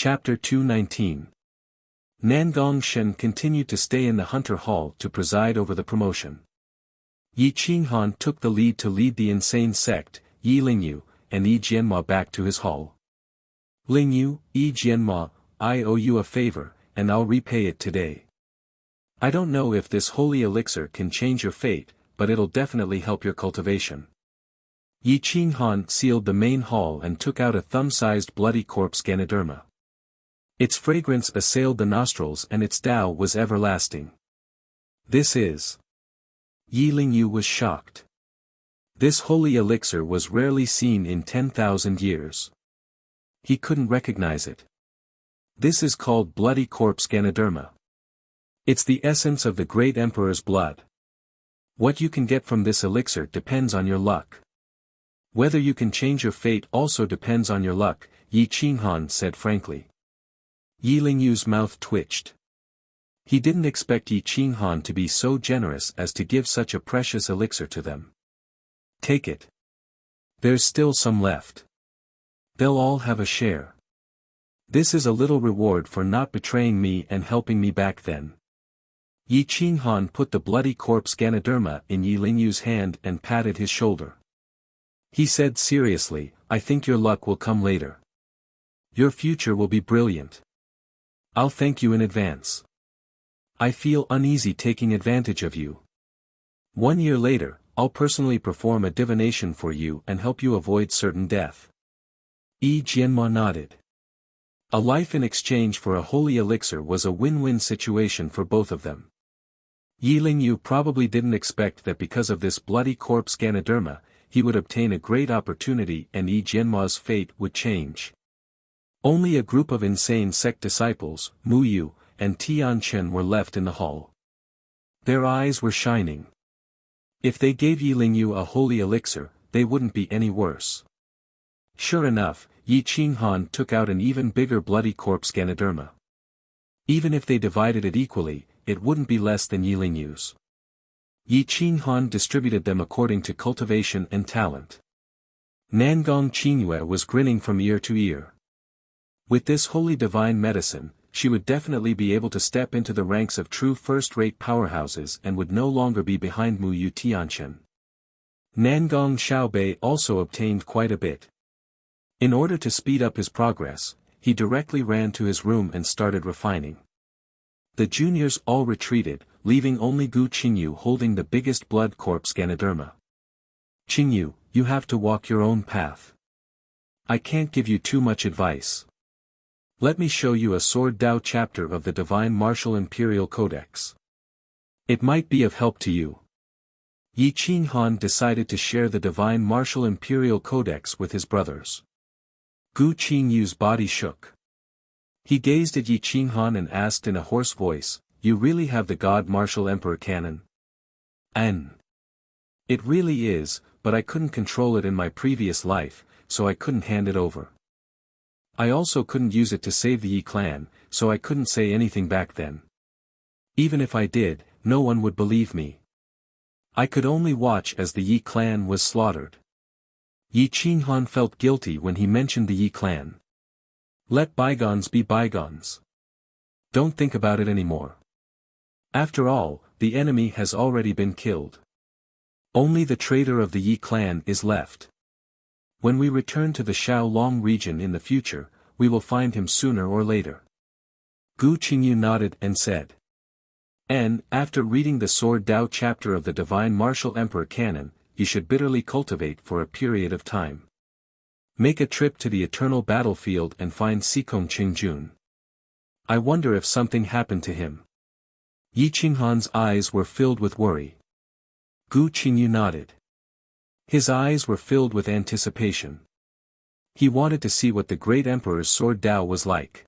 Chapter 219. Nangong Shen continued to stay in the Hunter Hall to preside over the promotion. Yi Qinghan took the lead to lead the insane sect, Yi Lingyu, and Yi Jianma back to his hall. Lingyu, Yi Jianma, I owe you a favor, and I'll repay it today. I don't know if this holy elixir can change your fate, but it'll definitely help your cultivation. Yi Qinghan sealed the main hall and took out a thumb-sized bloody corpse Ganoderma. Its fragrance assailed the nostrils and its Tao was everlasting. This is. Yi Lingyu was shocked. This holy elixir was rarely seen in 10,000 years. He couldn't recognize it. This is called bloody corpse Ganoderma. It's the essence of the great emperor's blood. What you can get from this elixir depends on your luck. Whether you can change your fate also depends on your luck, Yi Qinghan said frankly. Yi Lingyu's mouth twitched. He didn't expect Yi Qinghan to be so generous as to give such a precious elixir to them. Take it. There's still some left. They'll all have a share. This is a little reward for not betraying me and helping me back then. Yi Qinghan put the bloody corpse Ganoderma in Yi Lingyu's hand and patted his shoulder. He said seriously, I think your luck will come later. Your future will be brilliant. I'll thank you in advance. I feel uneasy taking advantage of you. 1 year later, I'll personally perform a divination for you and help you avoid certain death. Yi Jianma nodded. A life in exchange for a holy elixir was a win-win situation for both of them. Yi Lingyu probably didn't expect that because of this bloody corpse Ganoderma, he would obtain a great opportunity and Yi Jianma's fate would change. Only a group of insane sect disciples, Mu Yu, and Tianchen were left in the hall. Their eyes were shining. If they gave Yi Lingyu a holy elixir, they wouldn't be any worse. Sure enough, Yi Qinghan took out an even bigger bloody corpse Ganoderma. Even if they divided it equally, it wouldn't be less than Yi Lingyu's. Yi Qinghan distributed them according to cultivation and talent. Nangong Qingyue was grinning from ear to ear. With this holy divine medicine, she would definitely be able to step into the ranks of true first-rate powerhouses and would no longer be behind Mu Yu Tianchen. Nangong Xiaobei also obtained quite a bit. In order to speed up his progress, he directly ran to his room and started refining. The juniors all retreated, leaving only Gu Qingyu holding the biggest blood corpse Ganoderma. Qingyu, you have to walk your own path. I can't give you too much advice. Let me show you a Sword Dao chapter of the Divine Martial Imperial Codex. It might be of help to you. Yi Qinghan decided to share the Divine Martial Imperial Codex with his brothers. Gu Qingyu's body shook. He gazed at Yi Qinghan and asked in a hoarse voice, You really have the God Martial Emperor canon? It really is, but I couldn't control it in my previous life, so I couldn't hand it over. I also couldn't use it to save the Yi clan, so I couldn't say anything back then. Even if I did, no one would believe me. I could only watch as the Yi clan was slaughtered. Yi Qinghan felt guilty when he mentioned the Yi clan. Let bygones be bygones. Don't think about it anymore. After all, the enemy has already been killed. Only the traitor of the Yi clan is left. When we return to the Xiaolong region in the future, we will find him sooner or later. Gu Qingyu nodded and said. And, after reading the Sword Dao chapter of the Divine Martial Emperor canon, you should bitterly cultivate for a period of time. Make a trip to the eternal battlefield and find Sikong Qingjun. I wonder if something happened to him. Yi Qinghan's eyes were filled with worry. Gu Qingyu nodded. His eyes were filled with anticipation. He wanted to see what the great emperor's Sword Dao was like.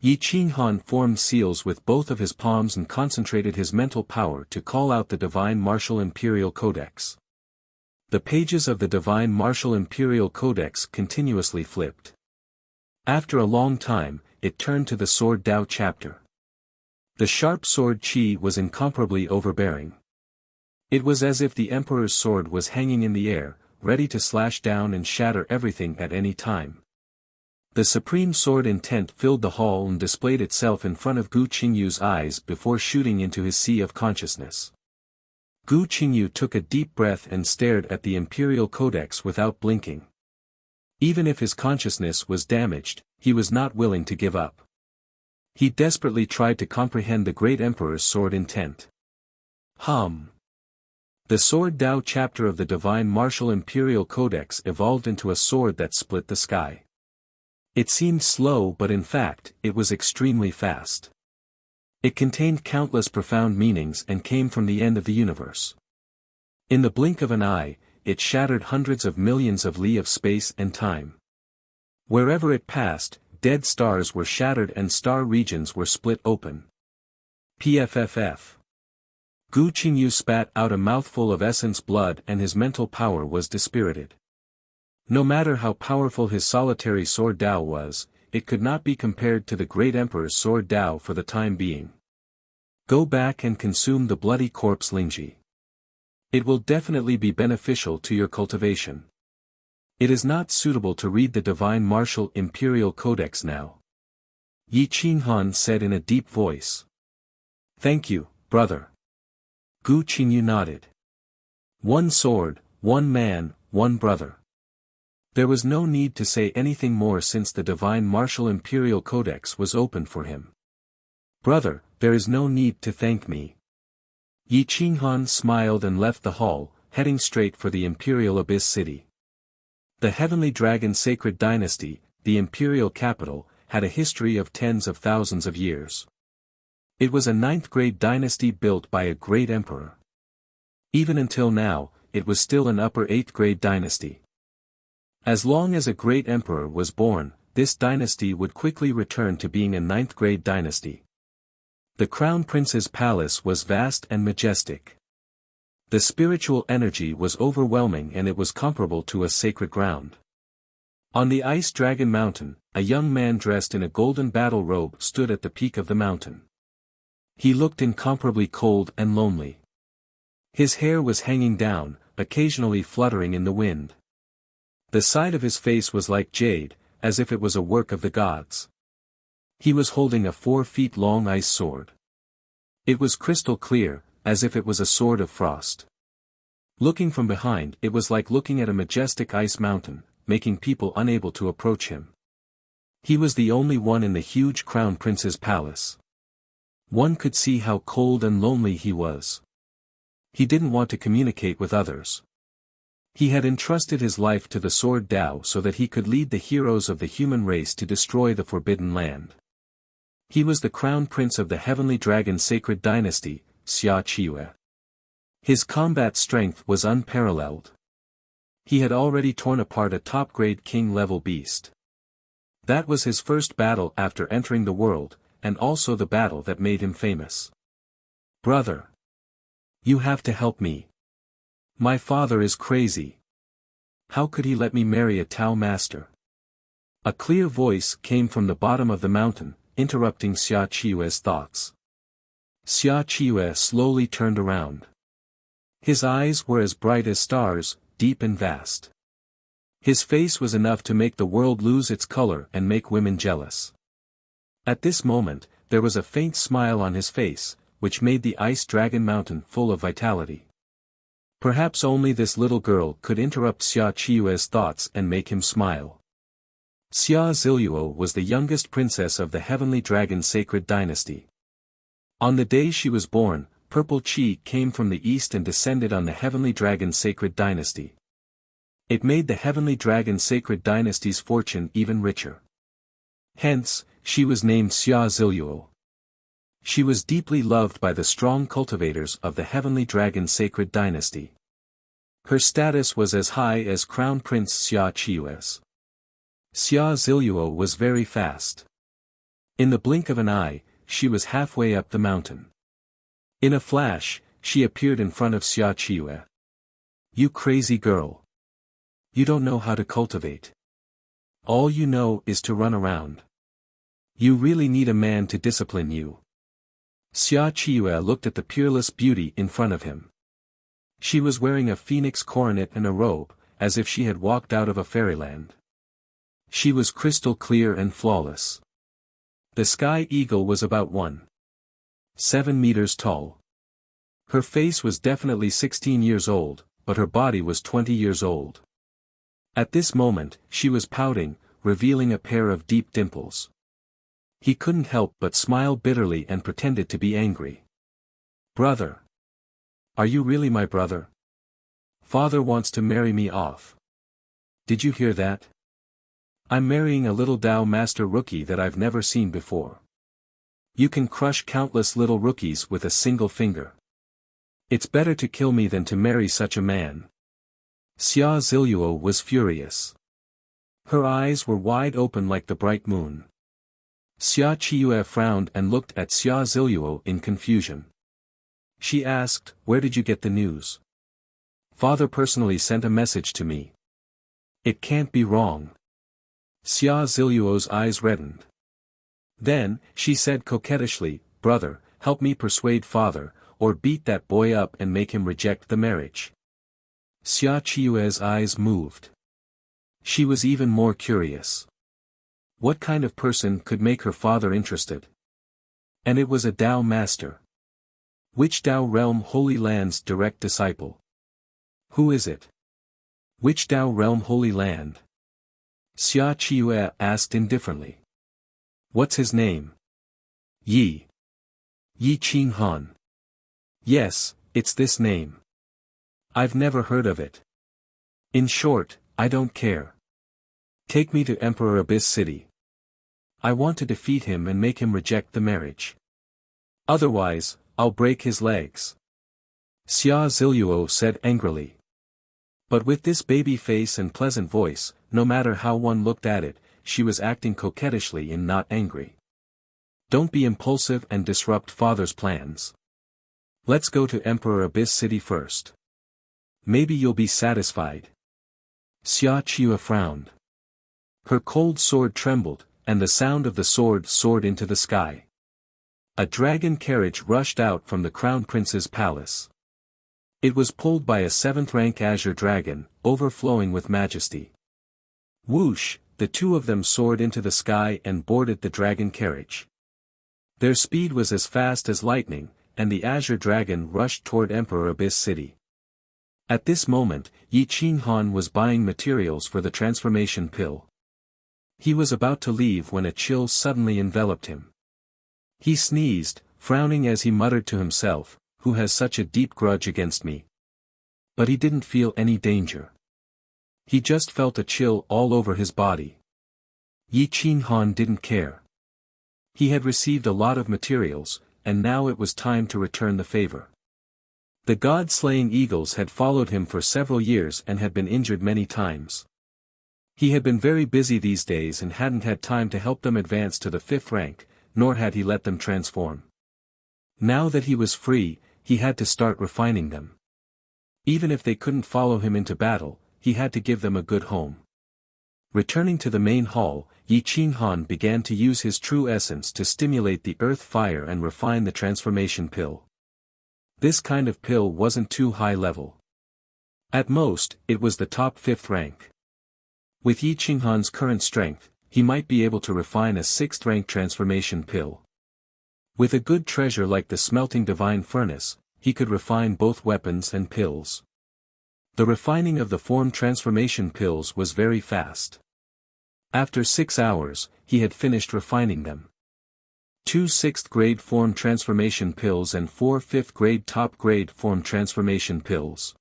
Yi Qinghan formed seals with both of his palms and concentrated his mental power to call out the Divine Martial Imperial Codex. The pages of the Divine Martial Imperial Codex continuously flipped. After a long time, it turned to the Sword Dao chapter. The sharp sword qi was incomparably overbearing. It was as if the emperor's sword was hanging in the air, ready to slash down and shatter everything at any time. The supreme sword intent filled the hall and displayed itself in front of Gu Qingyu's eyes before shooting into his sea of consciousness. Gu Qingyu took a deep breath and stared at the imperial codex without blinking. Even if his consciousness was damaged, he was not willing to give up. He desperately tried to comprehend the great emperor's sword intent. The Sword Dao chapter of the Divine Martial Imperial Codex evolved into a sword that split the sky. It seemed slow, but in fact, it was extremely fast. It contained countless profound meanings and came from the end of the universe. In the blink of an eye, it shattered hundreds of millions of li of space and time. Wherever it passed, dead stars were shattered and star regions were split open. PFFF. Gu Qingyu spat out a mouthful of essence blood and his mental power was dispirited. No matter how powerful his solitary sword Dao was, it could not be compared to the great emperor's sword Dao for the time being. Go back and consume the bloody corpse Lingji. It will definitely be beneficial to your cultivation. It is not suitable to read the Divine Martial Imperial Codex now. Yi Qinghan said in a deep voice. Thank you, brother. Gu Qingyu nodded. One sword, one man, one brother. There was no need to say anything more since the Divine Martial Imperial Codex was open for him. Brother, there is no need to thank me. Yi Qinghan smiled and left the hall, heading straight for the Imperial Abyss City. The Heavenly Dragon Sacred Dynasty, the imperial capital, had a history of tens of thousands of years. It was a ninth-grade dynasty built by a great emperor. Even until now, it was still an upper eighth-grade dynasty. As long as a great emperor was born, this dynasty would quickly return to being a ninth-grade dynasty. The Crown Prince's palace was vast and majestic. The spiritual energy was overwhelming and it was comparable to a sacred ground. On the Ice Dragon Mountain, a young man dressed in a golden battle robe stood at the peak of the mountain. He looked incomparably cold and lonely. His hair was hanging down, occasionally fluttering in the wind. The side of his face was like jade, as if it was a work of the gods. He was holding a 4-feet-long ice sword. It was crystal clear, as if it was a sword of frost. Looking from behind, it was like looking at a majestic ice mountain, making people unable to approach him. He was the only one in the huge Crown Prince's palace. One could see how cold and lonely he was. He didn't want to communicate with others. He had entrusted his life to the Sword Dao so that he could lead the heroes of the human race to destroy the Forbidden Land. He was the Crown Prince of the Heavenly Dragon Sacred Dynasty, Xia Qiyu. His combat strength was unparalleled. He had already torn apart a top-grade king-level beast. That was his first battle after entering the world, and also the battle that made him famous. Brother! You have to help me. My father is crazy. How could he let me marry a Tao master? A clear voice came from the bottom of the mountain, interrupting Xia Qiyue's thoughts. Xia Qiyu slowly turned around. His eyes were as bright as stars, deep and vast. His face was enough to make the world lose its color and make women jealous. At this moment, there was a faint smile on his face, which made the Ice Dragon Mountain full of vitality. Perhaps only this little girl could interrupt Xia Qiyue's thoughts and make him smile. Xia Ziluo was the youngest princess of the Heavenly Dragon Sacred Dynasty. On the day she was born, purple qi came from the east and descended on the Heavenly Dragon Sacred Dynasty. It made the Heavenly Dragon Sacred Dynasty's fortune even richer. Hence, she was named Xia Ziluo. She was deeply loved by the strong cultivators of the Heavenly Dragon Sacred Dynasty. Her status was as high as Crown Prince Xia Qiyue's. Xia Ziluo was very fast. In the blink of an eye, she was halfway up the mountain. In a flash, she appeared in front of Xia Qiyu. You crazy girl. You don't know how to cultivate. All you know is to run around. You really need a man to discipline you. Xia Qiyu looked at the peerless beauty in front of him. She was wearing a phoenix coronet and a robe, as if she had walked out of a fairyland. She was crystal clear and flawless. The sky eagle was about 1.7 meters tall. Her face was definitely 16 years old, but her body was 20 years old. At this moment, she was pouting, revealing a pair of deep dimples. He couldn't help but smile bitterly and pretended to be angry. "Brother. Are you really my brother? Father wants to marry me off. Did you hear that? I'm marrying a little Dao Master rookie that I've never seen before. You can crush countless little rookies with a single finger. It's better to kill me than to marry such a man." Xia Ziluo was furious. Her eyes were wide open like the bright moon. Xia Qiue frowned and looked at Xia Ziluo in confusion. She asked, "Where did you get the news?" "Father personally sent a message to me." "It can't be wrong." Xia Ziluo's eyes reddened. Then, she said coquettishly, "Brother, help me persuade father, or beat that boy up and make him reject the marriage." Xia Qiue's eyes moved. She was even more curious. What kind of person could make her father interested? And it was a Dao master. Which Dao realm Holy Land's direct disciple? Who is it? Which Dao realm Holy Land? Xia Qiue asked indifferently. What's his name? Yi Qinghan. Yes, it's this name. I've never heard of it. In short, I don't care. Take me to Emperor Abyss City. I want to defeat him and make him reject the marriage. Otherwise, I'll break his legs. Xia Ziluo said angrily. But with this baby face and pleasant voice, no matter how one looked at it, she was acting coquettishly and not angry. Don't be impulsive and disrupt father's plans. Let's go to Emperor Abyss City first. Maybe you'll be satisfied. Xia Qiue frowned. Her cold sword trembled, and the sound of the sword soared into the sky. A dragon carriage rushed out from the crown prince's palace. It was pulled by a 7th-rank azure dragon, overflowing with majesty. Whoosh, the two of them soared into the sky and boarded the dragon carriage. Their speed was as fast as lightning, and the azure dragon rushed toward Emperor Abyss City. At this moment, Yi Qinghan was buying materials for the transformation pill. He was about to leave when a chill suddenly enveloped him. He sneezed, frowning as he muttered to himself, "Who has such a deep grudge against me?" But he didn't feel any danger. He just felt a chill all over his body. Yi Qinghan didn't care. He had received a lot of materials, and now it was time to return the favor. The god-slaying eagles had followed him for several years and had been injured many times. He had been very busy these days and hadn't had time to help them advance to the 5th rank, nor had he let them transform. Now that he was free, he had to start refining them. Even if they couldn't follow him into battle, he had to give them a good home. Returning to the main hall, Yi Qinghan began to use his true essence to stimulate the earth fire and refine the transformation pill. This kind of pill wasn't too high level. At most, it was the top 5th rank. With Yi Qinghan's current strength, he might be able to refine a 6th rank transformation pill. With a good treasure like the smelting divine furnace, he could refine both weapons and pills. The refining of the form transformation pills was very fast. After 6 hours, he had finished refining them. 2 6th-grade form transformation pills and 4 5th-grade top-grade form transformation pills.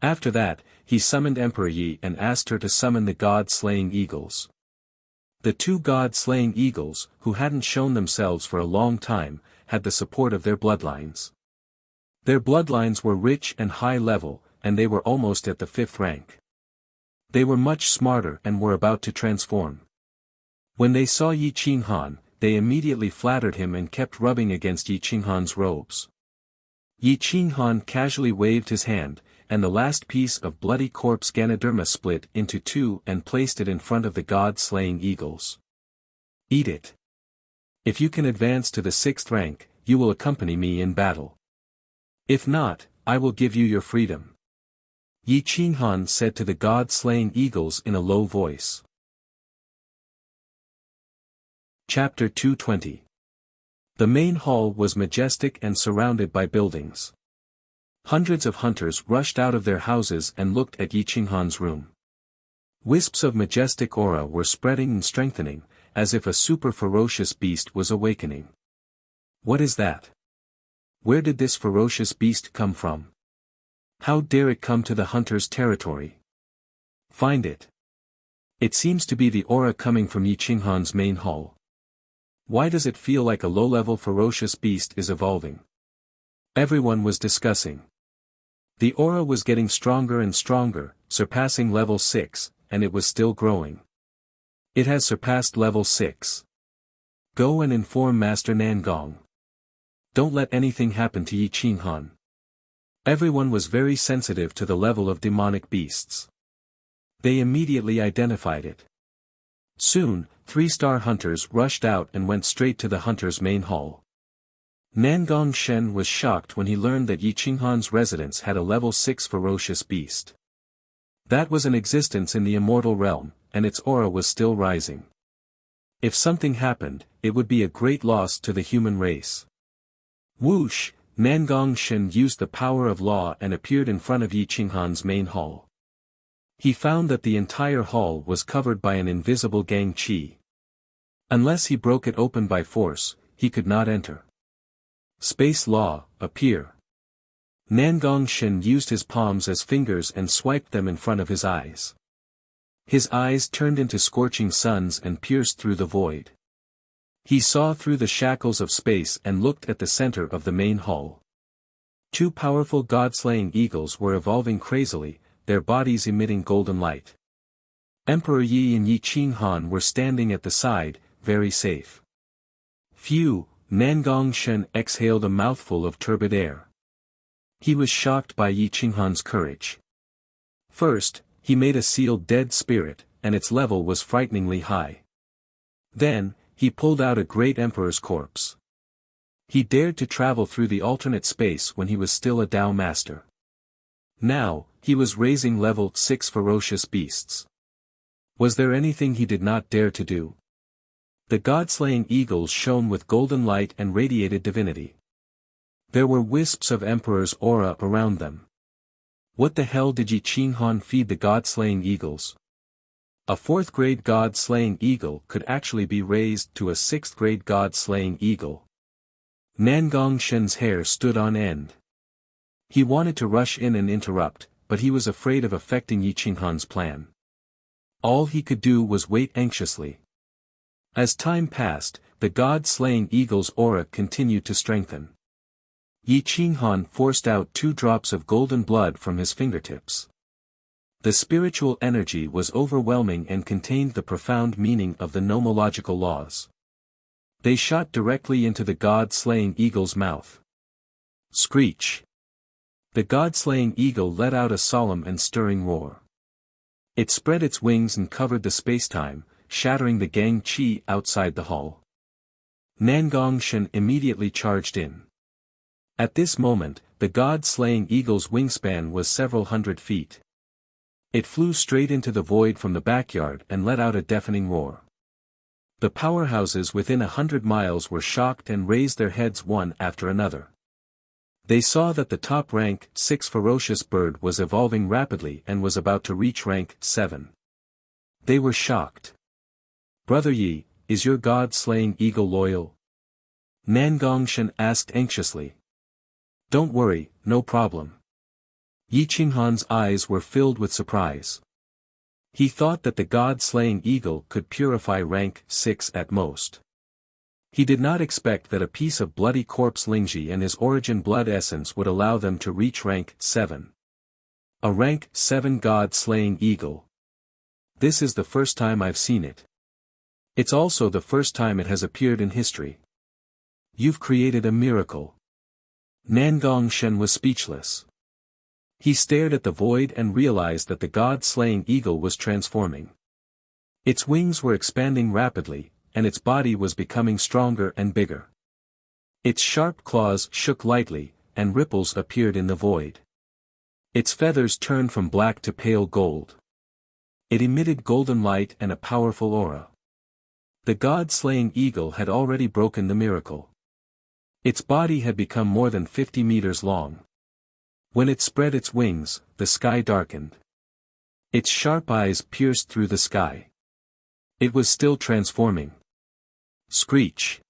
After that, he summoned Emperor Yi and asked her to summon the god-slaying eagles. The 2 god-slaying eagles, who hadn't shown themselves for a long time, had the support of their bloodlines. Their bloodlines were rich and high level, and they were almost at the 5th rank. They were much smarter and were about to transform. When they saw Yi Qinghan, they immediately flattered him and kept rubbing against Yi Qinghan's robes. Yi Qinghan casually waved his hand, and the last piece of bloody corpse Ganoderma split into 2 and placed it in front of the god-slaying eagles. Eat it. If you can advance to the 6th rank, you will accompany me in battle. If not, I will give you your freedom. Yi Qinghan said to the god-slaying eagles in a low voice. Chapter 220. The main hall was majestic and surrounded by buildings. Hundreds of hunters rushed out of their houses and looked at Yi Qinghan's room. Wisps of majestic aura were spreading and strengthening, as if a super ferocious beast was awakening. What is that? Where did this ferocious beast come from? How dare it come to the hunter's territory? Find it. It seems to be the aura coming from Yi Qinghan's main hall. Why does it feel like a low-level ferocious beast is evolving? Everyone was discussing. The aura was getting stronger and stronger, surpassing level 6, and it was still growing. It has surpassed level 6. Go and inform Master Nangong. Don't let anything happen to Yi Qinghan. Everyone was very sensitive to the level of demonic beasts. They immediately identified it. Soon, 3-star hunters rushed out and went straight to the hunter's main hall. Nangong Shen was shocked when he learned that Yi Qinghan's residence had a level 6 ferocious beast. That was in existence in the immortal realm, and its aura was still rising. If something happened, it would be a great loss to the human race. Whoosh, Nangong Shen used the power of law and appeared in front of Yi Qinghan's main hall. He found that the entire hall was covered by an invisible gang qi. Unless he broke it open by force, he could not enter. Space law, appear. Nangong Shen used his palms as fingers and swiped them in front of his eyes. His eyes turned into scorching suns and pierced through the void. He saw through the shackles of space and looked at the center of the main hall. 2 powerful god-slaying eagles were evolving crazily, their bodies emitting golden light. Emperor Yi and Yi Qinghan were standing at the side, very safe. Phew, Nangong Shen exhaled a mouthful of turbid air. He was shocked by Yi Qinghan's courage. First, he made a sealed dead spirit, and its level was frighteningly high. Then, he pulled out a great emperor's corpse. He dared to travel through the alternate space when he was still a Dao master. Now, he was raising level 6 ferocious beasts. Was there anything he did not dare to do? The god-slaying eagles shone with golden light and radiated divinity. There were wisps of emperor's aura around them. What the hell did Yi Qinghan feed the god-slaying eagles? A 4th-grade god-slaying eagle could actually be raised to a 6th-grade god-slaying eagle. Nangong Shen's hair stood on end. He wanted to rush in and interrupt, but he was afraid of affecting Yi Qinghan's plan. All he could do was wait anxiously. As time passed, the god-slaying eagle's aura continued to strengthen. Yi Qinghan forced out 2 drops of golden blood from his fingertips. The spiritual energy was overwhelming and contained the profound meaning of the nomological laws. They shot directly into the god-slaying eagle's mouth. Screech! The god-slaying eagle let out a solemn and stirring roar. It spread its wings and covered the spacetime, shattering the gang qi outside the hall. Nangong Shen immediately charged in. At this moment, the god-slaying eagle's wingspan was several hundred feet. It flew straight into the void from the backyard and let out a deafening roar. The powerhouses within 100 miles were shocked and raised their heads one after another. They saw that the top rank 6 ferocious bird was evolving rapidly and was about to reach rank 7. They were shocked. Brother Yi, is your god-slaying eagle loyal? Nangong Shen asked anxiously. Don't worry, no problem. Yi Qinghan's eyes were filled with surprise. He thought that the god-slaying eagle could purify rank 6 at most. He did not expect that a piece of bloody corpse Lingji and his origin blood essence would allow them to reach rank 7. A rank 7 god-slaying eagle. This is the first time I've seen it. It's also the first time it has appeared in history. You've created a miracle. Nangong Shen was speechless. He stared at the void and realized that the god-slaying eagle was transforming. Its wings were expanding rapidly, and its body was becoming stronger and bigger. Its sharp claws shook lightly, and ripples appeared in the void. Its feathers turned from black to pale gold. It emitted golden light and a powerful aura. The god-slaying eagle had already broken the miracle. Its body had become more than 50 meters long. When it spread its wings, the sky darkened. Its sharp eyes pierced through the sky. It was still transforming. Screech!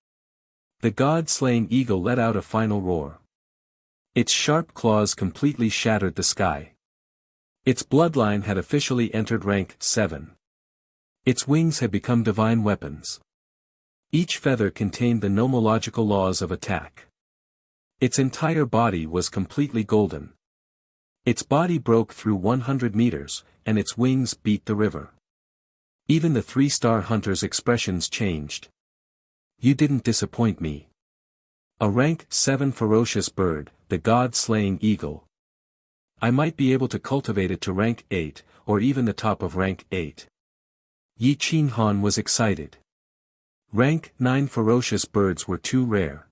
The god-slaying eagle let out a final roar. Its sharp claws completely shattered the sky. Its bloodline had officially entered rank 7. Its wings had become divine weapons. Each feather contained the nomological laws of attack. Its entire body was completely golden. Its body broke through 100 meters, and its wings beat the river. Even the 3-star hunter's expressions changed. You didn't disappoint me. A rank 7 ferocious bird, the god-slaying eagle. I might be able to cultivate it to rank 8, or even the top of rank 8. Yi Qinghan was excited. Rank 9 ferocious birds were too rare.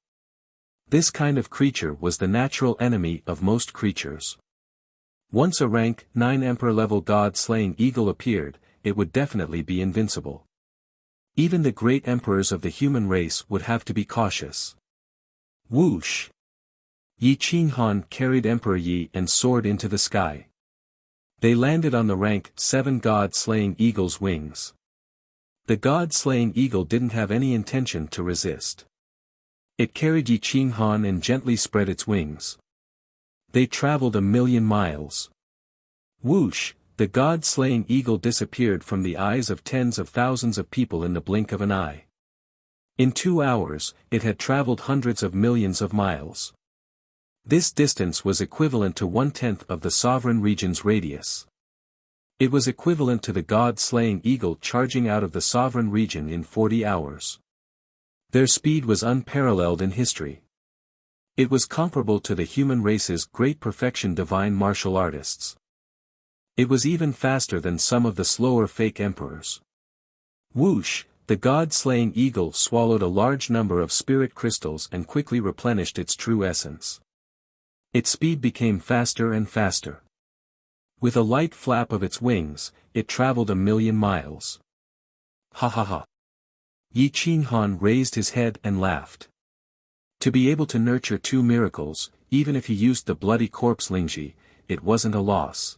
This kind of creature was the natural enemy of most creatures. Once a rank 9 emperor-level god-slaying eagle appeared, it would definitely be invincible. Even the great emperors of the human race would have to be cautious. Whoosh! Yi Qinghan carried Emperor Yi and soared into the sky. They landed on the rank 7 god-slaying eagle's wings. The god-slaying eagle didn't have any intention to resist. It carried Yi Qinghan and gently spread its wings. They traveled 1,000,000 miles. Whoosh! The god-slaying eagle disappeared from the eyes of tens of thousands of people in the blink of an eye. In 2 hours, it had traveled hundreds of millions of miles. This distance was equivalent to 1/10 of the sovereign region's radius. It was equivalent to the god-slaying eagle charging out of the sovereign region in 40 hours. Their speed was unparalleled in history. It was comparable to the human race's great perfection divine martial artists. It was even faster than some of the slower fake emperors. Whoosh! The god-slaying eagle swallowed a large number of spirit crystals and quickly replenished its true essence. Its speed became faster and faster. With a light flap of its wings, it traveled 1,000,000 miles. Ha ha ha! Yi Qinghan raised his head and laughed. To be able to nurture 2 miracles, even if he used the bloody corpse Lingji, it wasn't a loss.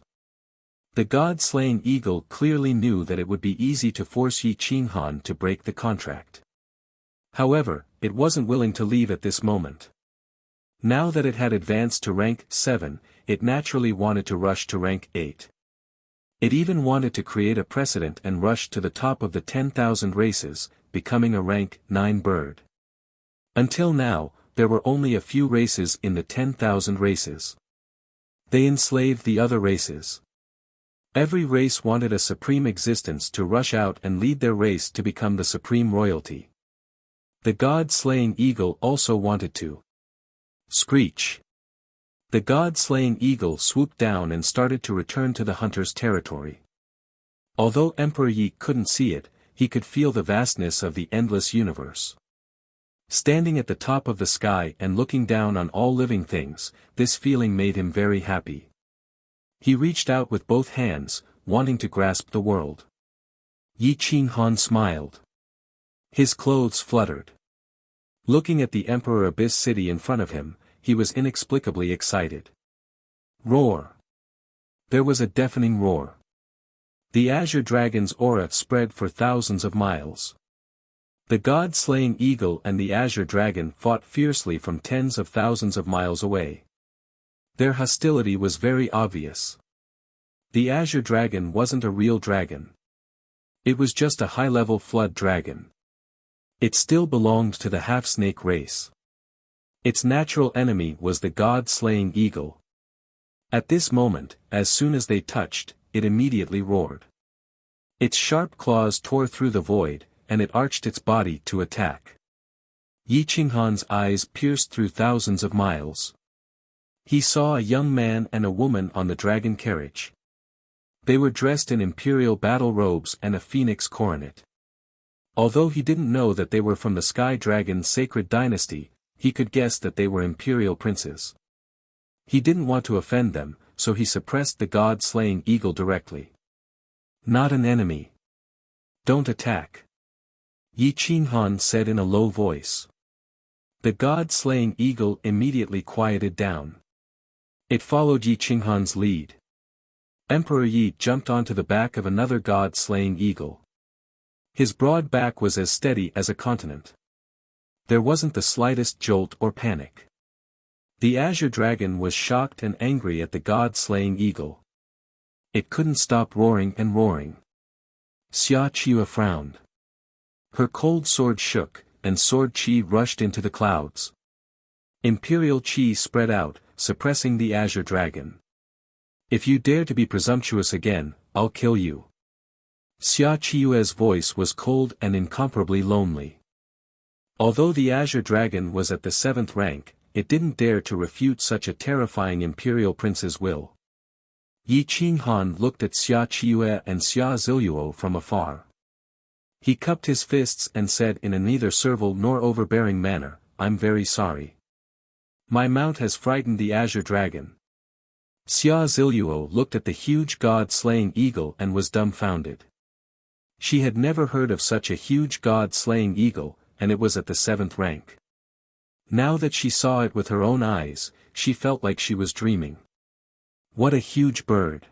The god-slaying eagle clearly knew that it would be easy to force Yi Qinghan to break the contract. However, it wasn't willing to leave at this moment. Now that it had advanced to rank 7, it naturally wanted to rush to rank 8. It even wanted to create a precedent and rush to the top of the 10,000 races, becoming a rank 9 bird. Until now, there were only a few races in the 10,000 races. They enslaved the other races. Every race wanted a supreme existence to rush out and lead their race to become the supreme royalty. The god-slaying eagle also wanted to. Screech! The god-slaying eagle swooped down and started to return to the hunter's territory. Although Emperor Yi couldn't see it, he could feel the vastness of the endless universe. Standing at the top of the sky and looking down on all living things, this feeling made him very happy. He reached out with both hands, wanting to grasp the world. Yi Qinghan smiled. His clothes fluttered. Looking at the Emperor Abyss City in front of him, he was inexplicably excited. Roar! There was a deafening roar. The Azure Dragon's aura spread for thousands of miles. The god-slaying eagle and the Azure Dragon fought fiercely from tens of thousands of miles away. Their hostility was very obvious. The Azure Dragon wasn't a real dragon. It was just a high-level flood dragon. It still belonged to the half-snake race. Its natural enemy was the god-slaying eagle. At this moment, as soon as they touched, it immediately roared. Its sharp claws tore through the void, and it arched its body to attack. Yi Qinghan's eyes pierced through thousands of miles. He saw a young man and a woman on the dragon carriage. They were dressed in imperial battle robes and a phoenix coronet. Although he didn't know that they were from the Sky Dragon's sacred dynasty, he could guess that they were imperial princes. He didn't want to offend them, so he suppressed the god-slaying eagle directly. Not an enemy. Don't attack. Yi Qinghan said in a low voice. The god-slaying eagle immediately quieted down. It followed Yi Qinghan's lead. Emperor Yi jumped onto the back of another god-slaying eagle. His broad back was as steady as a continent. There wasn't the slightest jolt or panic. The azure dragon was shocked and angry at the god-slaying eagle. It couldn't stop roaring and roaring. Xia Qiyu frowned. Her cold sword shook, and sword qi rushed into the clouds. Imperial qi spread out, suppressing the azure dragon. If you dare to be presumptuous again, I'll kill you. Xia Qiyue's voice was cold and incomparably lonely. Although the azure dragon was at the 7th rank, it didn't dare to refute such a terrifying imperial prince's will. Yi Qinghan looked at Xia Qiyue and Xia Ziluo from afar. He cupped his fists and said in a neither servile nor overbearing manner, I'm very sorry. My mount has frightened the azure dragon. Xia Ziluo looked at the huge god-slaying eagle and was dumbfounded. She had never heard of such a huge god-slaying eagle, and it was at the 7th rank. Now that she saw it with her own eyes, she felt like she was dreaming. What a huge bird!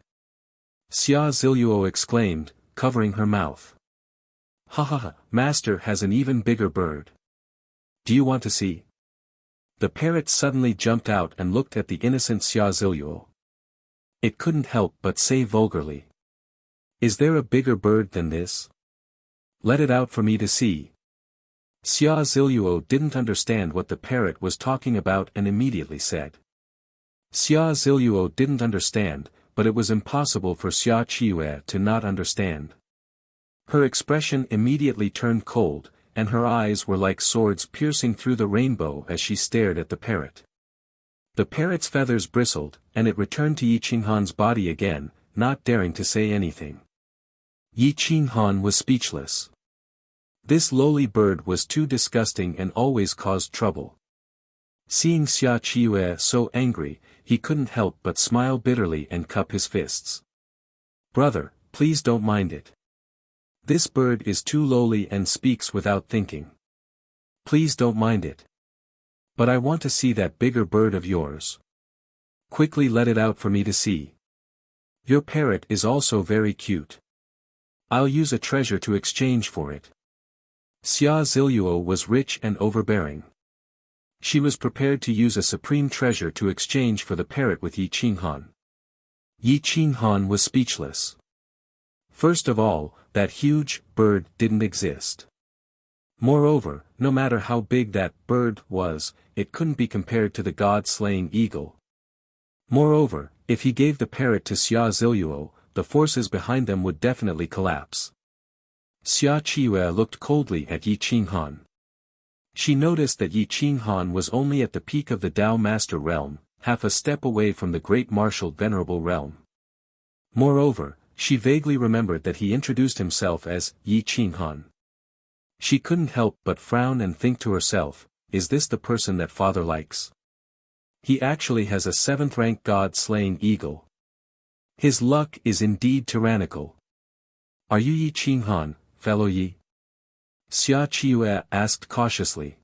Xia Ziluo exclaimed, covering her mouth. Ha ha ha, master has an even bigger bird. Do you want to see? The parrot suddenly jumped out and looked at the innocent Xia Ziluo. It couldn't help but say vulgarly. Is there a bigger bird than this? Let it out for me to see. Xia Ziluo didn't understand what the parrot was talking about and immediately said. Xia Ziluo didn't understand, but it was impossible for Xia Qiyue to not understand. Her expression immediately turned cold, and her eyes were like swords piercing through the rainbow as she stared at the parrot. The parrot's feathers bristled, and it returned to Yi Qinghan's body again, not daring to say anything. Yi Qinghan was speechless. This lowly bird was too disgusting and always caused trouble. Seeing Xia Qiyue so angry, he couldn't help but smile bitterly and cup his fists. Brother, please don't mind it. This bird is too lowly and speaks without thinking. Please don't mind it. But I want to see that bigger bird of yours. Quickly let it out for me to see. Your parrot is also very cute. I'll use a treasure to exchange for it. Xia Ziluo was rich and overbearing. She was prepared to use a supreme treasure to exchange for the parrot with Yi Qinghan. Yi Qinghan was speechless. First of all, that huge bird didn't exist. Moreover, no matter how big that bird was, it couldn't be compared to the god-slaying eagle. Moreover, if he gave the parrot to Xia Ziluo, the forces behind them would definitely collapse. Xia Qiyue looked coldly at Yi Qinghan. She noticed that Yi Qinghan was only at the peak of the Dao Master realm, half a step away from the Great Martial Venerable realm. Moreover, she vaguely remembered that he introduced himself as Yi Qinghan. She couldn't help but frown and think to herself, is this the person that father likes? He actually has a 7th-rank god-slaying eagle. His luck is indeed tyrannical. Are you Yi Qinghan, fellow Yi? Xia Qiyue asked cautiously.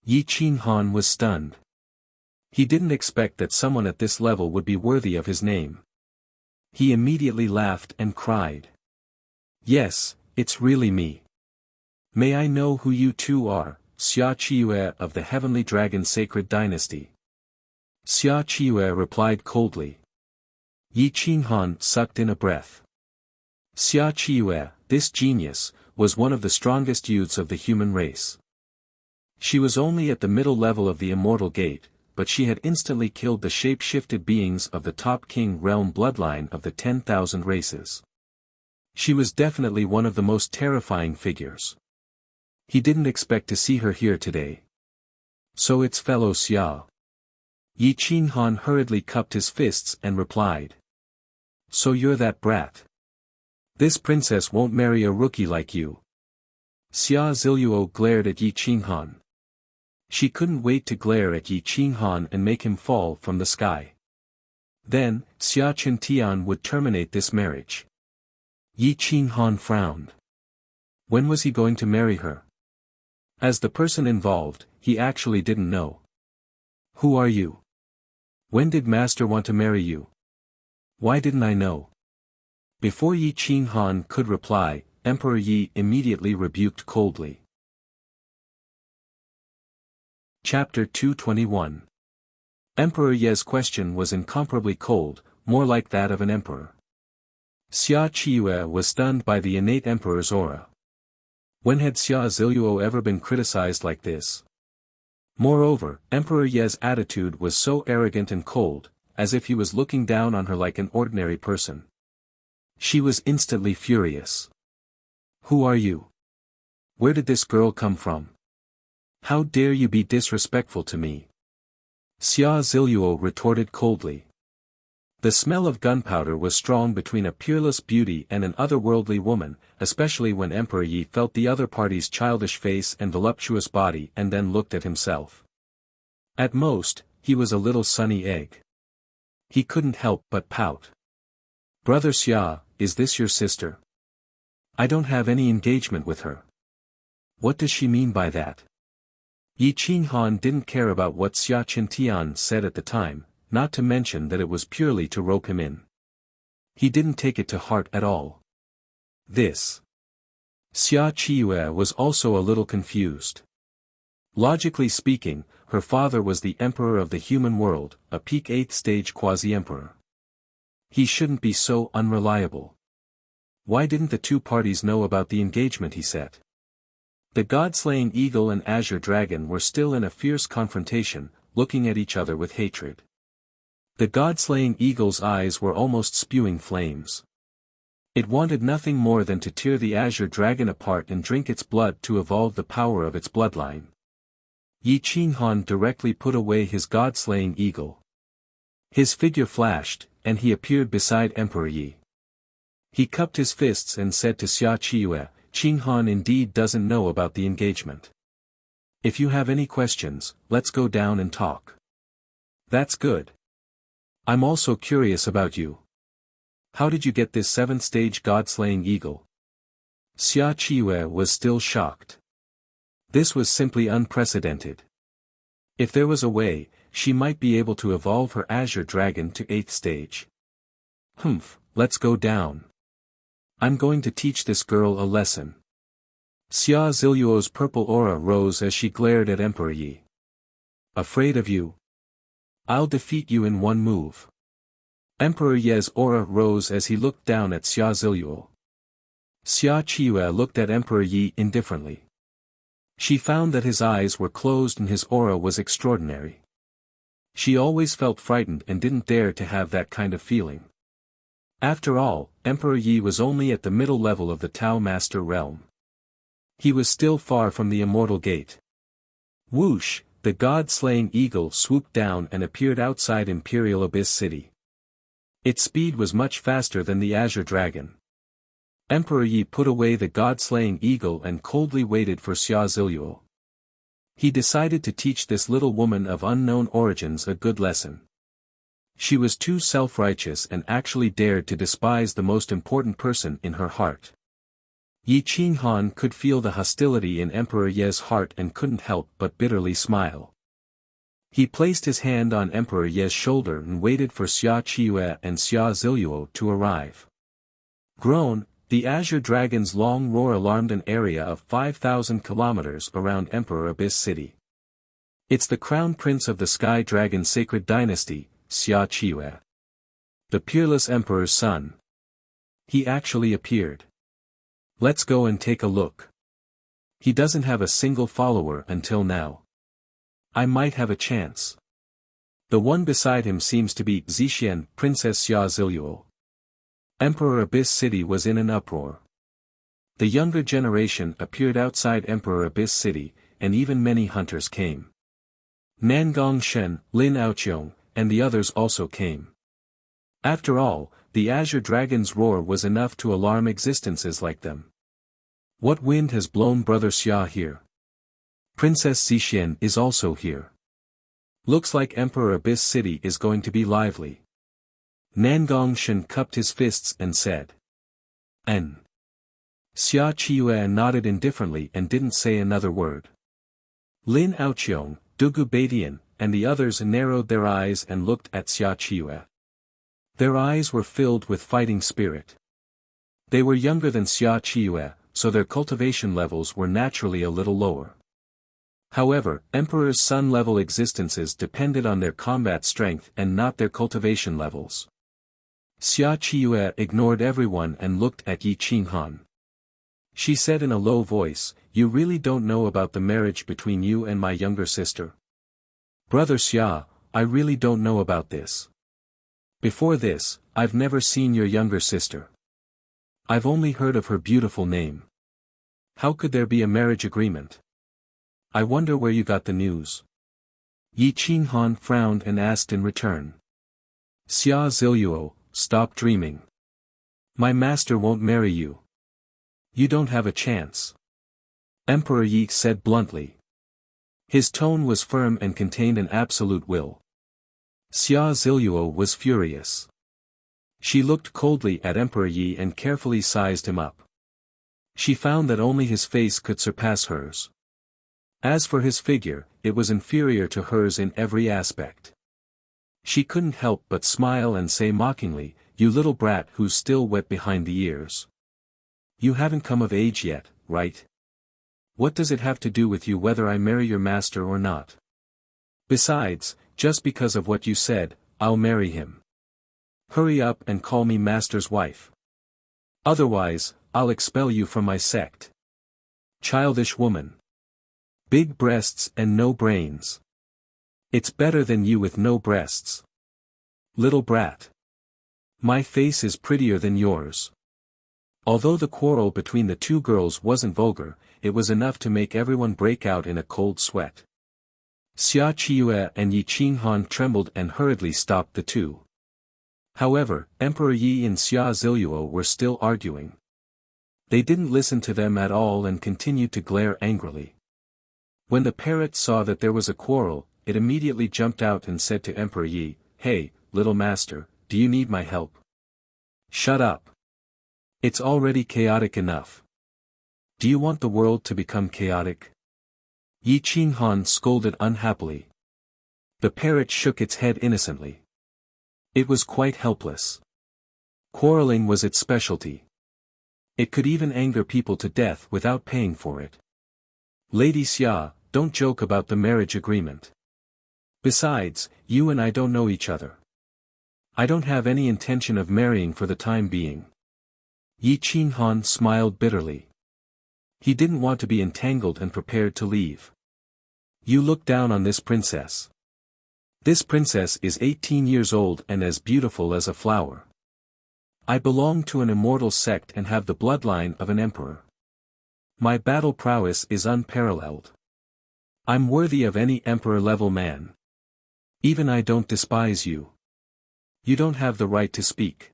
Yi Qinghan was stunned. He didn't expect that someone at this level would be worthy of his name. He immediately laughed and cried. Yes, it's really me. May I know who you two are, Xia Qiyue of the Heavenly Dragon Sacred Dynasty? Xia Qiyue replied coldly. Yi Qinghan sucked in a breath. Xia Qiyue, this genius, was one of the strongest youths of the human race. She was only at the middle level of the Immortal Gate, but she had instantly killed the shape-shifted beings of the top king realm bloodline of the 10,000 races. She was definitely one of the most terrifying figures. He didn't expect to see her here today. So it's fellow Xia. Yi Qinghan hurriedly cupped his fists and replied. So you're that brat. This princess won't marry a rookie like you. Xia Ziluo glared at Yi Qinghan. She couldn't wait to glare at Yi Qinghan and make him fall from the sky. Then, Xia Qintian would terminate this marriage. Yi Qinghan frowned. When was he going to marry her? As the person involved, he actually didn't know. Who are you? When did Master want to marry you? Why didn't I know? Before Yi Qinghan could reply, Emperor Yi immediately rebuked coldly. Chapter 221. Emperor Ye's question was incomparably cold, more like that of an emperor. Xia Qiyu was stunned by the innate emperor's aura. When had Xia Ziluo ever been criticized like this? Moreover, Emperor Ye's attitude was so arrogant and cold, as if he was looking down on her like an ordinary person. She was instantly furious. Who are you? Where did this girl come from? How dare you be disrespectful to me? Xia Ziluo retorted coldly. The smell of gunpowder was strong between a peerless beauty and an otherworldly woman, especially when Emperor Yi felt the other party's childish face and voluptuous body and then looked at himself. At most, he was a little sunny egg. He couldn't help but pout. Brother Xia, is this your sister? I don't have any engagement with her. What does she mean by that? Yi Qinghan didn't care about what Xia Qintian said at the time, not to mention that it was purely to rope him in. He didn't take it to heart at all. This. Xia Qiyu was also a little confused. Logically speaking, her father was the emperor of the human world, a peak 8th stage quasi-emperor. He shouldn't be so unreliable. Why didn't the two parties know about the engagement he set? The god-slaying eagle and azure dragon were still in a fierce confrontation, looking at each other with hatred. The god-slaying eagle's eyes were almost spewing flames. It wanted nothing more than to tear the azure dragon apart and drink its blood to evolve the power of its bloodline. Yi Qinghan directly put away his god-slaying eagle. His figure flashed, and he appeared beside Emperor Yi. He cupped his fists and said to Xia Qiyu, Qinghan indeed doesn't know about the engagement. If you have any questions, let's go down and talk. That's good. I'm also curious about you. How did you get this 7th stage god-slaying eagle? Xia Qiyu was still shocked. This was simply unprecedented. If there was a way, she might be able to evolve her azure dragon to 8th stage. Let's go down. I'm going to teach this girl a lesson. Xia Ziluo's purple aura rose as she glared at Emperor Yi. Afraid of you? I'll defeat you in one move. Emperor Ye's aura rose as he looked down at Xia Ziluo. Xia Qiyu looked at Emperor Yi indifferently. She found that his eyes were closed and his aura was extraordinary. She always felt frightened and didn't dare to have that kind of feeling. After all, Emperor Yi was only at the middle level of the Tao Master realm. He was still far from the immortal gate. Whoosh! The god-slaying eagle swooped down and appeared outside Imperial Abyss City. Its speed was much faster than the azure dragon. Emperor Yi put away the god-slaying eagle and coldly waited for Xia Ziluo. He decided to teach this little woman of unknown origins a good lesson. She was too self-righteous and actually dared to despise the most important person in her heart. Yi Qinghan could feel the hostility in Emperor Ye's heart and couldn't help but bitterly smile. He placed his hand on Emperor Ye's shoulder and waited for Xia Qiyu and Xia Ziluo to arrive. Grown, the azure dragon's long roar alarmed an area of 5,000 kilometers around Emperor Abyss City. It's the crown prince of the Sky Dragon Sacred Dynasty, Xia Qiyu. The peerless emperor's son. He actually appeared. Let's go and take a look. He doesn't have a single follower until now. I might have a chance. The one beside him seems to be Zixian, Princess Xia Ziluo. Emperor Abyss City was in an uproar. The younger generation appeared outside Emperor Abyss City, and even many hunters came. Nangong Shen, Lin Aoqiong, and the others also came. After all, the azure dragon's roar was enough to alarm existences like them. What wind has blown Brother Xia here? Princess Zixian is also here. Looks like Emperor Abyss City is going to be lively. Nangong Shen cupped his fists and said. Xia Qiuyue nodded indifferently and didn't say another word. Lin Aoqiong, Dugu Baidian, and the others narrowed their eyes and looked at Xia Qiuyue. Their eyes were filled with fighting spirit. They were younger than Xia Qiuyue, so their cultivation levels were naturally a little lower. However, Emperor's Sun-level existences depended on their combat strength and not their cultivation levels. Xia Qiuyue ignored everyone and looked at Yi Qinghan. She said in a low voice, "You really don't know about the marriage between you and my younger sister? Brother Xia, I really don't know about this. Before this, I've never seen your younger sister. I've only heard of her beautiful name. How could there be a marriage agreement? I wonder where you got the news." Yi Qinghan frowned and asked in return. "Xia Ziluo, stop dreaming. My master won't marry you. You don't have a chance." Emperor Yi said bluntly. His tone was firm and contained an absolute will. Xia Ziluo was furious. She looked coldly at Emperor Yi and carefully sized him up. She found that only his face could surpass hers. As for his figure, it was inferior to hers in every aspect. She couldn't help but smile and say mockingly, "You little brat who's still wet behind the ears. You haven't come of age yet, right? What does it have to do with you whether I marry your master or not? Besides, just because of what you said, I'll marry him. Hurry up and call me master's wife. Otherwise, I'll expel you from my sect. Childish woman. Big breasts and no brains. It's better than you with no breasts. Little brat. My face is prettier than yours." Although the quarrel between the two girls wasn't vulgar, it was enough to make everyone break out in a cold sweat. Xia Qiuyue and Yi Qinghan trembled and hurriedly stopped the two. However, Emperor Yi and Xia Ziluo were still arguing. They didn't listen to them at all and continued to glare angrily. When the parrot saw that there was a quarrel, it immediately jumped out and said to Emperor Yi, "Hey, little master, do you need my help? Shut up. It's already chaotic enough. Do you want the world to become chaotic?" Yi Qinghan scolded unhappily. The parrot shook its head innocently. It was quite helpless. Quarreling was its specialty. It could even anger people to death without paying for it. "Lady Xia, don't joke about the marriage agreement. Besides, you and I don't know each other. I don't have any intention of marrying for the time being." Yi Qinghan smiled bitterly. He didn't want to be entangled and prepared to leave. "You look down on this princess. This princess is 18 years old and as beautiful as a flower. I belong to an immortal sect and have the bloodline of an emperor. My battle prowess is unparalleled. I'm worthy of any emperor-level man. Even I don't despise you. You don't have the right to speak."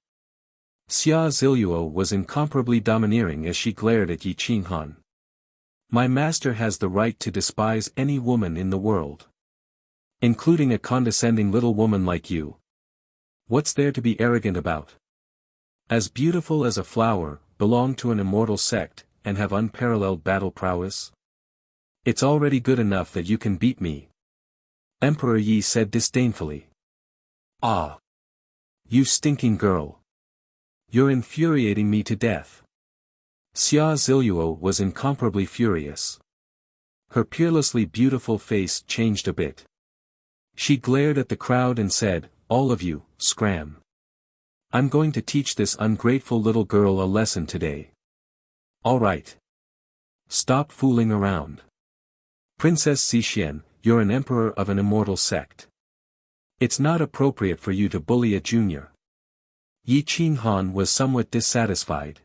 Xia Ziluo was incomparably domineering as she glared at Yi Qinghan. "My master has the right to despise any woman in the world. Including a condescending little woman like you. What's there to be arrogant about? As beautiful as a flower, belong to an immortal sect, and have unparalleled battle prowess? It's already good enough that you can beat me." Emperor Yi said disdainfully. "Ah! You stinking girl! You're infuriating me to death." Xia Ziluo was incomparably furious. Her peerlessly beautiful face changed a bit. She glared at the crowd and said, "All of you, scram. I'm going to teach this ungrateful little girl a lesson today. All right. Stop fooling around. Princess Xixin, you're an emperor of an immortal sect. It's not appropriate for you to bully a junior." Yi Qinghan was somewhat dissatisfied.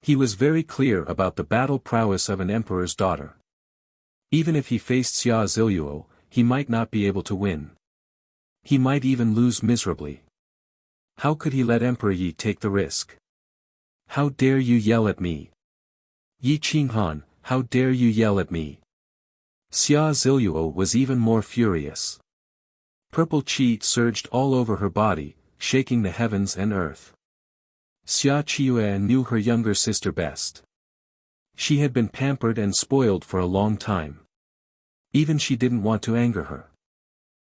He was very clear about the battle prowess of an emperor's daughter. Even if he faced Xia Ziluo, he might not be able to win. He might even lose miserably. How could he let Emperor Yi take the risk? "How dare you yell at me? Yi Qinghan, how dare you yell at me?" Xia Ziluo was even more furious. Purple qi surged all over her body, shaking the heavens and earth. Xia Qiuyue knew her younger sister best. She had been pampered and spoiled for a long time. Even she didn't want to anger her.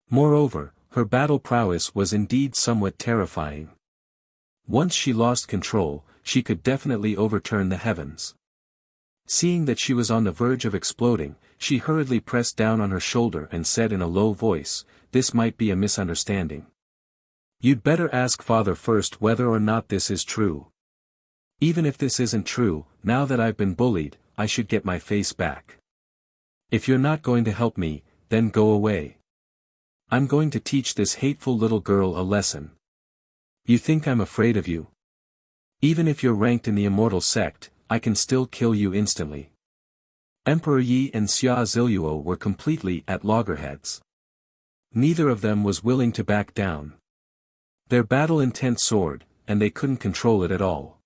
Moreover, her battle prowess was indeed somewhat terrifying. Once she lost control, she could definitely overturn the heavens. Seeing that she was on the verge of exploding, she hurriedly pressed down on her shoulder and said in a low voice, "This might be a misunderstanding. You'd better ask Father first whether or not this is true. Even if this isn't true, now that I've been bullied, I should get my face back. If you're not going to help me, then go away. I'm going to teach this hateful little girl a lesson. You think I'm afraid of you? Even if you're ranked in the immortal sect, I can still kill you instantly." Emperor Yi and Xia Ziluo were completely at loggerheads. Neither of them was willing to back down. Their battle intent soared, and they couldn't control it at all.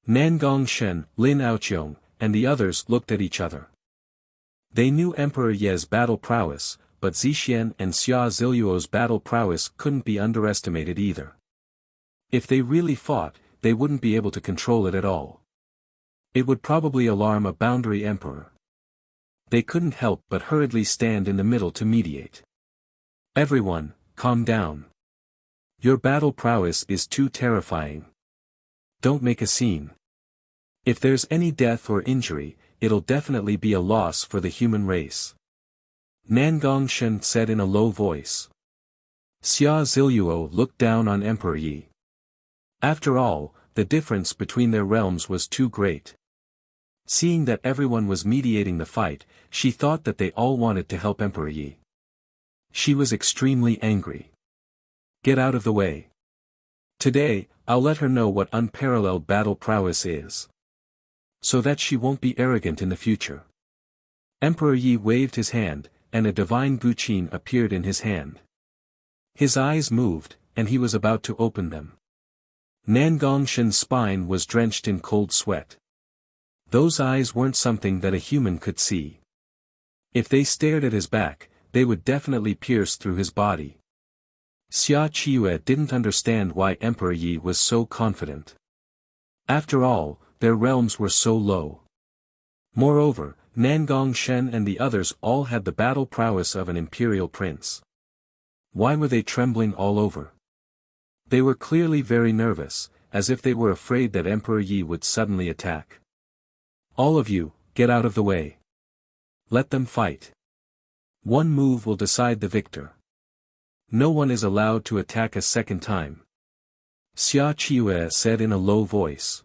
Nan Gongshen, Lin Aoqiong, and the others looked at each other. They knew Emperor Ye's battle prowess, but Zixian and Xia Ziluo's battle prowess couldn't be underestimated either. If they really fought, they wouldn't be able to control it at all. It would probably alarm a boundary emperor. They couldn't help but hurriedly stand in the middle to mediate. "Everyone, calm down. Your battle prowess is too terrifying. Don't make a scene. If there's any death or injury, it'll definitely be a loss for the human race," Nan Gongshen said in a low voice. Xia Ziluo looked down on Emperor Yi. After all, the difference between their realms was too great. Seeing that everyone was mediating the fight, she thought that they all wanted to help Emperor Yi. She was extremely angry. "Get out of the way. Today, I'll let her know what unparalleled battle prowess is. So that she won't be arrogant in the future." Emperor Yi waved his hand, and a divine guqin appeared in his hand. His eyes moved, and he was about to open them. Nan Gongshen's spine was drenched in cold sweat. Those eyes weren't something that a human could see. If they stared at his back, they would definitely pierce through his body. Xia Qiue didn't understand why Emperor Yi was so confident. After all, their realms were so low. Moreover, Nan Gongshen and the others all had the battle prowess of an imperial prince. Why were they trembling all over? They were clearly very nervous, as if they were afraid that Emperor Yi would suddenly attack. "All of you, get out of the way. Let them fight. One move will decide the victor. No one is allowed to attack a second time," Xia Qiue said in a low voice.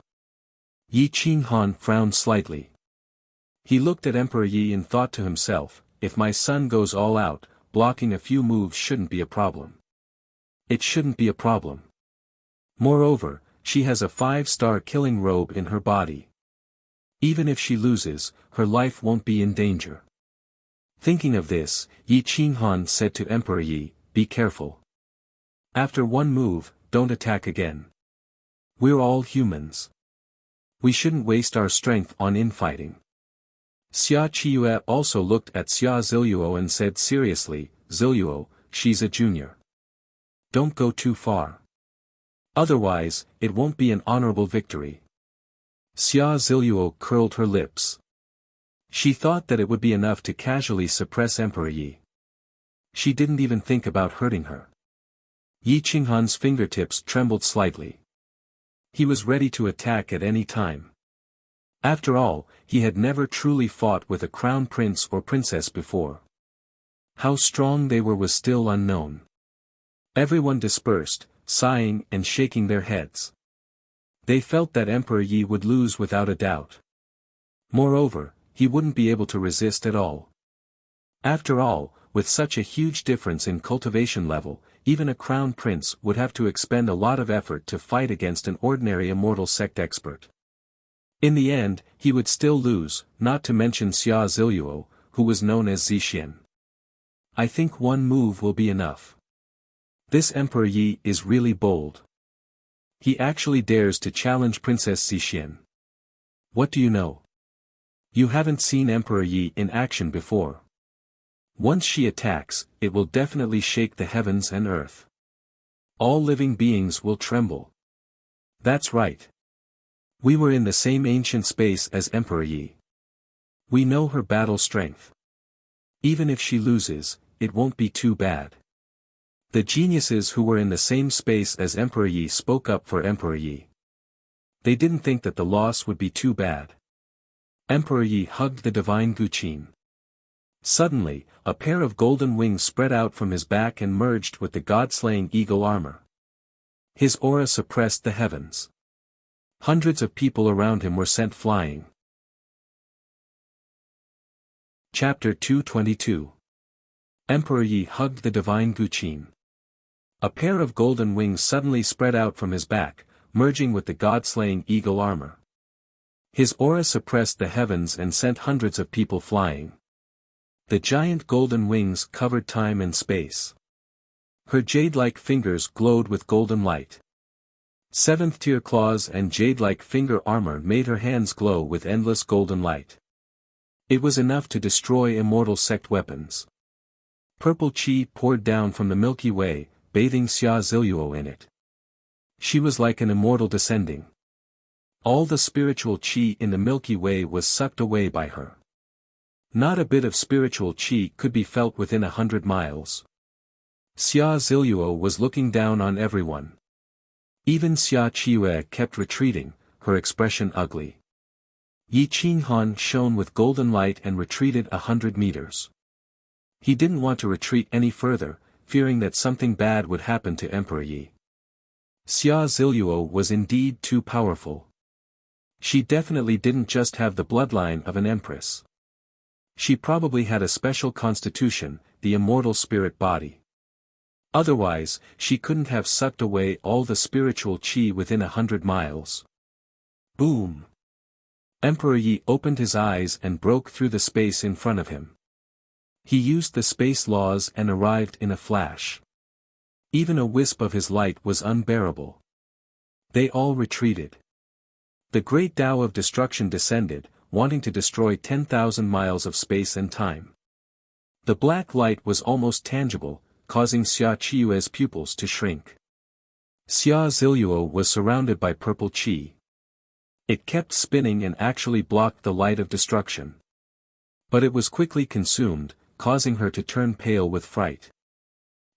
Yi Qinghan frowned slightly. He looked at Emperor Yi and thought to himself, if my son goes all out, blocking a few moves shouldn't be a problem. It shouldn't be a problem. Moreover, she has a 5-star killing robe in her body. Even if she loses, her life won't be in danger. Thinking of this, Yi Qinghan said to Emperor Yi, "Be careful. After one move, don't attack again. We're all humans. We shouldn't waste our strength on infighting." Xia Qiue also looked at Xia Ziluo and said seriously, "Ziluo, she's a junior. Don't go too far. Otherwise, it won't be an honorable victory." Xia Ziluo curled her lips. She thought that it would be enough to casually suppress Emperor Yi. She didn't even think about hurting her. Yi Qinghan's fingertips trembled slightly. He was ready to attack at any time. After all, he had never truly fought with a crown prince or princess before. How strong they were was still unknown. Everyone dispersed, sighing and shaking their heads. They felt that Emperor Yi would lose without a doubt. Moreover, he wouldn't be able to resist at all. After all, with such a huge difference in cultivation level, even a crown prince would have to expend a lot of effort to fight against an ordinary immortal sect expert. In the end, he would still lose, not to mention Xia Ziluo, who was known as Zixian. "I think one move will be enough. This Emperor Yi is really bold. He actually dares to challenge Princess Zixian. What do you know? You haven't seen Emperor Yi in action before. Once she attacks, it will definitely shake the heavens and earth. All living beings will tremble." "That's right. We were in the same ancient space as Emperor Yi. We know her battle strength. Even if she loses, it won't be too bad. The geniuses who were in the same space as Emperor Yi spoke up for Emperor Yi. They didn't think that the loss would be too bad. Emperor Yi hugged the divine Guqin. Suddenly, a pair of golden wings spread out from his back and merged with the god-slaying eagle armor. His aura suppressed the heavens. Hundreds of people around him were sent flying. Chapter 222. Emperor Yi hugged the divine Guqin. A pair of golden wings suddenly spread out from his back, merging with the god-slaying eagle armor. His aura suppressed the heavens and sent hundreds of people flying. The giant golden wings covered time and space. Her jade-like fingers glowed with golden light. Seventh-tier claws and jade-like finger armor made her hands glow with endless golden light. It was enough to destroy immortal sect weapons. Purple chi poured down from the Milky Way, bathing Xia Ziluo in it. She was like an immortal descending. All the spiritual chi in the Milky Way was sucked away by her. Not a bit of spiritual chi could be felt within 100 miles. Xia Ziluo was looking down on everyone. Even Xia Qiue kept retreating, her expression ugly. Yi Qinghan shone with golden light and retreated 100 meters. He didn't want to retreat any further, fearing that something bad would happen to Emperor Yi. Xia Ziluo was indeed too powerful. She definitely didn't just have the bloodline of an empress. She probably had a special constitution, the immortal spirit body. Otherwise, she couldn't have sucked away all the spiritual chi within 100 miles. Boom! Emperor Yi opened his eyes and broke through the space in front of him. He used the space laws and arrived in a flash. Even a wisp of his light was unbearable. They all retreated. The great Tao of destruction descended, wanting to destroy 10,000 miles of space and time. The black light was almost tangible, causing Xia Qiue's pupils to shrink. Xia Ziluo was surrounded by purple qi. It kept spinning and actually blocked the light of destruction. But it was quickly consumed, causing her to turn pale with fright.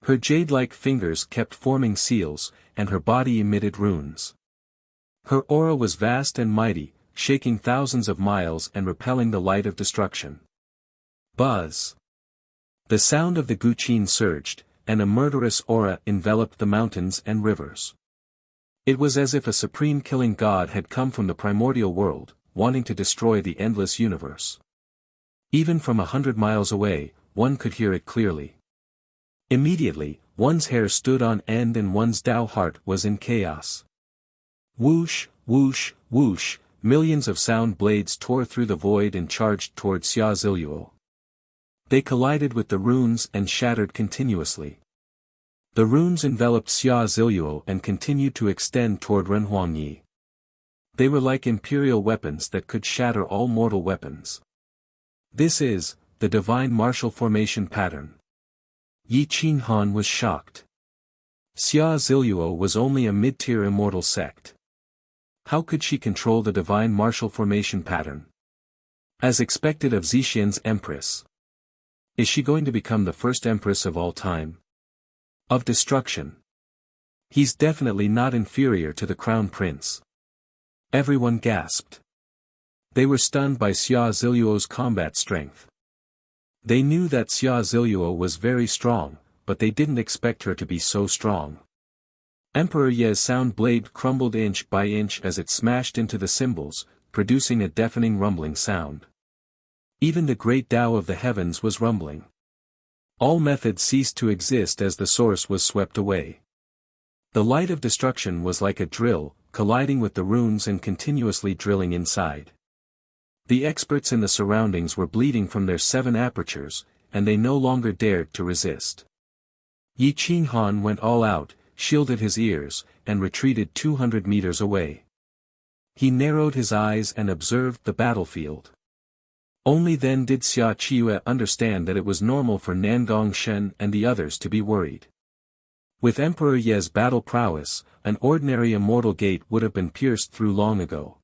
Her jade-like fingers kept forming seals, and her body emitted runes. Her aura was vast and mighty, shaking thousands of miles and repelling the light of destruction. Buzz! The sound of the Guqin surged, and a murderous aura enveloped the mountains and rivers. It was as if a supreme killing god had come from the primordial world, wanting to destroy the endless universe. Even from 100 miles away, one could hear it clearly. Immediately, one's hair stood on end and one's Tao heart was in chaos. Whoosh, whoosh, whoosh, millions of sound blades tore through the void and charged toward Xia Ziluo. They collided with the runes and shattered continuously. The runes enveloped Xia Ziluo and continued to extend toward Renhuangyi. They were like imperial weapons that could shatter all mortal weapons. This is the divine martial formation pattern. Yi Qinghan was shocked. Xia Ziluo was only a mid-tier immortal sect. How could she control the divine martial formation pattern? As expected of Zixian's empress. Is she going to become the first empress of all time? Of destruction. He's definitely not inferior to the crown prince. Everyone gasped. They were stunned by Xia Ziluo's combat strength. They knew that Xia Ziluo was very strong, but they didn't expect her to be so strong. Emperor Ye's sound blade crumbled inch by inch as it smashed into the cymbals, producing a deafening rumbling sound. Even the great Tao of the heavens was rumbling. All method ceased to exist as the source was swept away. The light of destruction was like a drill, colliding with the runes and continuously drilling inside. The experts in the surroundings were bleeding from their 7 apertures, and they no longer dared to resist. Yi Qinghan went all out, shielded his ears, and retreated 200 meters away. He narrowed his eyes and observed the battlefield. Only then did Xia Qiue understand that it was normal for Nangong Shen and the others to be worried. With Emperor Ye's battle prowess, an ordinary immortal gate would have been pierced through long ago.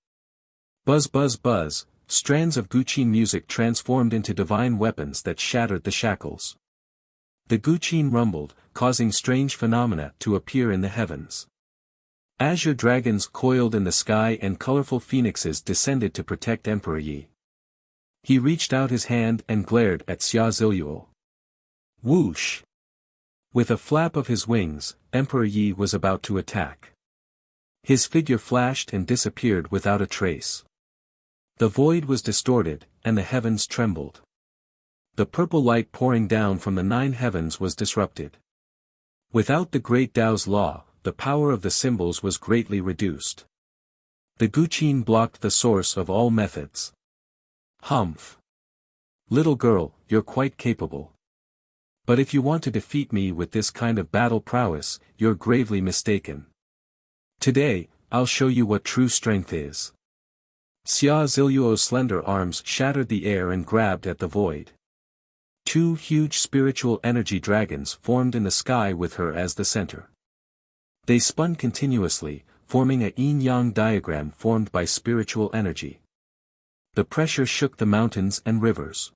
Buzz buzz buzz, strands of Guqin music transformed into divine weapons that shattered the shackles. The Guqin rumbled, causing strange phenomena to appear in the heavens. Azure dragons coiled in the sky and colorful phoenixes descended to protect Emperor Yi. He reached out his hand and glared at Xia Ziluo. Whoosh! With a flap of his wings, Emperor Yi was about to attack. His figure flashed and disappeared without a trace. The void was distorted, and the heavens trembled. The purple light pouring down from the 9 heavens was disrupted. Without the great Tao's law, the power of the symbols was greatly reduced. The Guqin blocked the source of all methods. Humph! Little girl, you're quite capable. But if you want to defeat me with this kind of battle prowess, you're gravely mistaken. Today, I'll show you what true strength is. Xia Ziluo's slender arms shattered the air and grabbed at the void. 2 huge spiritual energy dragons formed in the sky with her as the center. They spun continuously, forming a yin-yang diagram formed by spiritual energy. The pressure shook the mountains and rivers.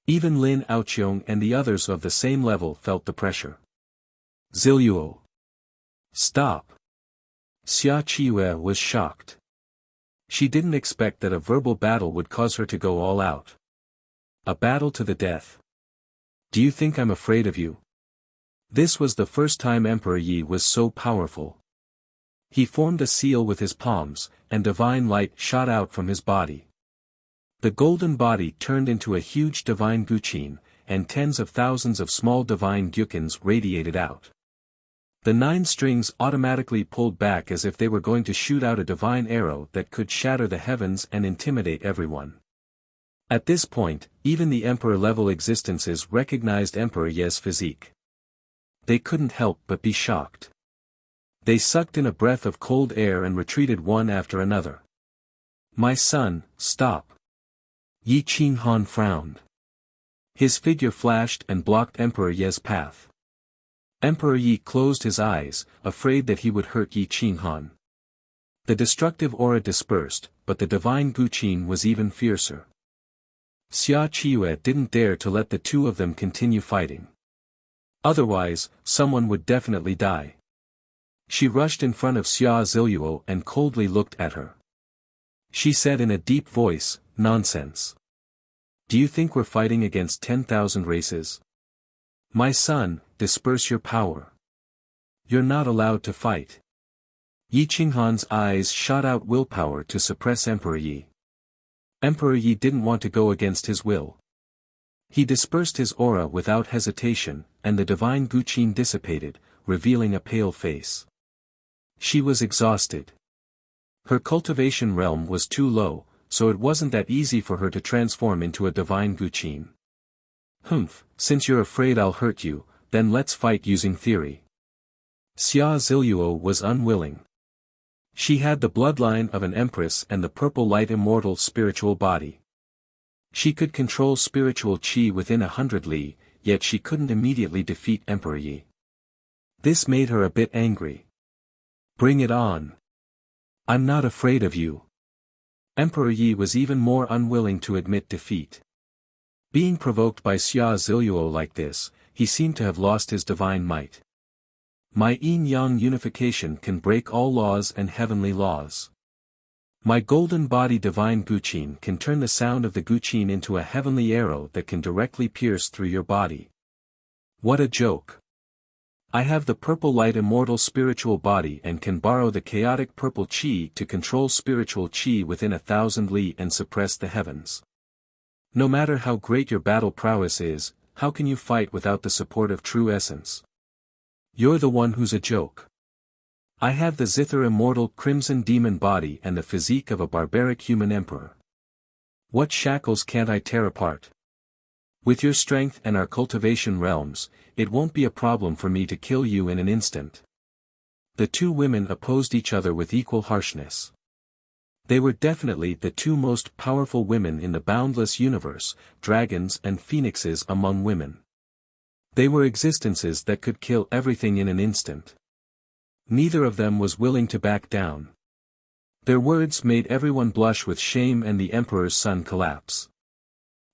Even Lin Aoqiong and the others of the same level felt the pressure. Ziluo! Stop! Xia Qiyue was shocked. She didn't expect that a verbal battle would cause her to go all out. A battle to the death. Do you think I'm afraid of you? This was the first time Emperor Yi was so powerful. He formed a seal with his palms, and divine light shot out from his body. The golden body turned into a huge divine Guqin, and tens of thousands of small divine Gyukins radiated out. The 9 strings automatically pulled back as if they were going to shoot out a divine arrow that could shatter the heavens and intimidate everyone. At this point, even the emperor-level existences recognized Emperor Ye's physique. They couldn't help but be shocked. They sucked in a breath of cold air and retreated one after another. My son, stop. Yi Qinghan frowned. His figure flashed and blocked Emperor Ye's path. Emperor Yi closed his eyes, afraid that he would hurt Yi Qinghan. The destructive aura dispersed, but the divine Guqin was even fiercer. Xia Qiyue didn't dare to let the 2 of them continue fighting. Otherwise, someone would definitely die. She rushed in front of Xia Ziluo and coldly looked at her. She said in a deep voice, "Nonsense. Do you think we're fighting against 10,000 races? My son, disperse your power. You're not allowed to fight." Yi Qinghan's eyes shot out willpower to suppress Emperor Yi. Emperor Yi didn't want to go against his will. He dispersed his aura without hesitation, and the divine Guqin dissipated, revealing a pale face. She was exhausted. Her cultivation realm was too low, so it wasn't that easy for her to transform into a divine Guqin. Humph, since you're afraid I'll hurt you, then let's fight using theory. Xia Ziluo was unwilling. She had the bloodline of an empress and the purple light immortal spiritual body. She could control spiritual qi within 100 li, yet she couldn't immediately defeat Emperor Yi. This made her a bit angry. Bring it on. I'm not afraid of you. Emperor Yi was even more unwilling to admit defeat. Being provoked by Xia Ziluo like this, he seemed to have lost his divine might. My yin-yang unification can break all laws and heavenly laws. My golden body divine Guqin can turn the sound of the Guqin into a heavenly arrow that can directly pierce through your body. What a joke. I have the purple light immortal spiritual body and can borrow the chaotic purple qi to control spiritual qi within 1,000 li and suppress the heavens. No matter how great your battle prowess is, how can you fight without the support of true essence? You're the one who's a joke. I have the zither immortal crimson demon body and the physique of a barbaric human emperor. What shackles can't I tear apart? With your strength and our cultivation realms, it won't be a problem for me to kill you in an instant. The 2 women opposed each other with equal harshness. They were definitely the 2 most powerful women in the boundless universe, dragons and phoenixes among women. They were existences that could kill everything in an instant. Neither of them was willing to back down. Their words made everyone blush with shame and the emperor's son collapse.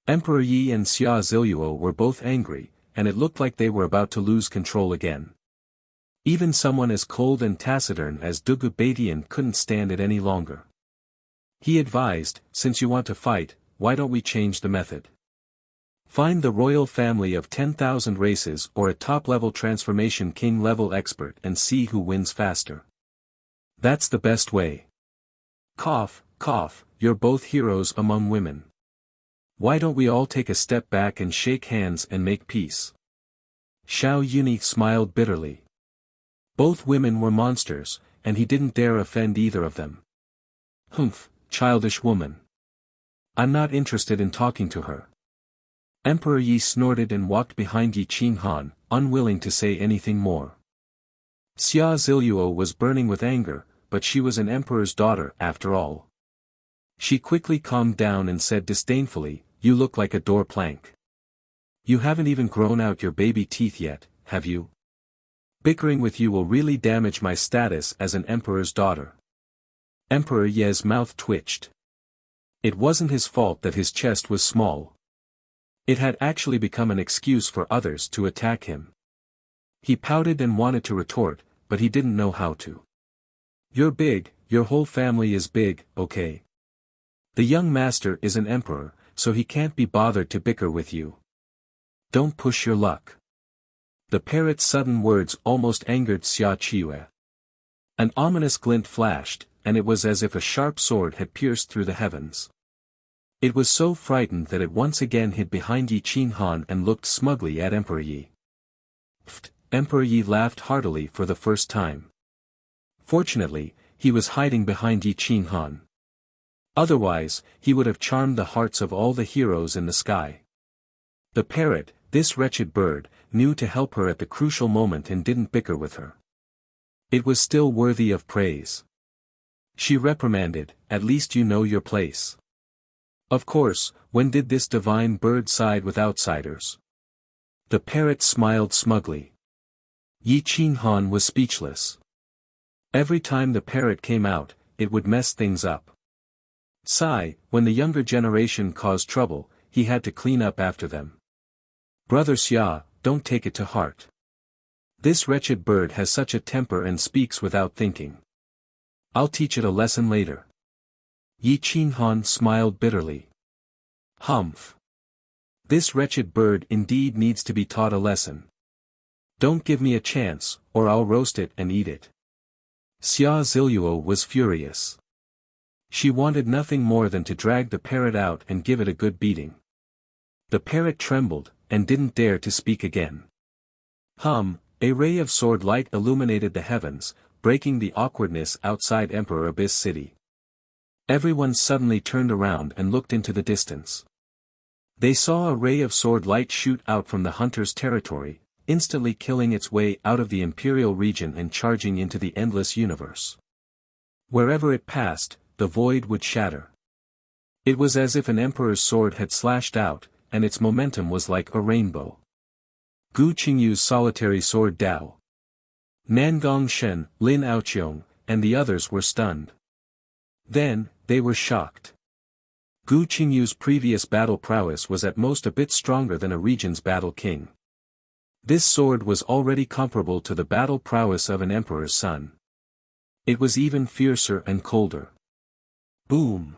Emperor Yi and Xia Ziluo were both angry, and it looked like they were about to lose control again. Even someone as cold and taciturn as Dugu Badian couldn't stand it any longer. He advised, since you want to fight, why don't we change the method? Find the royal family of 10,000 races or a top-level transformation king-level expert and see who wins faster. That's the best way. Cough, cough, you're both heroes among women. Why don't we all take a step back and shake hands and make peace? Xiao Yuni smiled bitterly. Both women were monsters, and he didn't dare offend either of them. Humph, childish woman. I'm not interested in talking to her. Emperor Yi snorted and walked behind Yi Qinghan, unwilling to say anything more. Xia Ziluo was burning with anger, but she was an emperor's daughter after all. She quickly calmed down and said disdainfully, "You look like a door plank. You haven't even grown out your baby teeth yet, have you? Bickering with you will really damage my status as an emperor's daughter." Emperor Ye's mouth twitched. It wasn't his fault that his chest was small. It had actually become an excuse for others to attack him. He pouted and wanted to retort, but he didn't know how to. You're big, your whole family is big, okay? The young master is an emperor, so he can't be bothered to bicker with you. Don't push your luck. The parrot's sudden words almost angered Xia Qiue. An ominous glint flashed, and it was as if a sharp sword had pierced through the heavens. It was so frightened that it once again hid behind Yi Qinghan and looked smugly at Emperor Yi. Pfft! Emperor Yi laughed heartily for the first time. Fortunately, he was hiding behind Yi Qinghan. Otherwise, he would have charmed the hearts of all the heroes in the sky. The parrot, this wretched bird, knew to help her at the crucial moment and didn't bicker with her. It was still worthy of praise. She reprimanded, "At least you know your place." Of course, when did this divine bird side with outsiders? The parrot smiled smugly. Yi Qinghan was speechless. Every time the parrot came out, it would mess things up. Sigh, when the younger generation caused trouble, he had to clean up after them. Brother Xia, don't take it to heart. This wretched bird has such a temper and speaks without thinking. I'll teach it a lesson later. Yi Qinghan smiled bitterly. Humph. This wretched bird indeed needs to be taught a lesson. Don't give me a chance, or I'll roast it and eat it. Xia Ziluo was furious. She wanted nothing more than to drag the parrot out and give it a good beating. The parrot trembled, and didn't dare to speak again. A ray of sword light illuminated the heavens, breaking the awkwardness outside Emperor Abyss City. Everyone suddenly turned around and looked into the distance. They saw a ray of sword light shoot out from the hunter's territory, instantly killing its way out of the imperial region and charging into the endless universe. Wherever it passed, the void would shatter. It was as if an emperor's sword had slashed out, and its momentum was like a rainbow. Gu Qingyu's solitary sword Dao. Nangong Shen, Lin Aoqiong, and the others were stunned. Then, they were shocked. Gu Qingyu's previous battle prowess was at most a bit stronger than a region's battle king. This sword was already comparable to the battle prowess of an emperor's son. It was even fiercer and colder. Boom!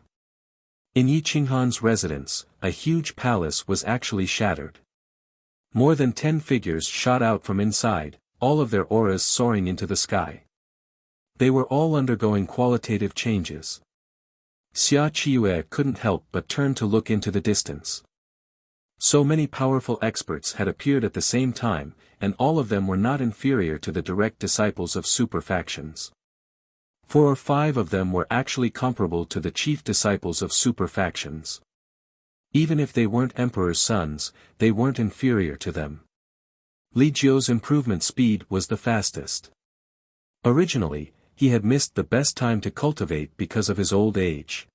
In Yi Qinghan's residence, a huge palace was actually shattered. More than 10 figures shot out from inside, all of their auras soaring into the sky. They were all undergoing qualitative changes. Xia Qiue couldn't help but turn to look into the distance. So many powerful experts had appeared at the same time, and all of them were not inferior to the direct disciples of super factions. 4 or 5 of them were actually comparable to the chief disciples of super factions. Even if they weren't emperor's sons, they weren't inferior to them. Li Jiu's improvement speed was the fastest. Originally, he had missed the best time to cultivate because of his old age.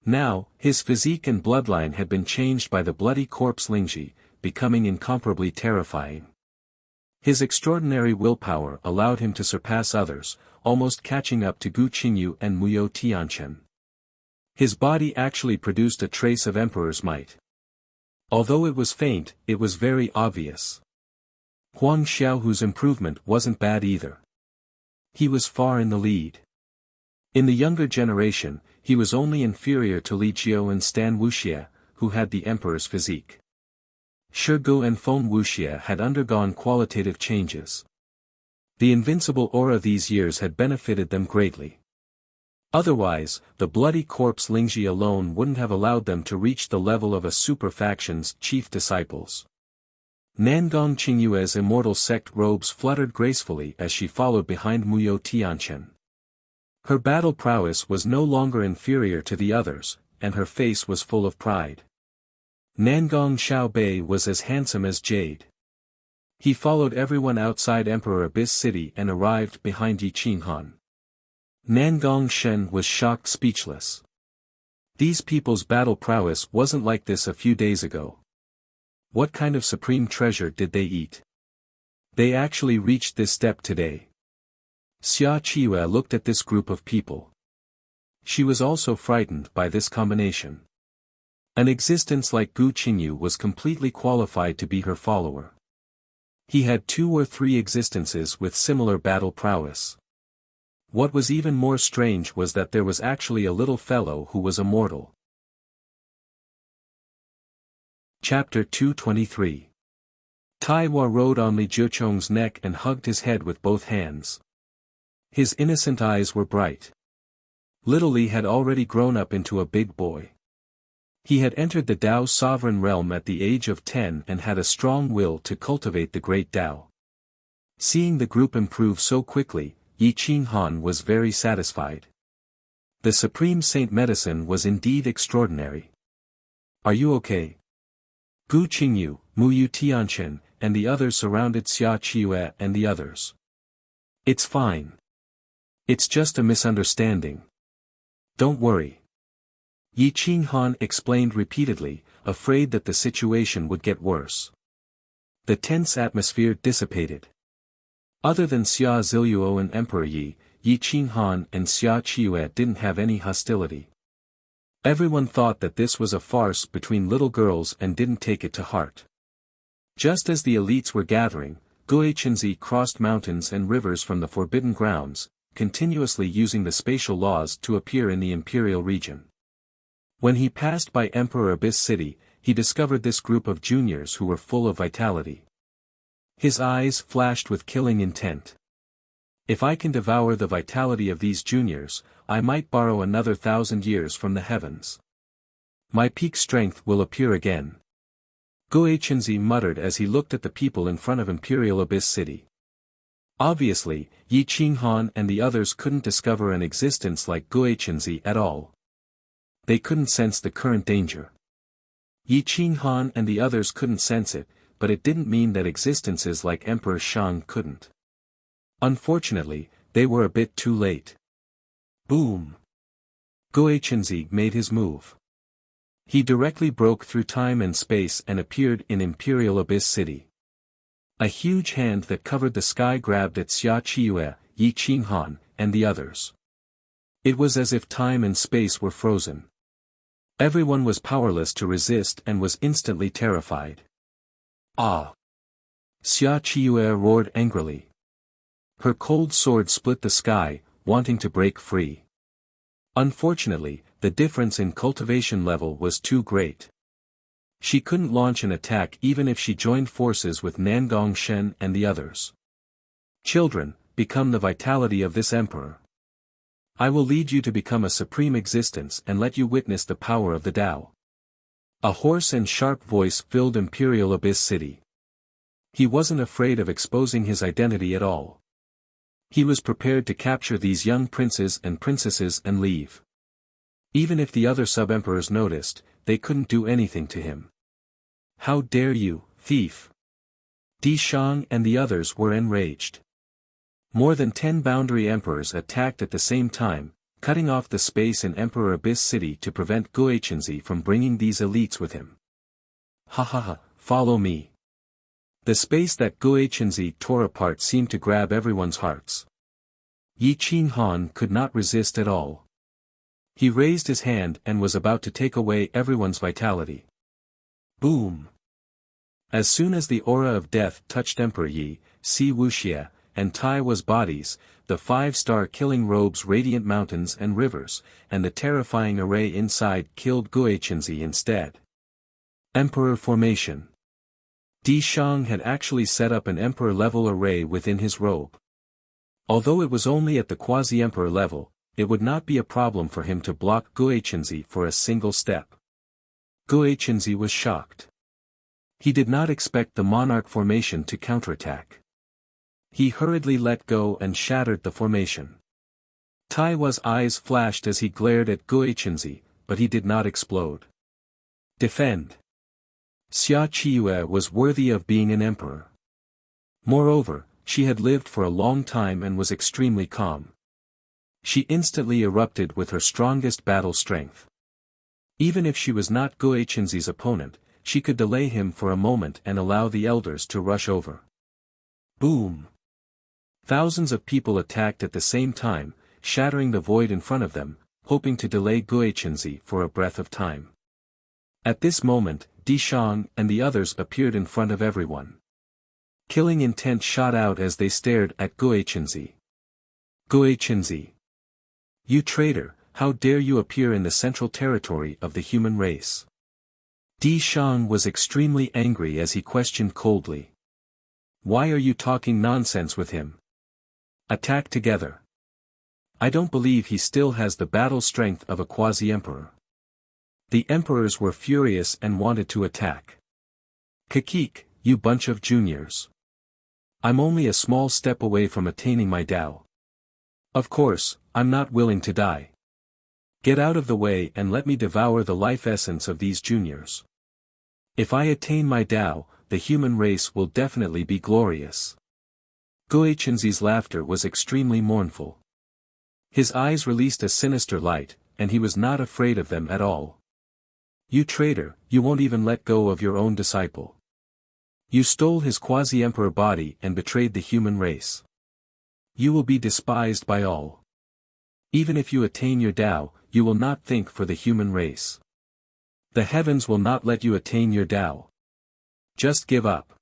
Now, his physique and bloodline had been changed by the bloody corpse Lingji, becoming incomparably terrifying. His extraordinary willpower allowed him to surpass others, almost catching up to Gu Qingyu and Muyo Tianchen. His body actually produced a trace of emperor's might. Although it was faint, it was very obvious. Huang Xiaohu's improvement wasn't bad either. He was far in the lead. In the younger generation, he was only inferior to Li Jiao and Stan Wuxia, who had the emperor's physique. Shi Ge and Feng Wuxia had undergone qualitative changes. The invincible aura these years had benefited them greatly. Otherwise, the bloody corpse Lingji alone wouldn't have allowed them to reach the level of a super-faction's chief disciples. Nangong Qingyue's immortal sect robes fluttered gracefully as she followed behind Muyo Tianchen. Her battle prowess was no longer inferior to the others, and her face was full of pride. Nangong Xiaobei was as handsome as jade. He followed everyone outside Emperor Abyss City and arrived behind Yi Qinghan. Nangong Shen was shocked speechless. These people's battle prowess wasn't like this a few days ago. What kind of supreme treasure did they eat? They actually reached this step today. Xia Qiyu looked at this group of people. She was also frightened by this combination. An existence like Gu Qingyu was completely qualified to be her follower. He had 2 or 3 existences with similar battle prowess. What was even more strange was that there was actually a little fellow who was immortal. Chapter 223. Taiwa rode on Li Jiucheng's neck and hugged his head with both hands. His innocent eyes were bright. Little Li had already grown up into a big boy. He had entered the Tao's sovereign realm at the age of 10 and had a strong will to cultivate the great Tao. Seeing the group improve so quickly, Yi Qinghan was very satisfied. The Supreme Saint medicine was indeed extraordinary. Are you okay? Gu Qingyu, Muyu Tianchen, and the others surrounded Xia Qiyu and the others. It's fine. It's just a misunderstanding. Don't worry. Yi Qinghan explained repeatedly, afraid that the situation would get worse. The tense atmosphere dissipated. Other than Xia Ziluo and Emperor Yi Qinghan and Xia Qiyu didn't have any hostility. Everyone thought that this was a farce between little girls and didn't take it to heart. Just as the elites were gathering, Guichenzi crossed mountains and rivers from the forbidden grounds, continuously using the spatial laws to appear in the imperial region. When he passed by Emperor Abyss City, he discovered this group of juniors who were full of vitality. His eyes flashed with killing intent. If I can devour the vitality of these juniors, I might borrow another 1,000 years from the heavens. My peak strength will appear again. Guichenzi muttered as he looked at the people in front of Imperial Abyss City. Obviously, Yi Qinghan and the others couldn't discover an existence like Guichenzi at all. They couldn't sense the current danger. Yi Qinghan and the others couldn't sense it, but it didn't mean that existences like Emperor Shang couldn't. Unfortunately, they were a bit too late. Boom! Guichenzi made his move. He directly broke through time and space and appeared in Imperial Abyss City. A huge hand that covered the sky grabbed at Xia Qiyu, Yi Qinghan, and the others. It was as if time and space were frozen. Everyone was powerless to resist and was instantly terrified. Ah! Xia Qiyu roared angrily. Her cold sword split the sky, wanting to break free. Unfortunately, the difference in cultivation level was too great. She couldn't launch an attack even if she joined forces with Nangong Shen and the others. Children, become the vitality of this emperor. I will lead you to become a supreme existence and let you witness the power of the Tao. A hoarse and sharp voice filled Imperial Abyss City. He wasn't afraid of exposing his identity at all. He was prepared to capture these young princes and princesses and leave. Even if the other sub-emperors noticed, they couldn't do anything to him. How dare you, thief! Di Shang and the others were enraged. More than 10 boundary emperors attacked at the same time, cutting off the space in Emperor Abyss City to prevent Guichenzi from bringing these elites with him. Ha ha ha, follow me. The space that Gui Chenzi tore apart seemed to grab everyone's hearts. Yi Qinghan could not resist at all. He raised his hand and was about to take away everyone's vitality. Boom! As soon as the aura of death touched Emperor Yi, Si Wuxia, and Tai Wa's bodies, the 5-star killing robes radiant mountains and rivers, and the terrifying array inside killed Gui Chenzi instead. Emperor Formation. Di Shang had actually set up an emperor-level array within his robe. Although it was only at the quasi-emperor level, it would not be a problem for him to block Gui Chenzi for a single step. Gui Chenzi was shocked. He did not expect the monarch formation to counterattack. He hurriedly let go and shattered the formation. Tai Wa's eyes flashed as he glared at Gui Chenzi, but he did not explode. Defend. Xia Qiue was worthy of being an emperor. Moreover, she had lived for a long time and was extremely calm. She instantly erupted with her strongest battle strength. Even if she was not Gui Chenzi's opponent, she could delay him for a moment and allow the elders to rush over. Boom! Thousands of people attacked at the same time, shattering the void in front of them, hoping to delay Gui Chenzi for a breath of time. At this moment, Di Shang and the others appeared in front of everyone. Killing intent shot out as they stared at Gui Chenzi. Gui Chenzi! You traitor, how dare you appear in the central territory of the human race? Di Shang was extremely angry as he questioned coldly. Why are you talking nonsense with him? Attack together. I don't believe he still has the battle strength of a quasi-emperor. The emperors were furious and wanted to attack. Kakik, you bunch of juniors. I'm only a small step away from attaining my Tao. Of course, I'm not willing to die. Get out of the way and let me devour the life essence of these juniors. If I attain my Tao, the human race will definitely be glorious. Gui Chenzi's laughter was extremely mournful. His eyes released a sinister light, and he was not afraid of them at all. You traitor, you won't even let go of your own disciple. You stole his quasi-emperor body and betrayed the human race. You will be despised by all. Even if you attain your Tao, you will not think for the human race. The heavens will not let you attain your Tao. Just give up.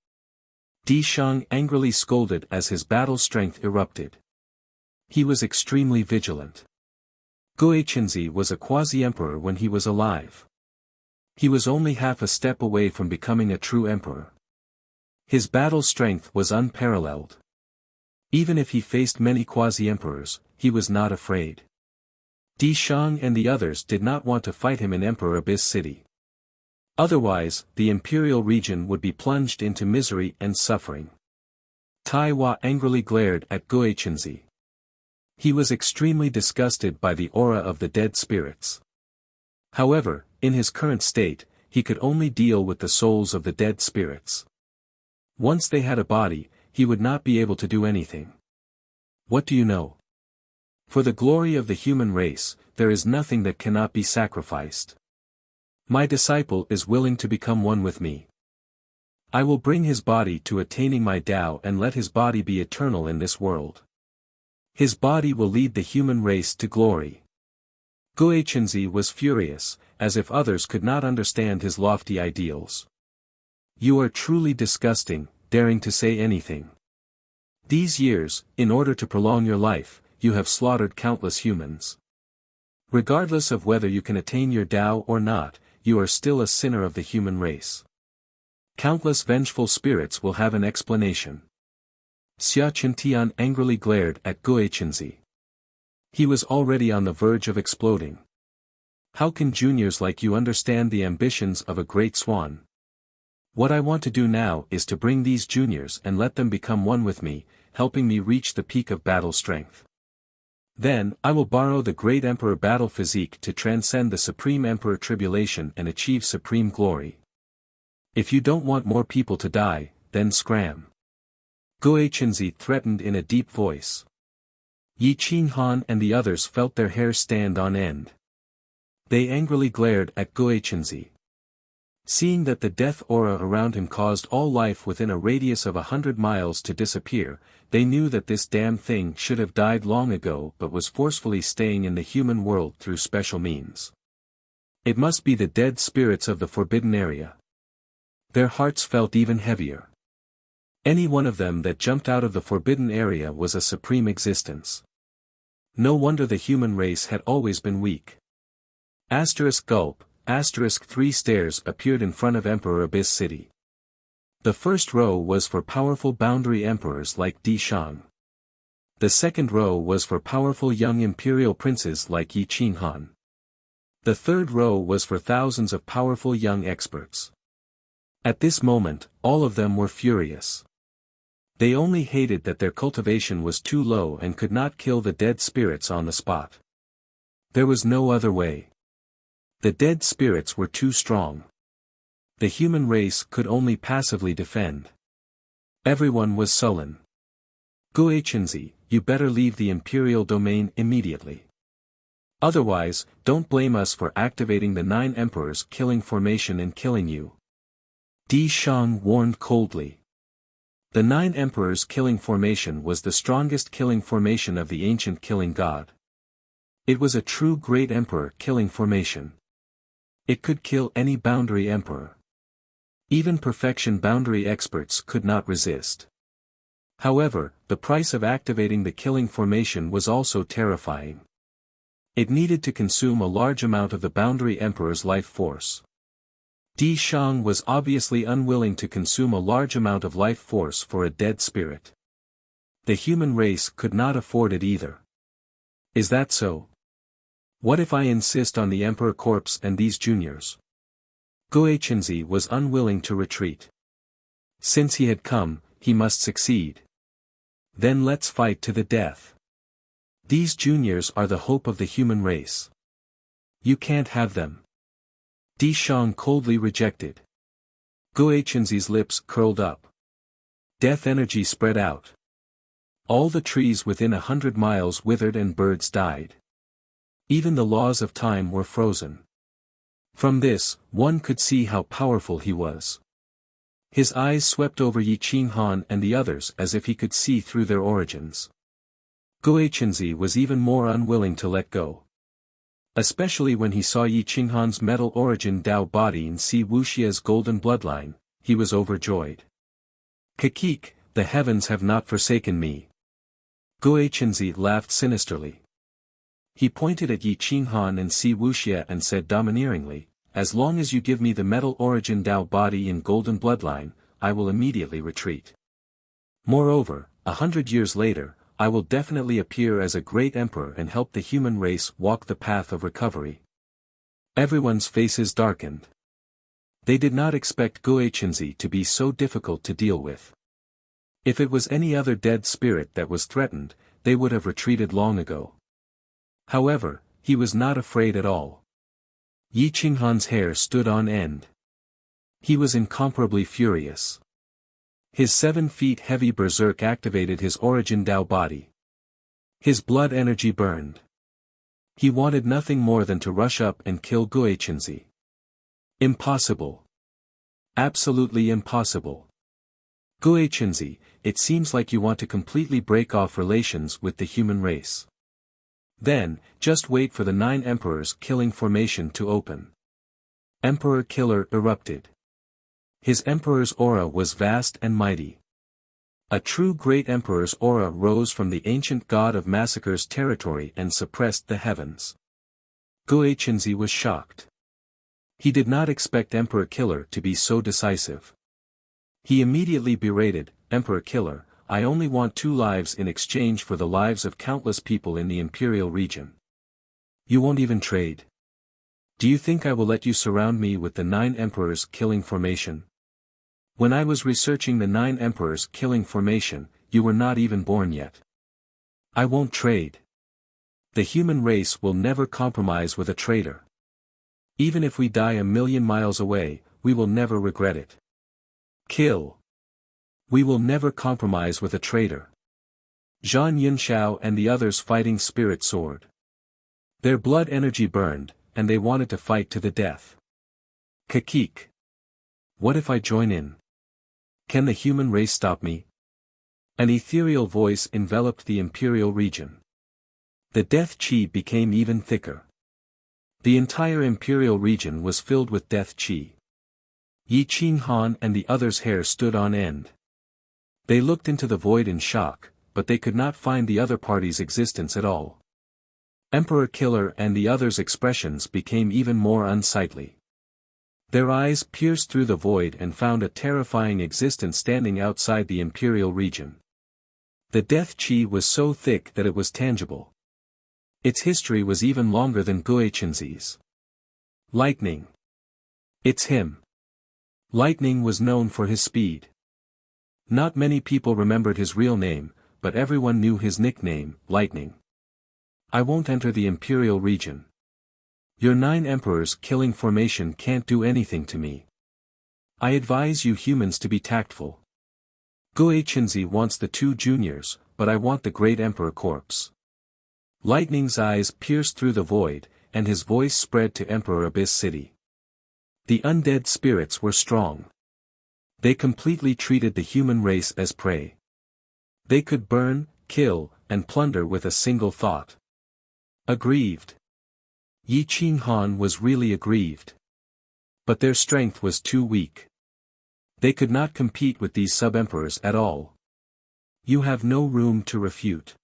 Di Shang angrily scolded as his battle strength erupted. He was extremely vigilant. Gui Chenzi was a quasi-emperor when he was alive. He was only half a step away from becoming a true emperor. His battle strength was unparalleled. Even if he faced many quasi-emperors, he was not afraid. Di Shang and the others did not want to fight him in Emperor Abyss City. Otherwise, the imperial region would be plunged into misery and suffering. Tai Wa angrily glared at Gui Chenzi. He was extremely disgusted by the aura of the dead spirits. However, in his current state, he could only deal with the souls of the dead spirits. Once they had a body, he would not be able to do anything. What do you know? For the glory of the human race, there is nothing that cannot be sacrificed. My disciple is willing to become one with me. I will bring his body to attaining my Tao and let his body be eternal in this world. His body will lead the human race to glory. Gui Chenzi was furious, as if others could not understand his lofty ideals. You are truly disgusting, daring to say anything. These years, in order to prolong your life, you have slaughtered countless humans. Regardless of whether you can attain your Tao or not, you are still a sinner of the human race. Countless vengeful spirits will have an explanation. Xia Qintian angrily glared at Gui Chenzi. He was already on the verge of exploding. How can juniors like you understand the ambitions of a great swan? What I want to do now is to bring these juniors and let them become one with me, helping me reach the peak of battle strength. Then, I will borrow the great emperor battle physique to transcend the supreme emperor tribulation and achieve supreme glory. If you don't want more people to die, then scram. Gui Chenzi threatened in a deep voice. Yi Qinghan and the others felt their hair stand on end. They angrily glared at Gui Chenzi. Seeing that the death aura around him caused all life within a radius of 100 miles to disappear, they knew that this damn thing should have died long ago but was forcefully staying in the human world through special means. It must be the dead spirits of the forbidden area. Their hearts felt even heavier. Any one of them that jumped out of the forbidden area was a supreme existence. No wonder the human race had always been weak. Gulp. 3 stairs appeared in front of Emperor Abyss City. The first row was for powerful boundary emperors like Di Shang. The second row was for powerful young imperial princes like Yi Qinghan. The third row was for thousands of powerful young experts. At this moment, all of them were furious. They only hated that their cultivation was too low and could not kill the dead spirits on the spot. There was no other way. The dead spirits were too strong. The human race could only passively defend. Everyone was sullen. Guichenzi, you better leave the imperial domain immediately. Otherwise, don't blame us for activating the 9 emperors killing formation and killing you. Di Shang warned coldly. The 9 emperors killing formation was the strongest killing formation of the ancient killing god. It was a true great emperor killing formation. It could kill any boundary emperor. Even perfection boundary experts could not resist. However, the price of activating the killing formation was also terrifying. It needed to consume a large amount of the boundary emperor's life force. Di Shang was obviously unwilling to consume a large amount of life force for a dead spirit. The human race could not afford it either. Is that so? What if I insist on the Emperor Corpse and these juniors? Guichenzi was unwilling to retreat. Since he had come, he must succeed. Then let's fight to the death. These juniors are the hope of the human race. You can't have them. Di Shang coldly rejected. Guichenzi's lips curled up. Death energy spread out. All the trees within 100 miles withered and birds died. Even the laws of time were frozen. From this, one could see how powerful he was. His eyes swept over Yi Qinghan and the others as if he could see through their origins. Guichenzi was even more unwilling to let go. Especially when he saw Yi Qinghan's metal origin Dao body and see Wuxia's golden bloodline, he was overjoyed. Kakik, the heavens have not forsaken me. Guichenzi laughed sinisterly. He pointed at Yi Qinghan and Si Wuxia and said domineeringly, as long as you give me the metal origin Dao body in golden bloodline, I will immediately retreat. Moreover, 100 years later, I will definitely appear as a great emperor and help the human race walk the path of recovery. Everyone's faces darkened. They did not expect Guichenzi to be so difficult to deal with. If it was any other dead spirit that was threatened, they would have retreated long ago. However, he was not afraid at all. Yi Qinghan's hair stood on end. He was incomparably furious. His 7 feet heavy berserk activated his origin Dao body. His blood energy burned. He wanted nothing more than to rush up and kill Guichenzi. Impossible. Absolutely impossible. Guichenzi, it seems like you want to completely break off relations with the human race. Then, just wait for the 9 emperors killing formation to open. Emperor Killer erupted. His emperor's aura was vast and mighty. A true great emperor's aura rose from the ancient god of massacre's territory and suppressed the heavens. Guichenzi was shocked. He did not expect Emperor Killer to be so decisive. He immediately berated, Emperor Killer, I only want 2 lives in exchange for the lives of countless people in the imperial region. You won't even trade. Do you think I will let you surround me with the 9 emperors killing formation? When I was researching the 9 emperors killing formation, you were not even born yet. I won't trade. The human race will never compromise with a traitor. Even if we die 1,000,000 miles away, we will never regret it. Kill. We will never compromise with a traitor. Zhang Yunshao and the others fighting spirit sword. Their blood energy burned, and they wanted to fight to the death. Kakik. What if I join in? Can the human race stop me? An ethereal voice enveloped the imperial region. The death chi became even thicker. The entire imperial region was filled with death chi. Yi Qinghan and the others' hair stood on end. They looked into the void in shock, but they could not find the other party's existence at all. Emperor Killer and the others' expressions became even more unsightly. Their eyes pierced through the void and found a terrifying existence standing outside the imperial region. The death chi was so thick that it was tangible. Its history was even longer than Guichenzi's. Lightning. It's him. Lightning was known for his speed. Not many people remembered his real name, but everyone knew his nickname, Lightning. I won't enter the imperial region. Your 9 emperors killing formation can't do anything to me. I advise you humans to be tactful. Guichenzi wants the 2 juniors, but I want the great emperor corpse. Lightning's eyes pierced through the void, and his voice spread to Emperor Abyss City. The undead spirits were strong. They completely treated the human race as prey. They could burn, kill, and plunder with a single thought. Aggrieved. Yi Qinghan was really aggrieved. But their strength was too weak. They could not compete with these sub-emperors at all. You have no room to refute.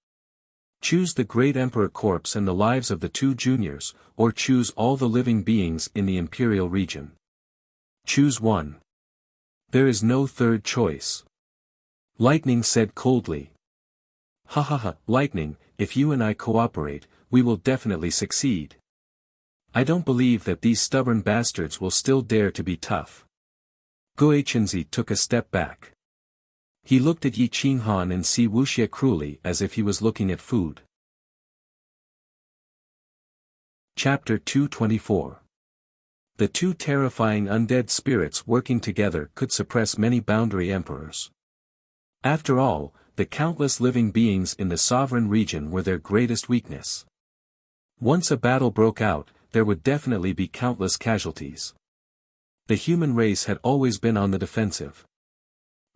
Choose the great emperor corpse and the lives of the 2 juniors, or choose all the living beings in the imperial region. Choose one. There is no third choice. Lightning said coldly. Ha ha ha, Lightning, if you and I cooperate, we will definitely succeed. I don't believe that these stubborn bastards will still dare to be tough. Guichenzi took a step back. He looked at Yi Qinghan and Si Wuxia cruelly as if he was looking at food. Chapter 224. The 2 terrifying undead spirits working together could suppress many boundary emperors. After all, the countless living beings in the sovereign region were their greatest weakness. Once a battle broke out, there would definitely be countless casualties. The human race had always been on the defensive.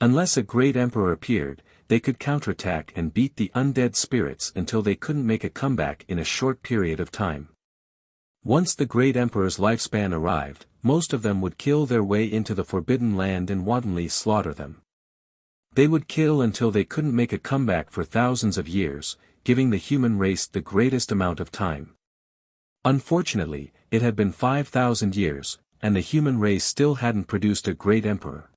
Unless a great emperor appeared, they could counterattack and beat the undead spirits until they couldn't make a comeback in a short period of time. Once the great emperor's lifespan arrived, most of them would kill their way into the forbidden land and wantonly slaughter them. They would kill until they couldn't make a comeback for thousands of years, giving the human race the greatest amount of time. Unfortunately, it had been 5,000 years, and the human race still hadn't produced a great emperor.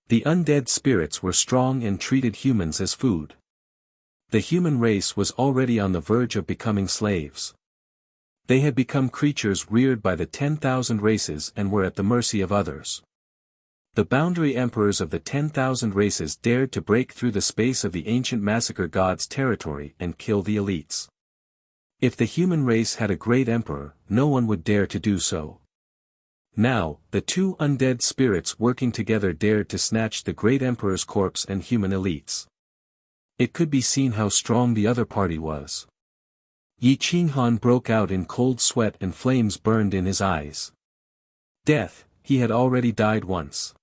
The undead spirits were strong and treated humans as food. The human race was already on the verge of becoming slaves. They had become creatures reared by the 10,000 races and were at the mercy of others. The boundary emperors of the 10,000 races dared to break through the space of the ancient massacre god's territory and kill the elites. If the human race had a great emperor, no one would dare to do so. Now, the 2 undead spirits working together dared to snatch the great emperor's corpse and human elites. It could be seen how strong the other party was. Yi Qinghan broke out in cold sweat and flames burned in his eyes. Death, he had already died once.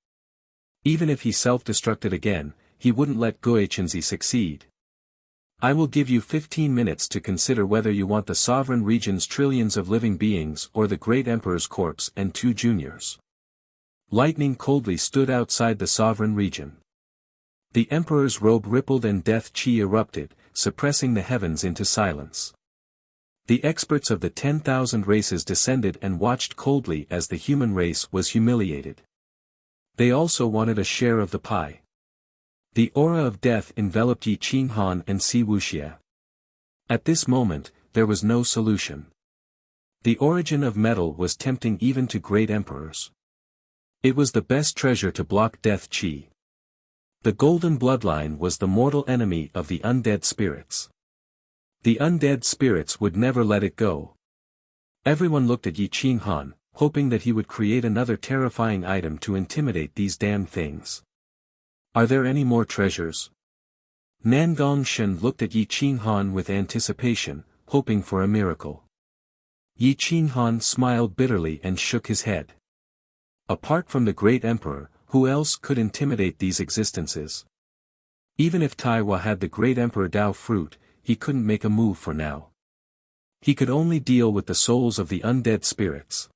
Even if he self-destructed again, he wouldn't let Guichenzi succeed. I will give you 15 minutes to consider whether you want the sovereign region's trillions of living beings or the great emperor's corpse and 2 juniors. Lightning coldly stood outside the sovereign region. The emperor's robe rippled and death chi erupted, suppressing the heavens into silence. The experts of the 10,000 races descended and watched coldly as the human race was humiliated. They also wanted a share of the pie. The aura of death enveloped Yi Qinghan and Si Wuxia. At this moment, there was no solution. The origin of metal was tempting even to great emperors. It was the best treasure to block death chi. The golden bloodline was the mortal enemy of the undead spirits. The undead spirits would never let it go. Everyone looked at Yi Qinghan, hoping that he would create another terrifying item to intimidate these damn things. Are there any more treasures? Nangongshen looked at Yi Qinghan with anticipation, hoping for a miracle. Yi Qinghan smiled bitterly and shook his head. Apart from the great emperor, who else could intimidate these existences? Even if Taiwa had the great emperor Dao fruit, he couldn't make a move for now. He could only deal with the souls of the undead spirits.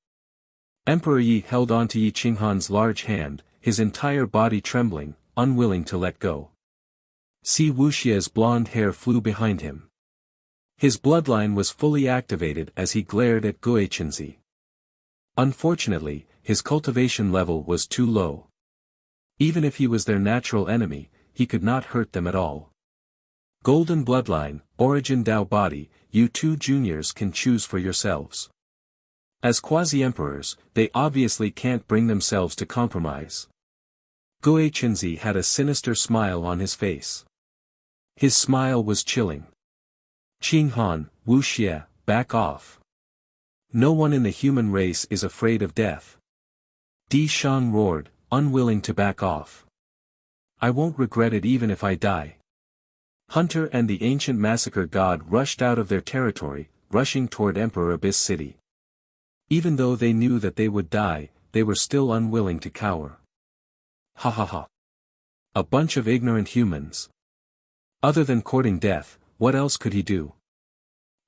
Emperor Yi held on to Yi Qinghan's large hand, his entire body trembling, unwilling to let go. Si Wuxia's blonde hair flew behind him. His bloodline was fully activated as he glared at Guichenzi. Unfortunately, his cultivation level was too low. Even if he was their natural enemy, he could not hurt them at all. Golden bloodline, origin Dao body, you two juniors can choose for yourselves. As quasi-emperors, they obviously can't bring themselves to compromise. Guichenzi had a sinister smile on his face. His smile was chilling. Qinghan, Wuxia, back off. No one in the human race is afraid of death. Di Shang roared, unwilling to back off. I won't regret it even if I die. Hunter and the ancient massacre god rushed out of their territory, rushing toward Emperor Abyss City. Even though they knew that they would die, they were still unwilling to cower. Ha ha ha. A bunch of ignorant humans. Other than courting death, what else could he do?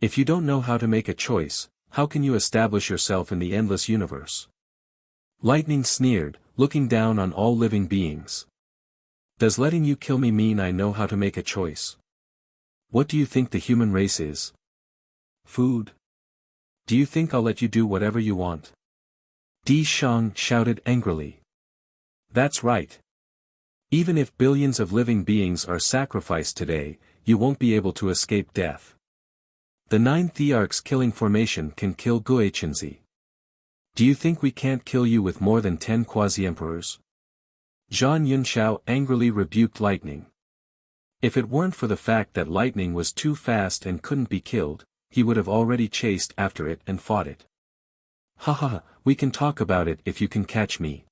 If you don't know how to make a choice, how can you establish yourself in the endless universe? Lightning sneered, looking down on all living beings. Does letting you kill me mean I know how to make a choice? What do you think the human race is? Food? Do you think I'll let you do whatever you want? Di Shang shouted angrily. That's right. Even if billions of living beings are sacrificed today, you won't be able to escape death. The 9 Thearchs killing formation can kill Guichenzi. Do you think we can't kill you with more than 10 quasi-emperors? Zhang Yunxiao angrily rebuked Lightning. If it weren't for the fact that Lightning was too fast and couldn't be killed, he would have already chased after it and fought it. Ha ha ha, we can talk about it if you can catch me.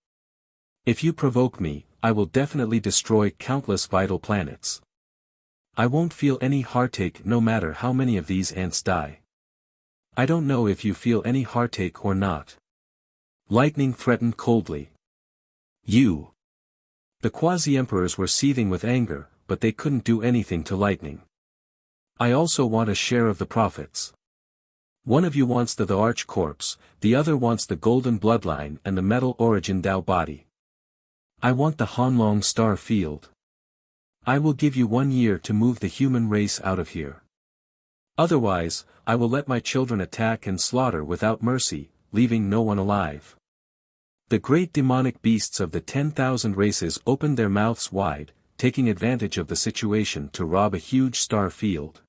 If you provoke me, I will definitely destroy countless vital planets. I won't feel any heartache no matter how many of these ants die. I don't know if you feel any heartache or not. Lightning threatened coldly. You. The quasi-emperors were seething with anger, but they couldn't do anything to Lightning. I also want a share of the profits. One of you wants the Arch Corpse, the other wants the Golden Bloodline and the Metal Origin Dao body. I want the Hanlong Star Field. I will give you 1 year to move the human race out of here. Otherwise, I will let my children attack and slaughter without mercy, leaving no one alive. The great demonic beasts of the 10,000 races opened their mouths wide, taking advantage of the situation to rob a huge star field.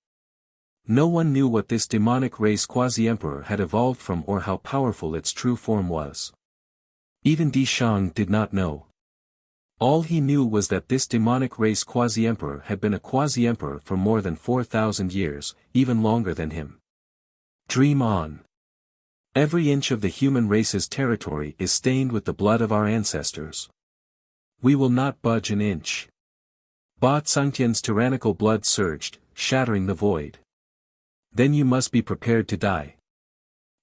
No one knew what this demonic race quasi-emperor had evolved from or how powerful its true form was. Even Di Shang did not know. All he knew was that this demonic race quasi-emperor had been a quasi-emperor for more than 4,000 years, even longer than him. Dream on. Every inch of the human race's territory is stained with the blood of our ancestors. We will not budge an inch. Ba Tsangtian's tyrannical blood surged, shattering the void. Then you must be prepared to die.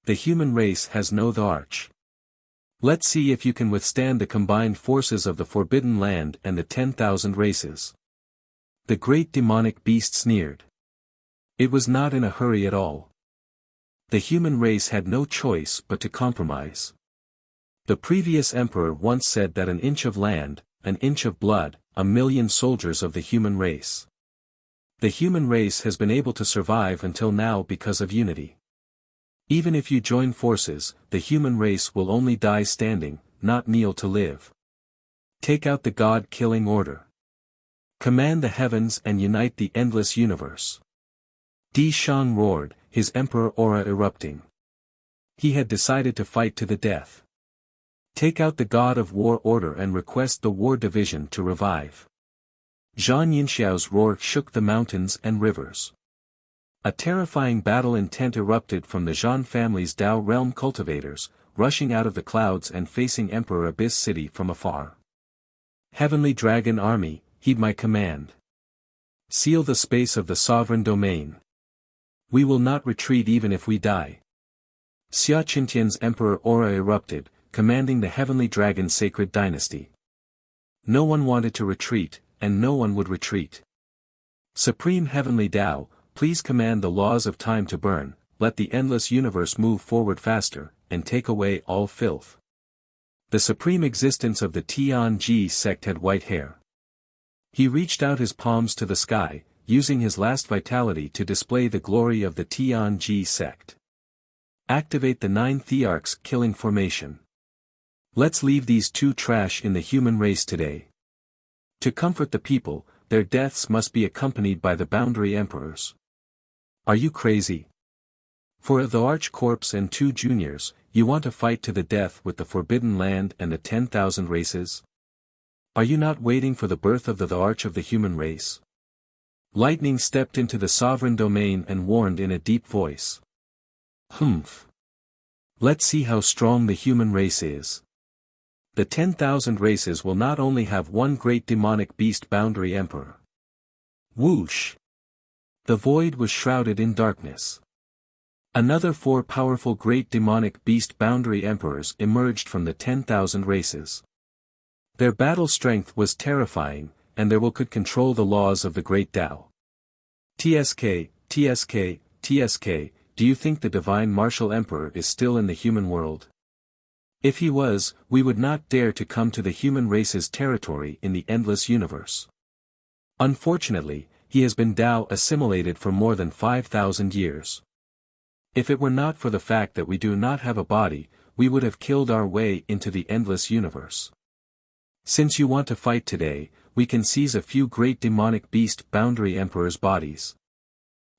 The human race has no Arch. Let's see if you can withstand the combined forces of the Forbidden Land and the 10,000 races. The great demonic beast sneered. It was not in a hurry at all. The human race had no choice but to compromise. The previous emperor once said that an inch of land, an inch of blood, 1,000,000 soldiers of the human race. The human race has been able to survive until now because of unity. Even if you join forces, the human race will only die standing, not kneel to live. Take out the God-killing order. Command the heavens and unite the endless universe. Di Shang roared, his emperor aura erupting. He had decided to fight to the death. Take out the god of war order and request the war division to revive. Zhang Yinxiao's roar shook the mountains and rivers. A terrifying battle intent erupted from the Zhan family's Dao realm cultivators, rushing out of the clouds and facing Emperor Abyss City from afar. Heavenly Dragon Army, heed my command. Seal the space of the sovereign domain. We will not retreat even if we die. Xia Qintian's emperor aura erupted, commanding the heavenly dragon's sacred dynasty. No one wanted to retreat, and no one would retreat. Supreme Heavenly Tao, please command the laws of time to burn, let the endless universe move forward faster, and take away all filth. The supreme existence of the Tianji sect had white hair. He reached out his palms to the sky, using his last vitality to display the glory of the Tianji sect. Activate the 9 Thearchs killing formation. Let's leave these two trash in the human race today. To comfort the people, their deaths must be accompanied by the boundary emperors. Are you crazy? For the Arch Corps and 2 juniors, you want to fight to the death with the Forbidden Land and the 10,000 races? Are you not waiting for the birth of the Arch of the human race? Lightning stepped into the sovereign domain and warned in a deep voice. Humph. Let's see how strong the human race is. The 10,000 races will not only have one great demonic beast boundary emperor. Whoosh! The void was shrouded in darkness. Another 4 powerful great demonic beast boundary emperors emerged from the 10,000 races. Their battle strength was terrifying, and their will could control the laws of the great Tao. TSK, TSK, TSK, do you think the Divine Martial Emperor is still in the human world? If he was, we would not dare to come to the human race's territory in the endless universe. Unfortunately, he has been Tao assimilated for more than 5,000 years. If it were not for the fact that we do not have a body, we would have killed our way into the endless universe. Since you want to fight today, we can seize a few great demonic beast boundary emperors' bodies.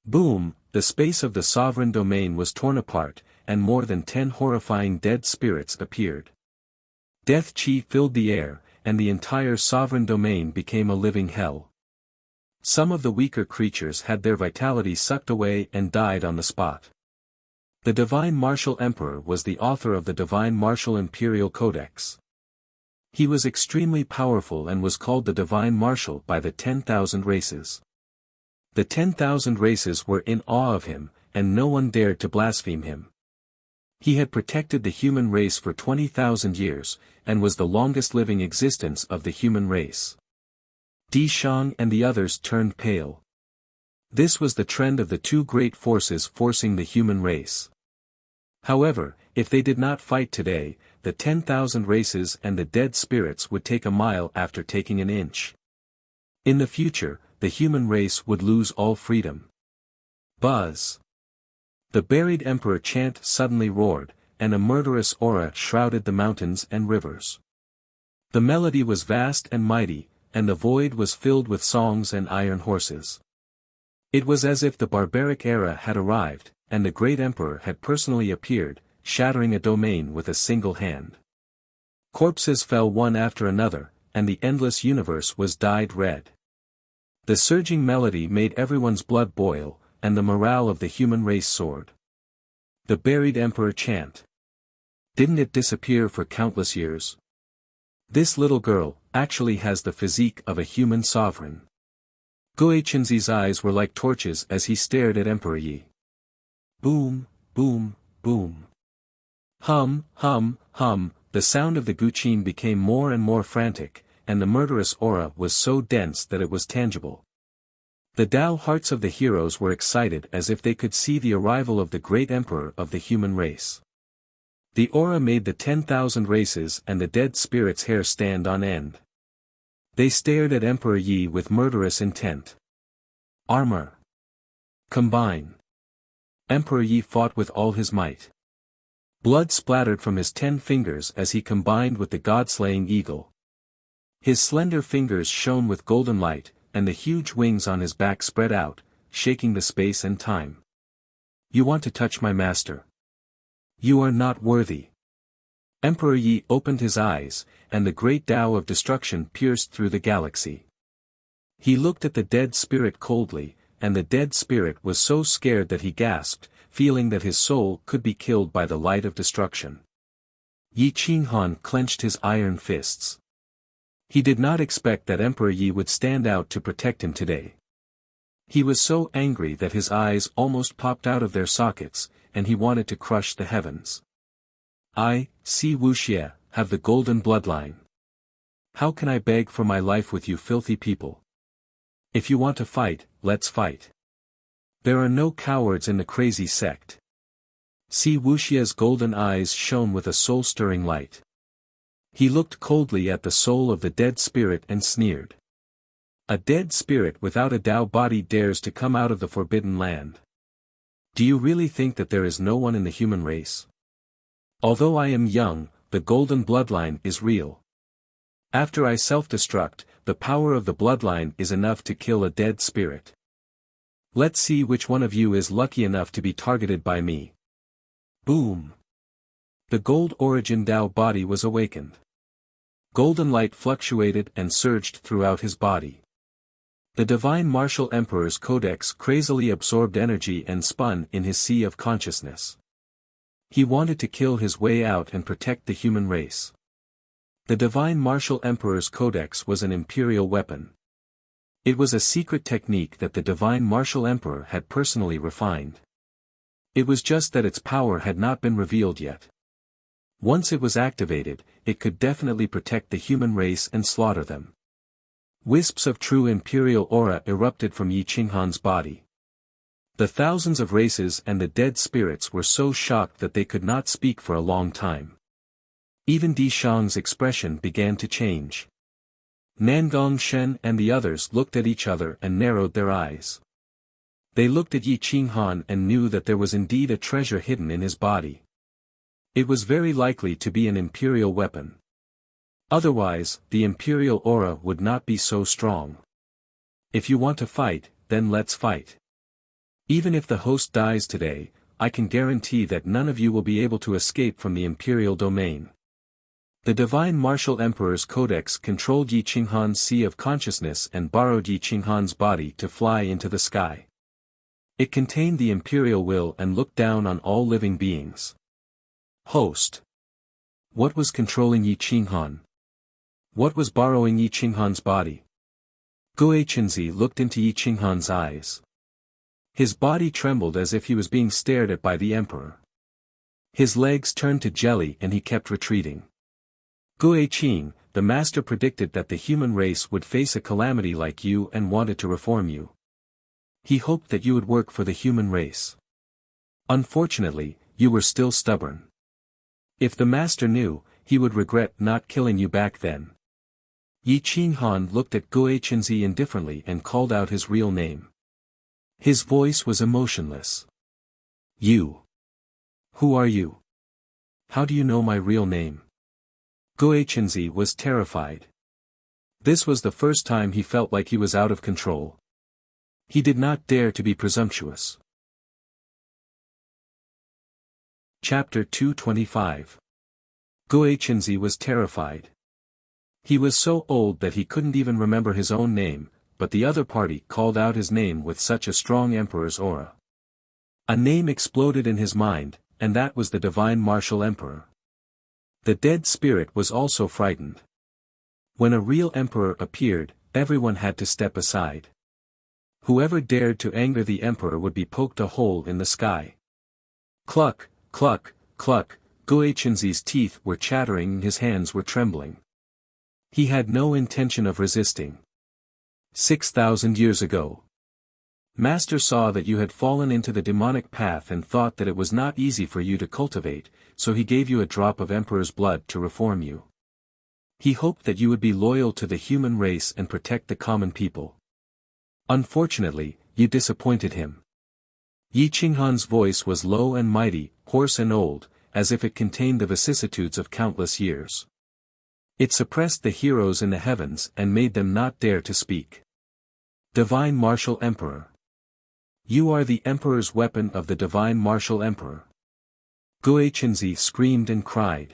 Boom, the space of the sovereign domain was torn apart, and more than 10 horrifying dead spirits appeared. Death chi filled the air, and the entire sovereign domain became a living hell. Some of the weaker creatures had their vitality sucked away and died on the spot. The Divine Martial Emperor was the author of the Divine Martial Imperial Codex. He was extremely powerful and was called the Divine Martial by the 10,000 races. The 10,000 races were in awe of him, and no one dared to blaspheme him. He had protected the human race for 20,000 years, and was the longest living existence of the human race. Di Shang and the others turned pale. This was the trend of the 2 great forces forcing the human race. However, if they did not fight today, the 10,000 races and the dead spirits would take a mile after taking an inch. In the future, the human race would lose all freedom. Buzz! The buried emperor chant suddenly roared, and a murderous aura shrouded the mountains and rivers. The melody was vast and mighty, and the void was filled with songs and iron horses. It was as if the barbaric era had arrived, and the great emperor had personally appeared, shattering a domain with a single hand. Corpses fell one after another, and the endless universe was dyed red. The surging melody made everyone's blood boil, and the morale of the human race soared. The buried emperor chant. Didn't it disappear for countless years? This little girl actually has the physique of a human sovereign. Guichenzi's eyes were like torches as he stared at Emperor Yi. Boom, boom, boom. Hum, hum, hum, the sound of the guqin became more and more frantic, and the murderous aura was so dense that it was tangible. The Tao hearts of the heroes were excited as if they could see the arrival of the great emperor of the human race. The aura made the 10,000 races and the dead spirits' hair stand on end. They stared at Emperor Yi with murderous intent. Armor. Combine. Emperor Yi fought with all his might. Blood splattered from his 10 fingers as he combined with the god-slaying eagle. His slender fingers shone with golden light, and the huge wings on his back spread out, shaking the space and time. You want to touch my master? You are not worthy. Emperor Yi opened his eyes, and the great Tao of destruction pierced through the galaxy. He looked at the dead spirit coldly, and the dead spirit was so scared that he gasped, feeling that his soul could be killed by the light of destruction. Yi Qinghan clenched his iron fists. He did not expect that Emperor Yi would stand out to protect him today. He was so angry that his eyes almost popped out of their sockets, and he wanted to crush the heavens. I, Si Wuxia, have the golden bloodline. How can I beg for my life with you filthy people? If you want to fight, let's fight. There are no cowards in the crazy sect. Si Wuxia's golden eyes shone with a soul-stirring light. He looked coldly at the soul of the dead spirit and sneered. A dead spirit without a Tao body dares to come out of the forbidden land. Do you really think that there is no one in the human race? Although I am young, the golden bloodline is real. After I self-destruct, the power of the bloodline is enough to kill a dead spirit. Let's see which one of you is lucky enough to be targeted by me. Boom! The gold origin Tao body was awakened. Golden light fluctuated and surged throughout his body. The divine martial emperor's codex crazily absorbed energy and spun in his sea of consciousness. He wanted to kill his way out and protect the human race. The divine martial emperor's codex was an imperial weapon. It was a secret technique that the divine martial emperor had personally refined. It was just that its power had not been revealed yet. Once it was activated, it could definitely protect the human race and slaughter them. Wisps of true imperial aura erupted from Yi Qinghan's body. The thousands of races and the dead spirits were so shocked that they could not speak for a long time. Even Di Shang's expression began to change. Nangong Shen and the others looked at each other and narrowed their eyes. They looked at Yi Qinghan and knew that there was indeed a treasure hidden in his body. It was very likely to be an imperial weapon. Otherwise, the imperial aura would not be so strong. If you want to fight, then let's fight. Even if the host dies today, I can guarantee that none of you will be able to escape from the imperial domain. The divine martial emperor's codex controlled Yi Qinghan's sea of consciousness and borrowed Yi Qinghan's body to fly into the sky. It contained the imperial will and looked down on all living beings. Host. What was controlling Yi Qinghan? What was borrowing Yi Qinghan's body? Guechenzi looked into Yi Qinghan's eyes. His body trembled as if he was being stared at by the emperor. His legs turned to jelly and he kept retreating. Gueqing, the master predicted that the human race would face a calamity like you and wanted to reform you. He hoped that you would work for the human race. Unfortunately, you were still stubborn. If the master knew, he would regret not killing you back then. Yi Qinghan looked at Guechenzi indifferently and called out his real name. His voice was emotionless. You. Who are you? How do you know my real name? Guechenzi was terrified. This was the first time he felt like he was out of control. He did not dare to be presumptuous. Chapter 225. Guechenzi was terrified. He was so old that he couldn't even remember his own name, but the other party called out his name with such a strong emperor's aura. A name exploded in his mind, and that was the divine martial emperor. The dead spirit was also frightened. When a real emperor appeared, everyone had to step aside. Whoever dared to anger the emperor would be poked a hole in the sky. Cluck, cluck, cluck, Guechenzi's teeth were chattering and his hands were trembling. He had no intention of resisting. 6,000 years ago. Master saw that you had fallen into the demonic path and thought that it was not easy for you to cultivate, so he gave you a drop of emperor's blood to reform you. He hoped that you would be loyal to the human race and protect the common people. Unfortunately, you disappointed him. Yi Qinghan's voice was low and mighty, hoarse and old, as if it contained the vicissitudes of countless years. It suppressed the heroes in the heavens and made them not dare to speak. Divine Martial Emperor. You are the Emperor's weapon of the Divine Martial Emperor. Guechenzi screamed and cried.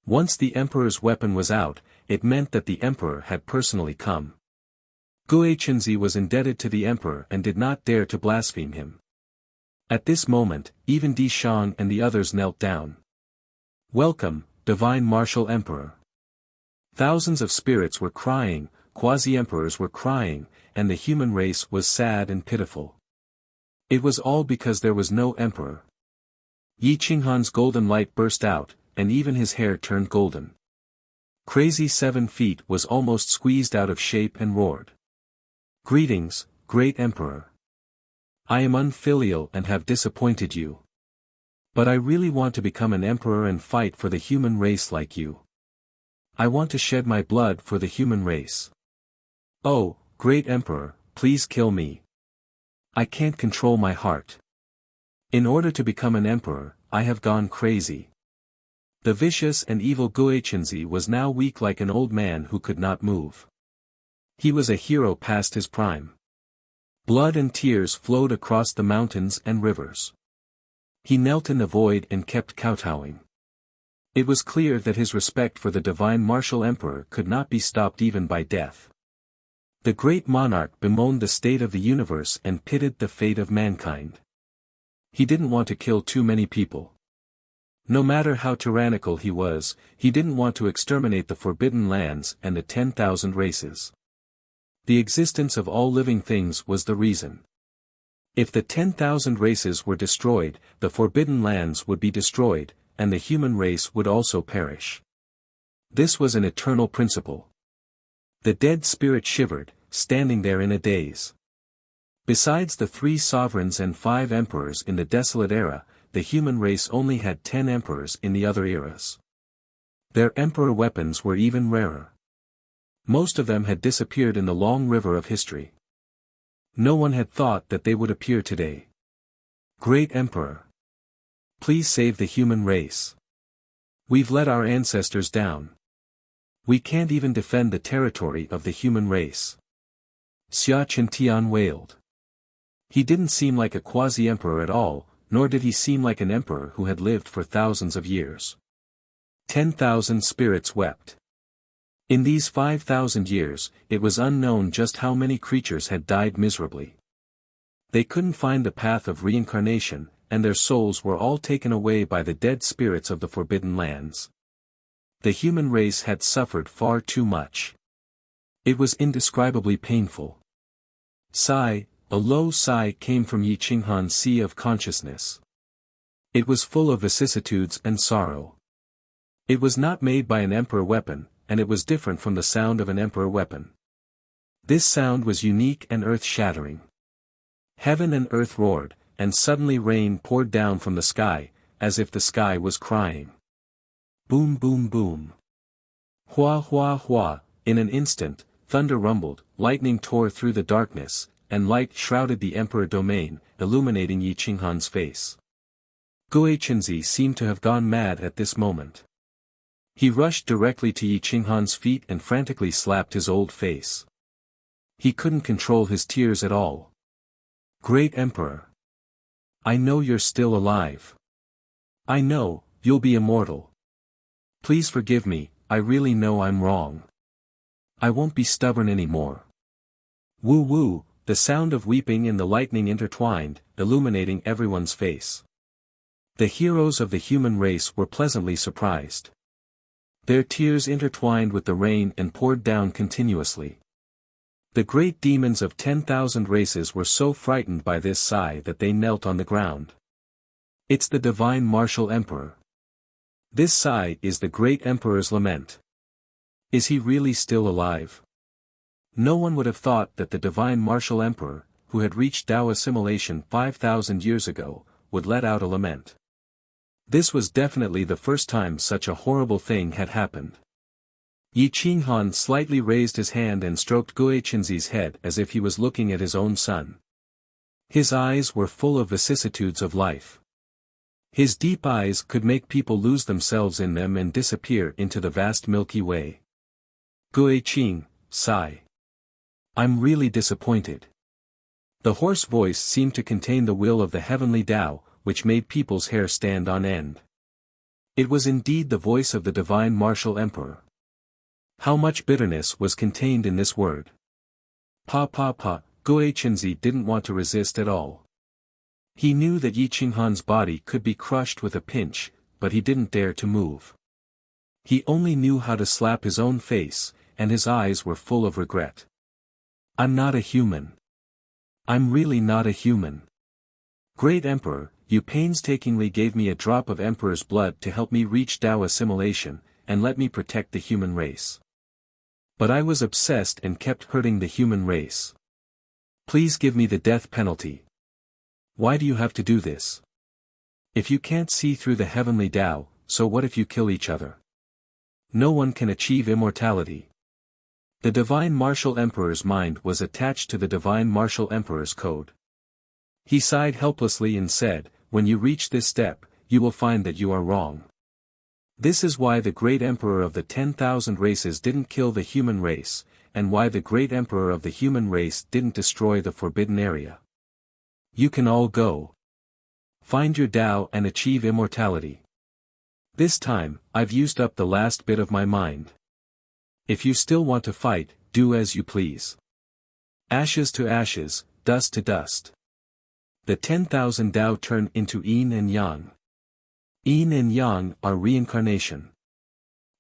Once the Emperor's weapon was out, it meant that the Emperor had personally come. Guechenzi was indebted to the Emperor and did not dare to blaspheme him. At this moment, even Di Shang and the others knelt down. Welcome, Divine Martial Emperor. Thousands of spirits were crying, quasi-emperors were crying, and the human race was sad and pitiful. It was all because there was no emperor. Yi Qinghan's golden light burst out, and even his hair turned golden. Crazy 7 feet was almost squeezed out of shape and roared. "Greetings, great emperor. I am unfilial and have disappointed you. But I really want to become an emperor and fight for the human race like you. I want to shed my blood for the human race. Oh, great emperor, please kill me. I can't control my heart. In order to become an emperor, I have gone crazy." The vicious and evil Guichenzi was now weak like an old man who could not move. He was a hero past his prime. Blood and tears flowed across the mountains and rivers. He knelt in the void and kept kowtowing. It was clear that his respect for the divine martial emperor could not be stopped even by death. The great monarch bemoaned the state of the universe and pitied the fate of mankind. He didn't want to kill too many people. No matter how tyrannical he was, he didn't want to exterminate the forbidden lands and the 10,000 races. The existence of all living things was the reason. If the 10,000 races were destroyed, the forbidden lands would be destroyed, and the human race would also perish. This was an eternal principle. The dead spirit shivered, standing there in a daze. Besides the 3 sovereigns and 5 emperors in the desolate era, the human race only had 10 emperors in the other eras. Their emperor weapons were even rarer. Most of them had disappeared in the long river of history. No one had thought that they would appear today. "Great Emperor. Please save the human race. We've let our ancestors down. We can't even defend the territory of the human race." Xia Chintian wailed. He didn't seem like a quasi-emperor at all, nor did he seem like an emperor who had lived for thousands of years. 10,000 spirits wept. In these 5,000 years, it was unknown just how many creatures had died miserably. They couldn't find the path of reincarnation, and their souls were all taken away by the dead spirits of the forbidden lands. The human race had suffered far too much. It was indescribably painful. Sigh, a low sigh came from Yi Qinghan's sea of consciousness. It was full of vicissitudes and sorrow. It was not made by an emperor weapon, and it was different from the sound of an emperor weapon. This sound was unique and earth-shattering. Heaven and earth roared, and suddenly rain poured down from the sky, as if the sky was crying. Boom boom boom. Hua hua hua, in an instant, thunder rumbled, lightning tore through the darkness, and light shrouded the emperor domain, illuminating Yi Qinghan's face. Guichenzi seemed to have gone mad at this moment. He rushed directly to Yi Qinghan's feet and frantically slapped his old face. He couldn't control his tears at all. "Great Emperor. I know you're still alive. I know, you'll be immortal. Please forgive me, I really know I'm wrong. I won't be stubborn anymore." Woo woo, the sound of weeping and the lightning intertwined, illuminating everyone's face. The heroes of the human race were pleasantly surprised. Their tears intertwined with the rain and poured down continuously. The great demons of 10,000 races were so frightened by this sigh that they knelt on the ground. It's the divine martial emperor. This sigh is the great emperor's lament. Is he really still alive? No one would have thought that the divine martial emperor, who had reached Tao assimilation 5,000 years ago, would let out a lament. This was definitely the first time such a horrible thing had happened. Yi Qinghan slightly raised his hand and stroked Guichenzi's head as if he was looking at his own son. His eyes were full of vicissitudes of life. His deep eyes could make people lose themselves in them and disappear into the vast Milky Way. "Guiqing, sigh. I'm really disappointed." The hoarse voice seemed to contain the will of the heavenly Tao, which made people's hair stand on end. It was indeed the voice of the divine martial emperor. How much bitterness was contained in this word. Pa, Guichenzi didn't want to resist at all. He knew that Yi Qinghan's body could be crushed with a pinch, but he didn't dare to move. He only knew how to slap his own face, and his eyes were full of regret. "I'm not a human. I'm really not a human. Great Emperor, You painstakingly gave me a drop of Emperor's blood to help me reach Tao assimilation, and let me protect the human race. But I was obsessed and kept hurting the human race. Please give me the death penalty. Why do you have to do this? If you can't see through the heavenly Tao, so what if you kill each other? No one can achieve immortality. The Divine Martial Emperor's mind was attached to the Divine Martial Emperor's code. He sighed helplessly and said, when you reach this step, you will find that you are wrong. This is why the great emperor of the 10,000 races didn't kill the human race, and why the great emperor of the human race didn't destroy the forbidden area. You can all go. Find your Tao and achieve immortality. This time, I've used up the last bit of my mind. If you still want to fight, do as you please. Ashes to ashes, dust to dust. The 10,000 Tao turn into Yin and Yang. Yin and Yang are reincarnation.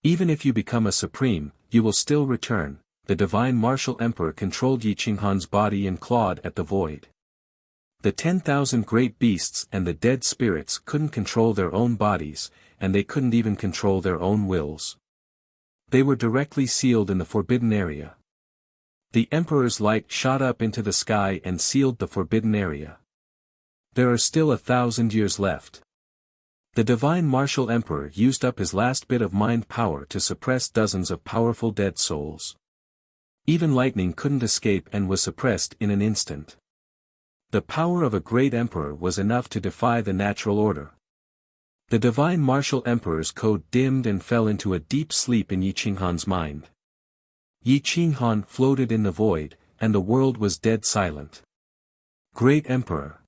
Even if you become a supreme, you will still return. The Divine Martial Emperor controlled Yi Qinghan's body and clawed at the void. The 10,000 great beasts and the dead spirits couldn't control their own bodies, and they couldn't even control their own wills. They were directly sealed in the forbidden area. The Emperor's light shot up into the sky and sealed the forbidden area. There are still 1,000 years left. The Divine Martial Emperor used up his last bit of mind power to suppress dozens of powerful dead souls. Even lightning couldn't escape and was suppressed in an instant. The power of a great emperor was enough to defy the natural order. The Divine Martial Emperor's code dimmed and fell into a deep sleep in Yi Qinghan's mind. Yi Qinghan floated in the void, and the world was dead silent. Great Emperor!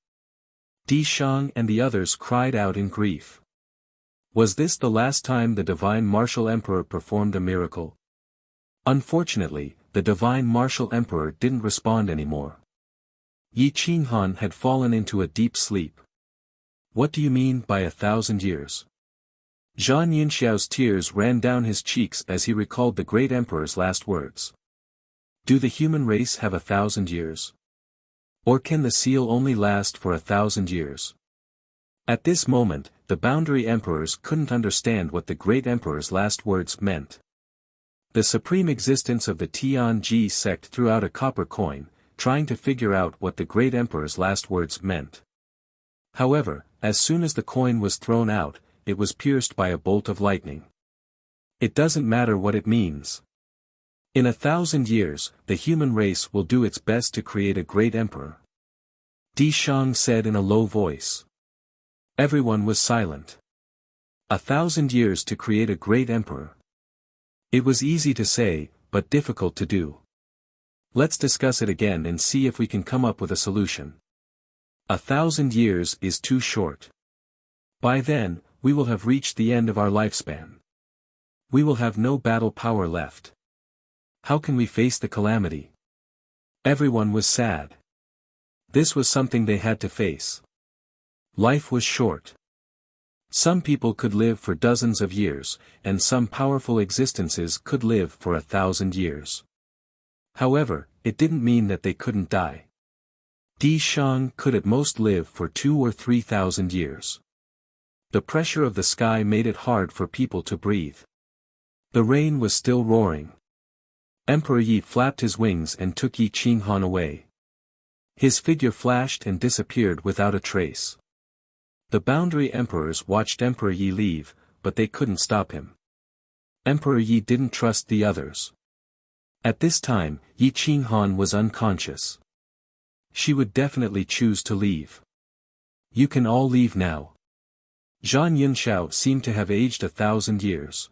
Di Shang and the others cried out in grief. Was this the last time the Divine Martial Emperor performed a miracle? Unfortunately, the Divine Martial Emperor didn't respond anymore. Yi Qinghan had fallen into a deep sleep. What do you mean by 1,000 years? Zhang Yunxiao's tears ran down his cheeks as he recalled the great emperor's last words. Do the human race have 1,000 years? Or can the seal only last for 1,000 years? At this moment, the boundary emperors couldn't understand what the great emperor's last words meant. The supreme existence of the Tianji sect threw out a copper coin, trying to figure out what the great emperor's last words meant. However, as soon as the coin was thrown out, it was pierced by a bolt of lightning. It doesn't matter what it means. In 1,000 years, the human race will do its best to create a great emperor. Di Shang said in a low voice. Everyone was silent. 1,000 years to create a great emperor. It was easy to say, but difficult to do. Let's discuss it again and see if we can come up with a solution. 1,000 years is too short. By then, we will have reached the end of our lifespan. We will have no battle power left. How can we face the calamity? Everyone was sad. This was something they had to face. Life was short. Some people could live for dozens of years, and some powerful existences could live for 1,000 years. However, it didn't mean that they couldn't die. Di Shang could at most live for 2,000 or 3,000 years. The pressure of the sky made it hard for people to breathe. The rain was still roaring. Emperor Yi flapped his wings and took Yi Qinghan away. His figure flashed and disappeared without a trace. The boundary emperors watched Emperor Yi leave, but they couldn't stop him. Emperor Yi didn't trust the others. At this time, Yi Qinghan was unconscious. She would definitely choose to leave. You can all leave now. Zhang Yunxiao seemed to have aged 1,000 years.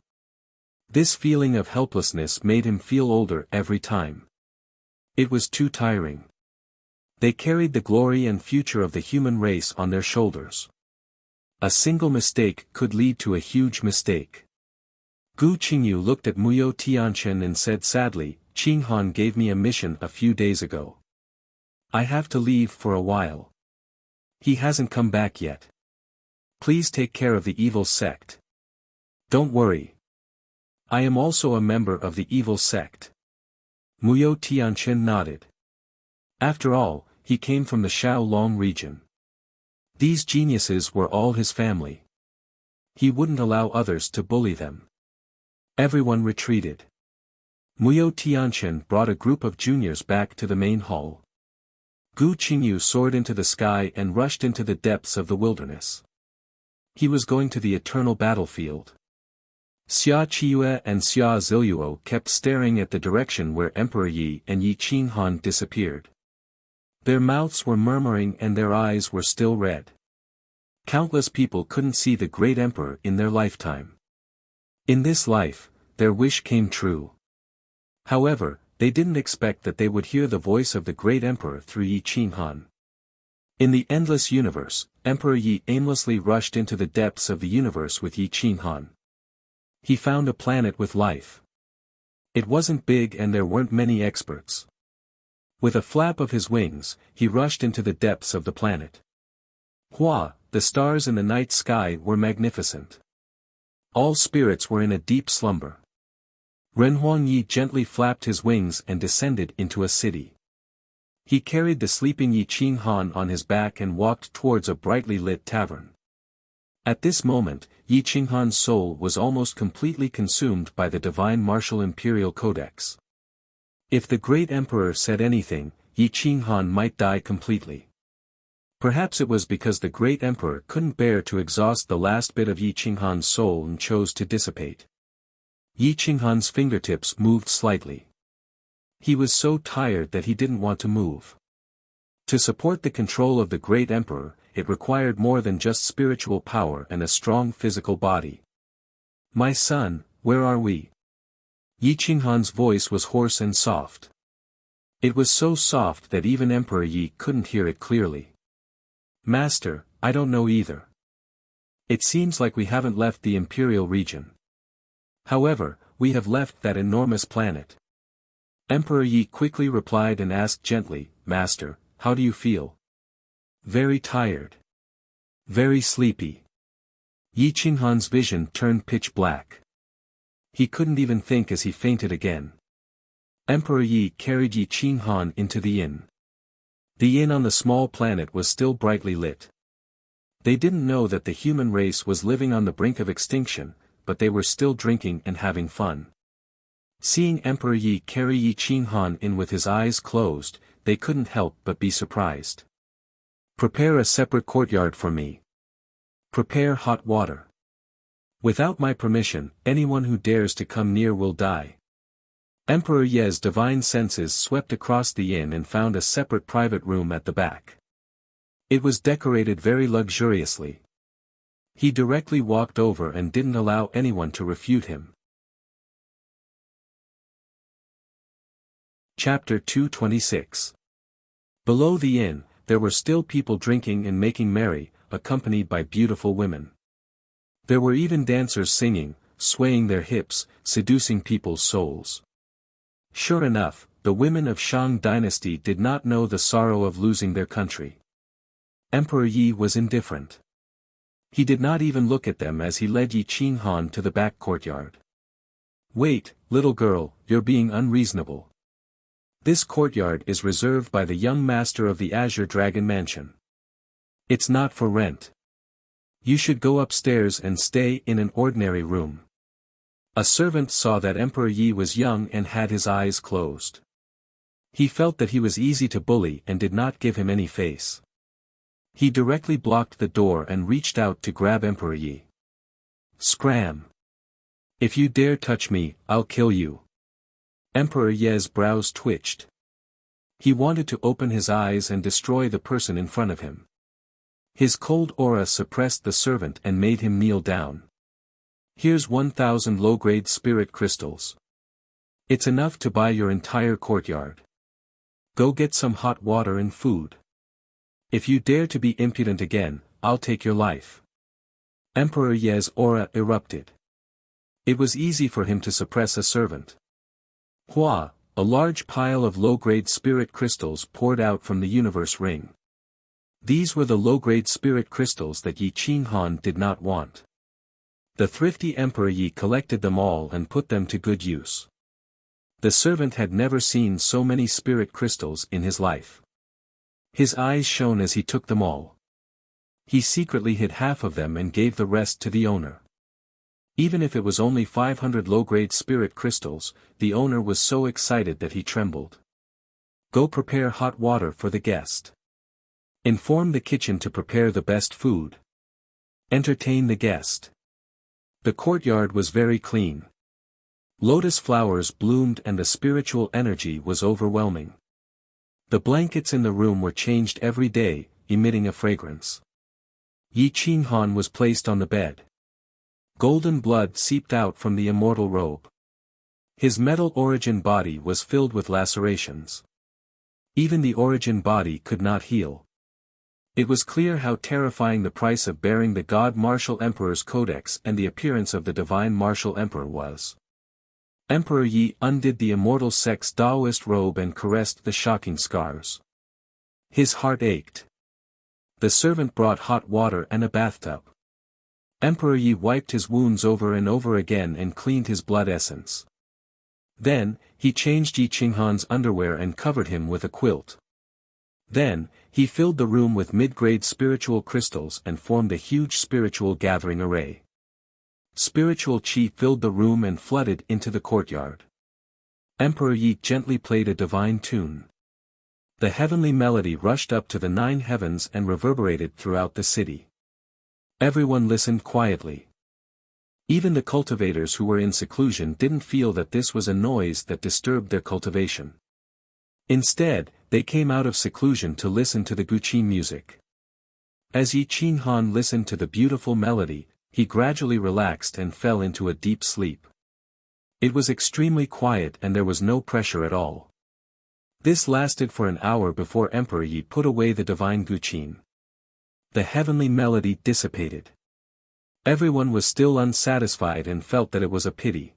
This feeling of helplessness made him feel older every time. It was too tiring. They carried the glory and future of the human race on their shoulders. A single mistake could lead to a huge mistake. Gu Qingyu looked at Muyo Tianchen and said sadly, Qinghan gave me a mission a few days ago. I have to leave for a while. He hasn't come back yet. Please take care of the evil sect. Don't worry. I am also a member of the evil sect. Muyo Tianchen nodded. After all, he came from the Shaolong region. These geniuses were all his family. He wouldn't allow others to bully them. Everyone retreated. Muyo Tianqian brought a group of juniors back to the main hall. Gu Qingyu soared into the sky and rushed into the depths of the wilderness. He was going to the eternal battlefield. Xia Qiuyue and Xia Ziluo kept staring at the direction where Emperor Yi and Yi Qinghan disappeared. Their mouths were murmuring and their eyes were still red. Countless people couldn't see the great emperor in their lifetime. In this life, their wish came true. However, they didn't expect that they would hear the voice of the great emperor through Yi Qinghan. In the endless universe, Emperor Yi aimlessly rushed into the depths of the universe with Yi Qinghan. He found a planet with life. It wasn't big and there weren't many experts. With a flap of his wings, he rushed into the depths of the planet. Hua, the stars in the night sky were magnificent. All spirits were in a deep slumber. Renhuang Yi gently flapped his wings and descended into a city. He carried the sleeping Yi Qinghan on his back and walked towards a brightly lit tavern. At this moment, Yi Qinghan's soul was almost completely consumed by the divine martial imperial codex. If the great emperor said anything, Yi Qinghan might die completely. Perhaps it was because the great emperor couldn't bear to exhaust the last bit of Yi Qinghan's soul and chose to dissipate. Yi Qinghan's fingertips moved slightly. He was so tired that he didn't want to move. To support the control of the great emperor, it required more than just spiritual power and a strong physical body. "My son, where are we?" Yi Qinghan's voice was hoarse and soft. It was so soft that even Emperor Yi couldn't hear it clearly. "Master, I don't know either. It seems like we haven't left the imperial region. However, we have left that enormous planet." Emperor Yi quickly replied and asked gently, "Master, how do you feel?" "Very tired. Very sleepy." Yi Qinghan's vision turned pitch black. He couldn't even think as he fainted again. Emperor Yi carried Yi Qinghan into the inn. The inn on the small planet was still brightly lit. They didn't know that the human race was living on the brink of extinction, but they were still drinking and having fun. Seeing Emperor Yi carry Yi Qinghan in with his eyes closed, they couldn't help but be surprised. "Prepare a separate courtyard for me. Prepare hot water. Without my permission, anyone who dares to come near will die." Emperor Ye's divine senses swept across the inn and found a separate private room at the back. It was decorated very luxuriously. He directly walked over and didn't allow anyone to refute him. Chapter 226. Below the inn, there were still people drinking and making merry, accompanied by beautiful women. There were even dancers singing, swaying their hips, seducing people's souls. Sure enough, the women of Shang dynasty did not know the sorrow of losing their country. Emperor Yi was indifferent. He did not even look at them as he led Yi Qinghan to the back courtyard. "Wait, little girl, you're being unreasonable. This courtyard is reserved by the young master of the Azure Dragon Mansion. It's not for rent. You should go upstairs and stay in an ordinary room." A servant saw that Emperor Yi was young and had his eyes closed. He felt that he was easy to bully and did not give him any face. He directly blocked the door and reached out to grab Emperor Yi. "Scram! If you dare touch me, I'll kill you." Emperor Ye's brows twitched. He wanted to open his eyes and destroy the person in front of him. His cold aura suppressed the servant and made him kneel down. "Here's 1,000 low-grade spirit crystals. It's enough to buy your entire courtyard. Go get some hot water and food. If you dare to be impudent again, I'll take your life." Emperor Ye's aura erupted. It was easy for him to suppress a servant. Hua, a large pile of low-grade spirit crystals poured out from the universe ring. These were the low-grade spirit crystals that Yi Qinghan did not want. The thrifty Emperor Yi collected them all and put them to good use. The servant had never seen so many spirit crystals in his life. His eyes shone as he took them all. He secretly hid half of them and gave the rest to the owner. Even if it was only 500 low-grade spirit crystals, the owner was so excited that he trembled. Go prepare hot water for the guest. Inform the kitchen to prepare the best food. Entertain the guest. The courtyard was very clean. Lotus flowers bloomed and the spiritual energy was overwhelming. The blankets in the room were changed every day, emitting a fragrance. Yi Qinghan was placed on the bed. Golden blood seeped out from the immortal robe. His metal origin body was filled with lacerations. Even the origin body could not heal. It was clear how terrifying the price of bearing the God Martial Emperor's codex and the appearance of the Divine Martial Emperor was. Emperor Yi undid the immortal sect's Taoist robe and caressed the shocking scars. His heart ached. The servant brought hot water and a bathtub. Emperor Yi wiped his wounds over and over again and cleaned his blood essence. Then, he changed Yi Qinghan's underwear and covered him with a quilt. Then, he filled the room with mid-grade spiritual crystals and formed a huge spiritual gathering array. Spiritual chi filled the room and flooded into the courtyard. Emperor Yi gently played a divine tune. The heavenly melody rushed up to the 9 heavens and reverberated throughout the city. Everyone listened quietly. Even the cultivators who were in seclusion didn't feel that this was a noise that disturbed their cultivation. Instead, they came out of seclusion to listen to the guqin music. As Yi Qinghan listened to the beautiful melody, he gradually relaxed and fell into a deep sleep. It was extremely quiet and there was no pressure at all. This lasted for an hour before Emperor Yi put away the divine guqin. The heavenly melody dissipated. Everyone was still unsatisfied and felt that it was a pity.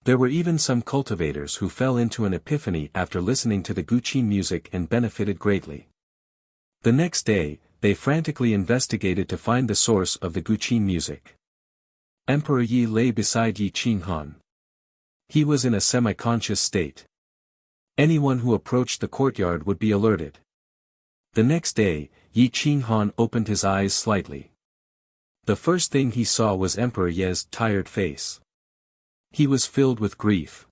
There were even some cultivators who fell into an epiphany after listening to the guqin music and benefited greatly. The next day, they frantically investigated to find the source of the guqin music. Emperor Yi lay beside Yi Qinghan. He was in a semi-conscious state. Anyone who approached the courtyard would be alerted. The next day, Yi Qinghan opened his eyes slightly. The first thing he saw was Emperor Ye's tired face. He was filled with grief.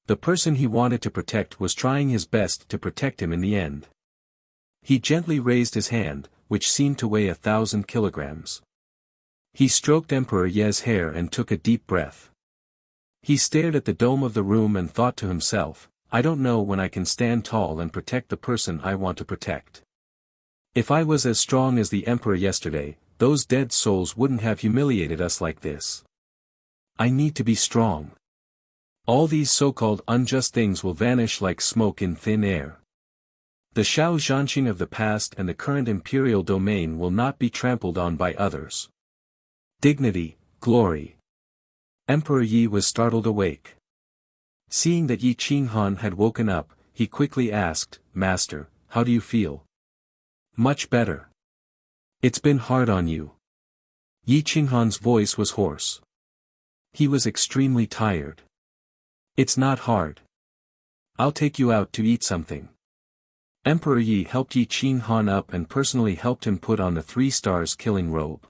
The person he wanted to protect was trying his best to protect him in the end. He gently raised his hand, which seemed to weigh 1,000 kilograms. He stroked Emperor Ye's hair and took a deep breath. He stared at the dome of the room and thought to himself, I don't know when I can stand tall and protect the person I want to protect. If I was as strong as the Emperor yesterday, those dead souls wouldn't have humiliated us like this. I need to be strong. All these so-called unjust things will vanish like smoke in thin air. The Shao Zhanqing of the past and the current imperial domain will not be trampled on by others. Dignity, glory. Emperor Yi was startled awake. Seeing that Yi Qinghan had woken up, he quickly asked, Master, how do you feel? Much better. It's been hard on you. Yi Qinghan's voice was hoarse. He was extremely tired. It's not hard. I'll take you out to eat something. Emperor Yi helped Yi Qinghan up and personally helped him put on the 3 stars killing robe.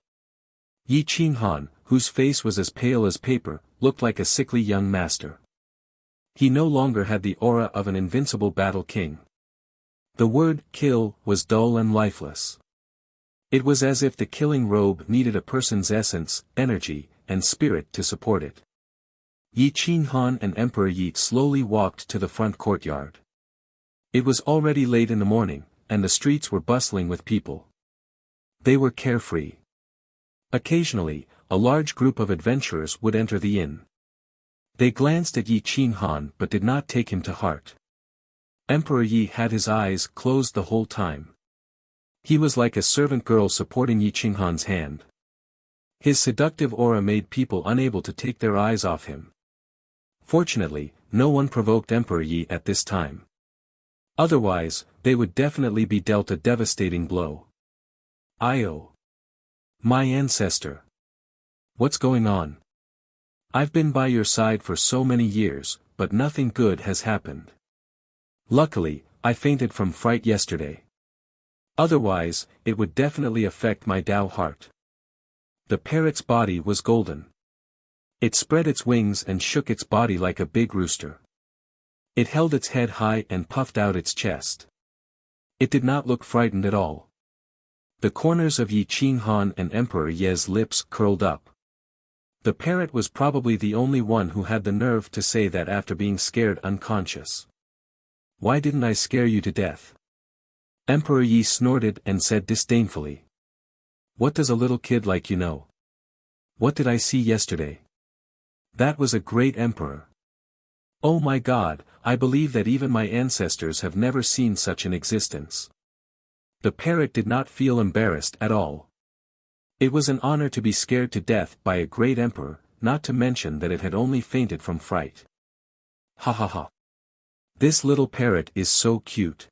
Yi Qinghan, whose face was as pale as paper, looked like a sickly young master. He no longer had the aura of an invincible battle king. The word kill was dull and lifeless. It was as if the killing robe needed a person's essence, energy, and spirit to support it. Yi Qinghan and Emperor Yi slowly walked to the front courtyard. It was already late in the morning, and the streets were bustling with people. They were carefree. Occasionally, a large group of adventurers would enter the inn. They glanced at Yi Qinghan but did not take him to heart. Emperor Yi had his eyes closed the whole time. He was like a servant girl supporting Yi Qinghan's hand. His seductive aura made people unable to take their eyes off him. Fortunately, no one provoked Emperor Yi at this time. Otherwise, they would definitely be dealt a devastating blow. Io. My ancestor. What's going on? I've been by your side for so many years, but nothing good has happened. Luckily, I fainted from fright yesterday. Otherwise, it would definitely affect my Tao heart. The parrot's body was golden. It spread its wings and shook its body like a big rooster. It held its head high and puffed out its chest. It did not look frightened at all. The corners of Yi Qinghan and Emperor Ye's lips curled up. The parrot was probably the only one who had the nerve to say that after being scared unconscious. "Why didn't I scare you to death?" Emperor Yi snorted and said disdainfully. "What does a little kid like you know? What did I see yesterday? That was a great emperor. Oh my God, I believe that even my ancestors have never seen such an existence." The parrot did not feel embarrassed at all. It was an honor to be scared to death by a great emperor, not to mention that it had only fainted from fright. Ha ha ha. This little parrot is so cute.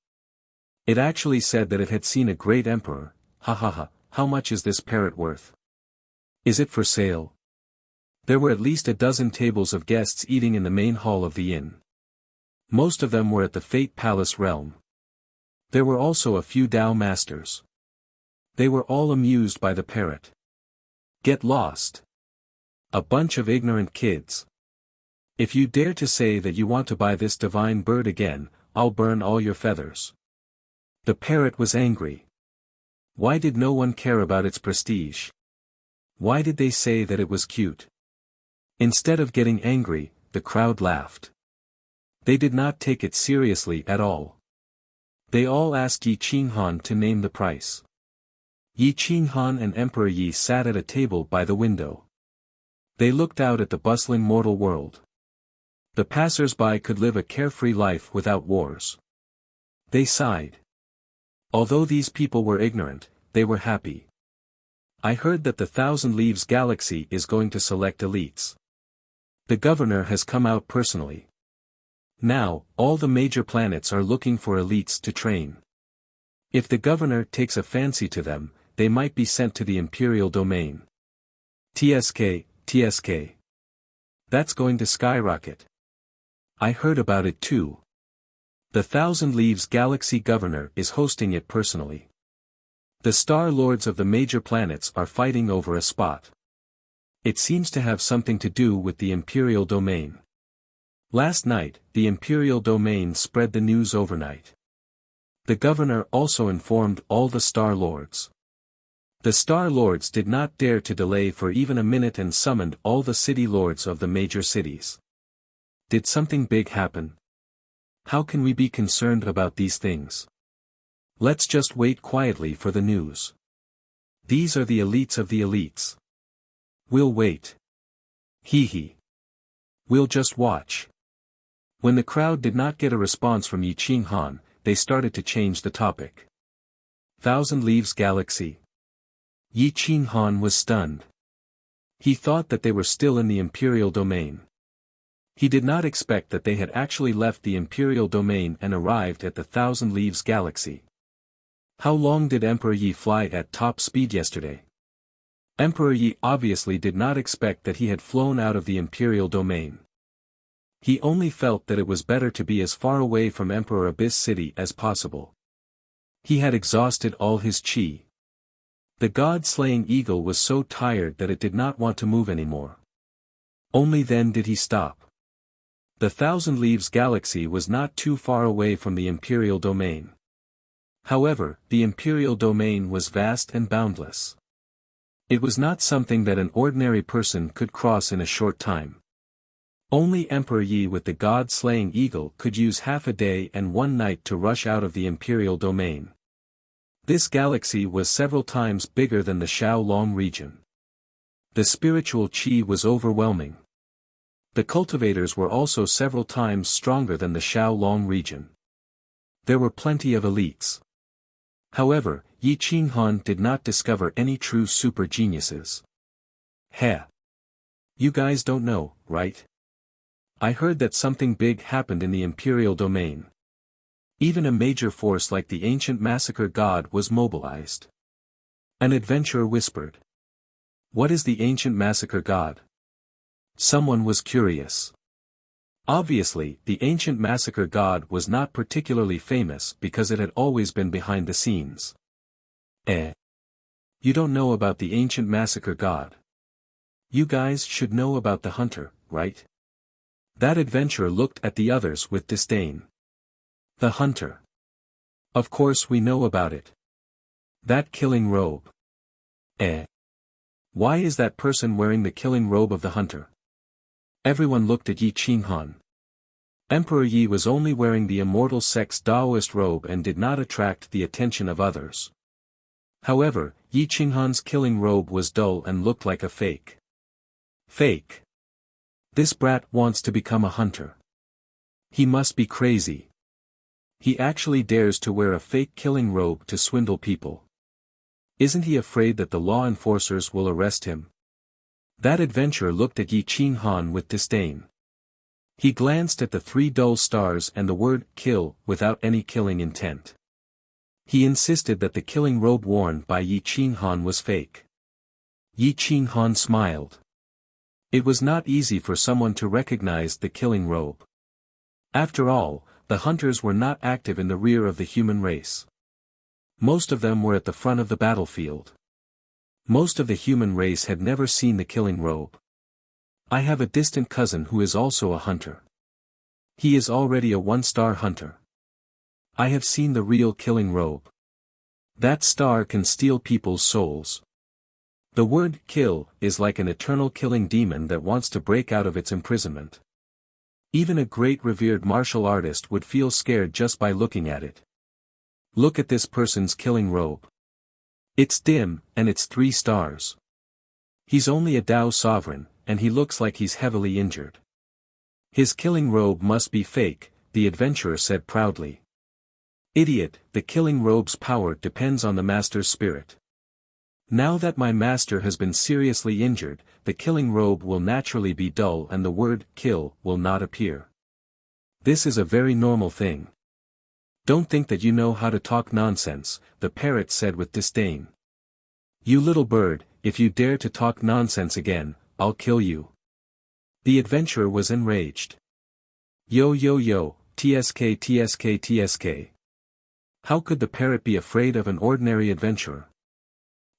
It actually said that it had seen a great emperor. Ha ha ha, how much is this parrot worth? Is it for sale? There were at least a dozen tables of guests eating in the main hall of the inn. Most of them were at the Fate Palace realm. There were also a few Tao masters. They were all amused by the parrot. Get lost. A bunch of ignorant kids. If you dare to say that you want to buy this divine bird again, I'll burn all your feathers. The parrot was angry. Why did no one care about its prestige? Why did they say that it was cute? Instead of getting angry, the crowd laughed. They did not take it seriously at all. They all asked Yi Qinghan to name the price. Yi Qinghan and Emperor Yi sat at a table by the window. They looked out at the bustling mortal world. The passers-by could live a carefree life without wars. They sighed. Although these people were ignorant, they were happy. I heard that the Thousand Leaves Galaxy is going to select elites. The governor has come out personally. Now, all the major planets are looking for elites to train. If the governor takes a fancy to them, they might be sent to the imperial domain. TSK. That's going to skyrocket. I heard about it too. The Thousand Leaves Galaxy governor is hosting it personally. The Star Lords of the major planets are fighting over a spot. It seems to have something to do with the imperial domain. Last night, the imperial domain spread the news overnight. The governor also informed all the Star Lords. The Star Lords did not dare to delay for even a minute and summoned all the city lords of the major cities. Did something big happen? How can we be concerned about these things? Let's just wait quietly for the news. These are the elites of the elites. We'll wait. Hee hee. We'll just watch. When the crowd did not get a response from Yi Qinghan, they started to change the topic. Thousand Leaves Galaxy. Yi Qinghan was stunned. He thought that they were still in the imperial domain. He did not expect that they had actually left the imperial domain and arrived at the Thousand Leaves Galaxy. How long did Emperor Yi fly at top speed yesterday? Emperor Yi obviously did not expect that he had flown out of the imperial domain. He only felt that it was better to be as far away from Emperor Abyss City as possible. He had exhausted all his chi. The god-slaying eagle was so tired that it did not want to move anymore. Only then did he stop. The Thousand Leaves Galaxy was not too far away from the imperial domain. However, the imperial domain was vast and boundless. It was not something that an ordinary person could cross in a short time. Only Emperor Yi with the god-slaying eagle could use half a day and one night to rush out of the imperial domain. This galaxy was several times bigger than the Xiaolong region. The spiritual qi was overwhelming. The cultivators were also several times stronger than the Xiaolong region. There were plenty of elites. However, Yi Qinghan did not discover any true super geniuses. Heh. You guys don't know, right? I heard that something big happened in the imperial domain. Even a major force like the ancient massacre god was mobilized. An adventurer whispered. What is the ancient massacre god? Someone was curious. Obviously, the ancient massacre god was not particularly famous because it had always been behind the scenes. Eh. You don't know about the ancient massacre god. You guys should know about the hunter, right? That adventurer looked at the others with disdain. The hunter. Of course we know about it. That killing robe. Eh. Why is that person wearing the killing robe of the hunter? Everyone looked at Yi Qinghan. Emperor Yi was only wearing the immortal sect's Taoist robe and did not attract the attention of others. However, Yi Qinghan's killing robe was dull and looked like a fake. Fake. This brat wants to become a hunter. He must be crazy. He actually dares to wear a fake killing robe to swindle people. Isn't he afraid that the law enforcers will arrest him? That adventurer looked at Yi Qinghan with disdain. He glanced at the 3 dull stars and the word kill without any killing intent. He insisted that the killing robe worn by Yi Qinghan was fake. Yi Qinghan smiled. It was not easy for someone to recognize the killing robe. After all, the hunters were not active in the rear of the human race. Most of them were at the front of the battlefield. Most of the human race had never seen the killing robe. I have a distant cousin who is also a hunter. He is already a 1-star hunter. I have seen the real killing robe. That star can steal people's souls. The word kill is like an eternal killing demon that wants to break out of its imprisonment. Even a great revered martial artist would feel scared just by looking at it. Look at this person's killing robe. It's dim, and it's 3 stars. He's only a Dao sovereign, and he looks like he's heavily injured. His killing robe must be fake, the adventurer said proudly. Idiot, the killing robe's power depends on the master's spirit. Now that my master has been seriously injured, the killing robe will naturally be dull and the word kill will not appear. This is a very normal thing. Don't think that you know how to talk nonsense, the parrot said with disdain. You little bird, if you dare to talk nonsense again, I'll kill you. The adventurer was enraged. Yo yo yo, TSK TSK TSK. How could the parrot be afraid of an ordinary adventurer?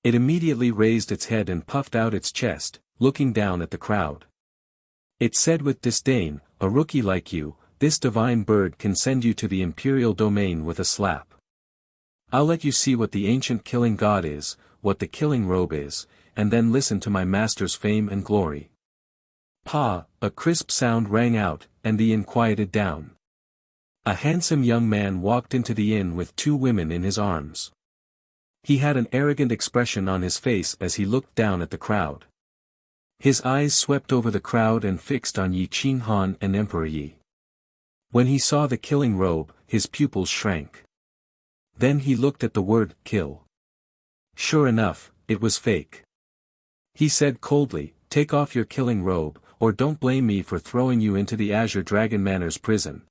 It immediately raised its head and puffed out its chest, looking down at the crowd. It said with disdain, a rookie like you, this divine bird can send you to the imperial domain with a slap. I'll let you see what the ancient killing god is, what the killing robe is, and then listen to my master's fame and glory. Pa, a crisp sound rang out, and the inn quieted down. A handsome young man walked into the inn with 2 women in his arms. He had an arrogant expression on his face as he looked down at the crowd. His eyes swept over the crowd and fixed on Yi Qinghan and Emperor Yi. When he saw the killing robe, his pupils shrank. Then he looked at the word kill. Sure enough, it was fake. He said coldly, take off your killing robe, or don't blame me for throwing you into the Azure Dragon Manor's prison.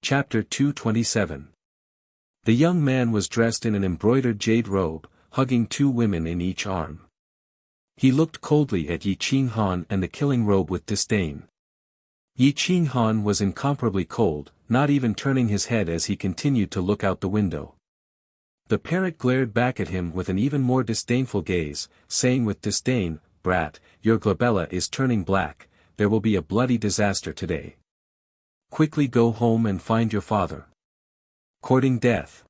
Chapter 227. The young man was dressed in an embroidered jade robe, hugging 2 women in each arm. He looked coldly at Yi Qinghan and the killing robe with disdain. Yi Qinghan was incomparably cold, not even turning his head as he continued to look out the window. The parrot glared back at him with an even more disdainful gaze, saying with disdain, brat, your glabella is turning black, there will be a bloody disaster today. Quickly go home and find your father. Courting death.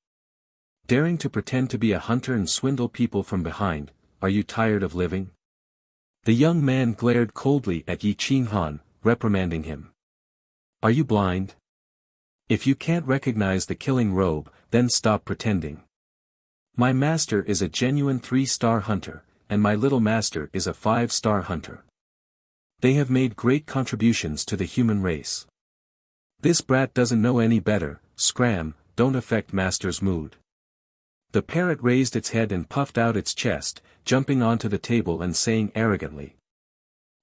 Daring to pretend to be a hunter and swindle people from behind, are you tired of living? The young man glared coldly at Yi Qinghan, reprimanding him. Are you blind? If you can't recognize the killing robe, then stop pretending. My master is a genuine 3-star hunter, and my little master is a 5-star hunter. They have made great contributions to the human race. This brat doesn't know any better, scram, don't affect master's mood. The parrot raised its head and puffed out its chest, jumping onto the table and saying arrogantly.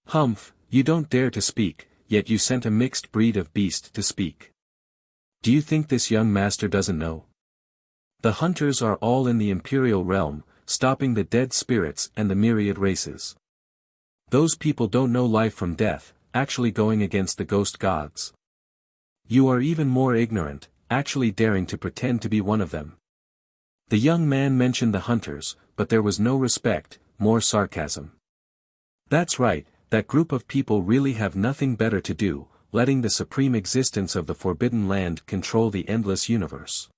Humph, you don't dare to speak, yet you sent a mixed breed of beast to speak. Do you think this young master doesn't know? The hunters are all in the imperial realm, stopping the dead spirits and the myriad races. Those people don't know life from death, actually going against the ghost gods. You are even more ignorant, actually daring to pretend to be one of them. The young man mentioned the hunters, but there was no respect, more sarcasm. That's right, that group of people really have nothing better to do, letting the supreme existence of the forbidden land control the endless universe.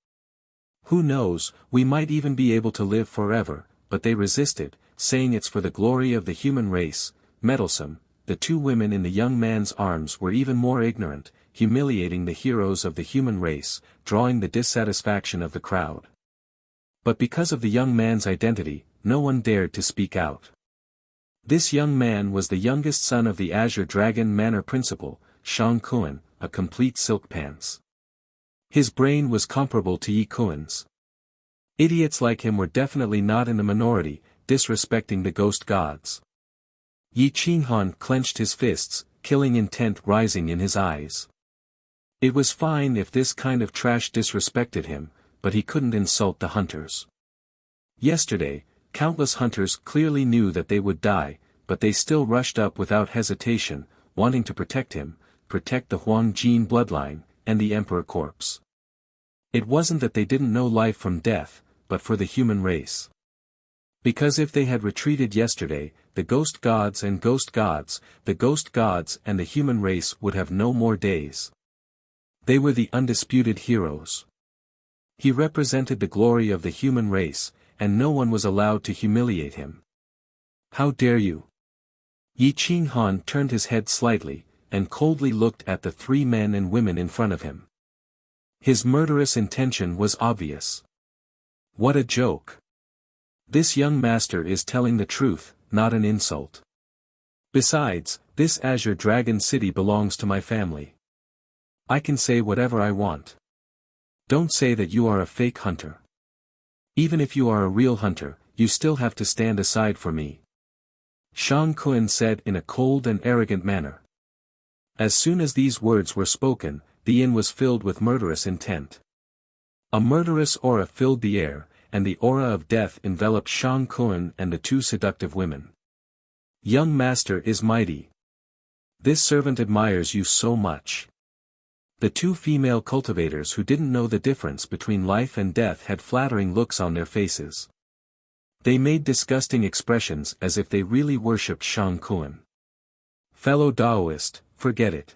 Who knows, we might even be able to live forever, but they resisted, saying it's for the glory of the human race. Meddlesome. The two women in the young man's arms were even more ignorant, humiliating the heroes of the human race, drawing the dissatisfaction of the crowd. But because of the young man's identity, no one dared to speak out. This young man was the youngest son of the Azure Dragon Manor principal, Shang Kuan, a complete silk pants. His brain was comparable to Yi Kuan's. Idiots like him were definitely not in the minority, disrespecting the ghost gods. Yi Qinghan clenched his fists, killing intent rising in his eyes. It was fine if this kind of trash disrespected him, but he couldn't insult the hunters. Yesterday, countless hunters clearly knew that they would die, but they still rushed up without hesitation, wanting to protect him, protect the Huang Jin bloodline, and the emperor corpse. It wasn't that they didn't know life from death, but for the human race. Because if they had retreated yesterday, the ghost gods and the human race would have no more days. They were the undisputed heroes. He represented the glory of the human race, and no one was allowed to humiliate him. How dare you? Yi Qinghan turned his head slightly, and coldly looked at the three men and women in front of him. His murderous intention was obvious. What a joke. This young master is telling the truth, not an insult. Besides, this Azure Dragon City belongs to my family. I can say whatever I want. Don't say that you are a fake hunter. Even if you are a real hunter, you still have to stand aside for me. Shang Kuan said in a cold and arrogant manner. As soon as these words were spoken, the inn was filled with murderous intent. A murderous aura filled the air, and the aura of death enveloped Shang Kuan and the two seductive women. Young master is mighty. This servant admires you so much. The two female cultivators who didn't know the difference between life and death had flattering looks on their faces. They made disgusting expressions as if they really worshipped Shang Kuan. Fellow Daoist, forget it.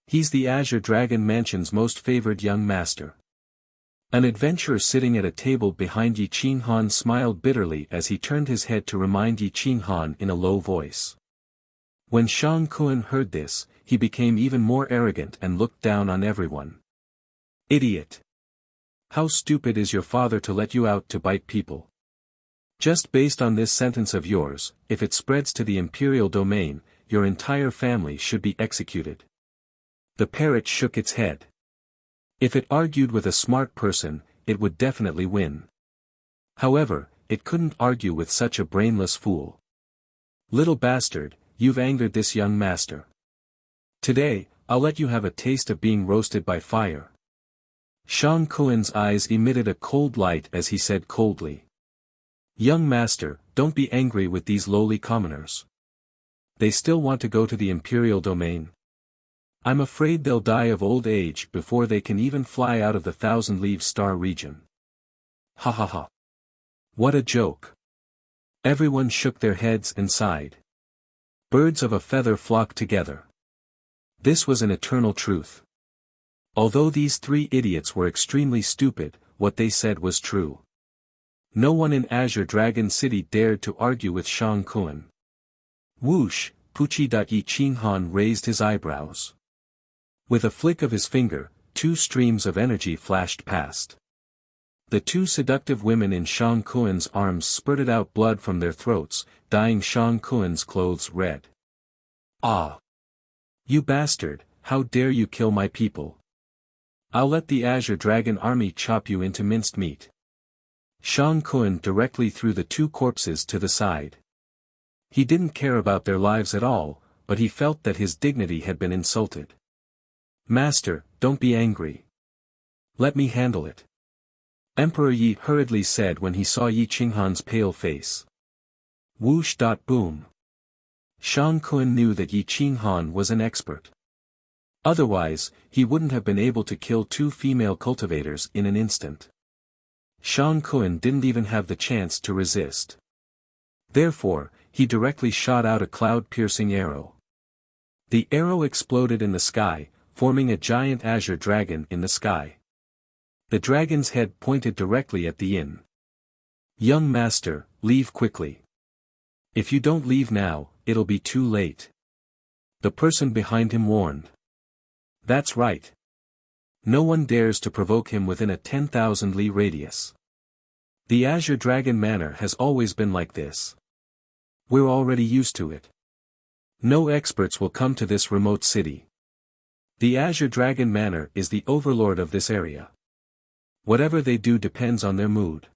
He's the Azure Dragon Mansion's most favored young master. An adventurer sitting at a table behind Yi Qinghan smiled bitterly as he turned his head to remind Yi Qinghan in a low voice. When Shang Kuan heard this, he became even more arrogant and looked down on everyone. Idiot! How stupid is your father to let you out to bite people? Just based on this sentence of yours, if it spreads to the imperial domain, your entire family should be executed. The parrot shook its head. If it argued with a smart person, it would definitely win. However, it couldn't argue with such a brainless fool. Little bastard, you've angered this young master. Today, I'll let you have a taste of being roasted by fire. Shang Kuan's eyes emitted a cold light as he said coldly. Young master, don't be angry with these lowly commoners. They still want to go to the imperial domain. I'm afraid they'll die of old age before they can even fly out of the Thousand Leaves Star region. Ha ha ha. What a joke. Everyone shook their heads and sighed. Birds of a feather flocked together. This was an eternal truth. Although these three idiots were extremely stupid, what they said was true. No one in Azure Dragon City dared to argue with Shang Kuan. Whoosh, Puchi. Yi Qinghan raised his eyebrows. With a flick of his finger, two streams of energy flashed past. The two seductive women in Shang Kuan's arms spurted out blood from their throats, dyeing Shang Kuan's clothes red. Ah! You bastard, how dare you kill my people? I'll let the Azure Dragon army chop you into minced meat. Shang Kuan directly threw the two corpses to the side. He didn't care about their lives at all, but he felt that his dignity had been insulted. Master, don't be angry. Let me handle it. Emperor Yi hurriedly said when he saw Yi Qinghan's pale face. Whoosh. Boom. Shang Kuan knew that Yi Qinghan was an expert. Otherwise, he wouldn't have been able to kill 2 female cultivators in an instant. Shang Kun didn't even have the chance to resist. Therefore, he directly shot out a cloud-piercing arrow. The arrow exploded in the sky, forming a giant azure dragon in the sky. The dragon's head pointed directly at the inn. "Young master, leave quickly. If you don't leave now, it'll be too late," the person behind him warned. That's right. No one dares to provoke him within a 10,000 li radius. The Azure Dragon Manor has always been like this. We're already used to it. No experts will come to this remote city. The Azure Dragon Manor is the overlord of this area. Whatever they do depends on their mood.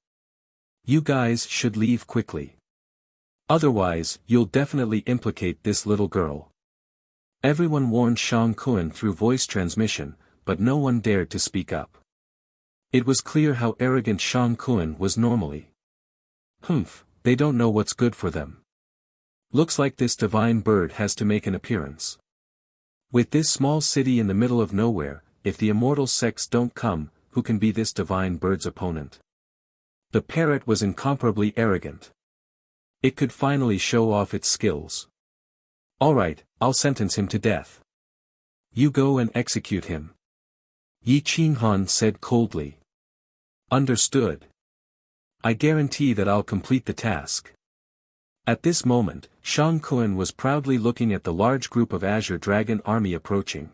You guys should leave quickly. Otherwise, you'll definitely implicate this little girl. Everyone warned Shang Kun through voice transmission, but no one dared to speak up. It was clear how arrogant Shang Kun was normally. Humph, they don't know what's good for them. Looks like this divine bird has to make an appearance. With this small city in the middle of nowhere, if the immortal sects don't come, who can be this divine bird's opponent? The parrot was incomparably arrogant. It could finally show off its skills. Alright, I'll sentence him to death. You go and execute him. Yi Qinghan said coldly. Understood. I guarantee that I'll complete the task. At this moment, Shang Kun was proudly looking at the large group of Azure Dragon army approaching.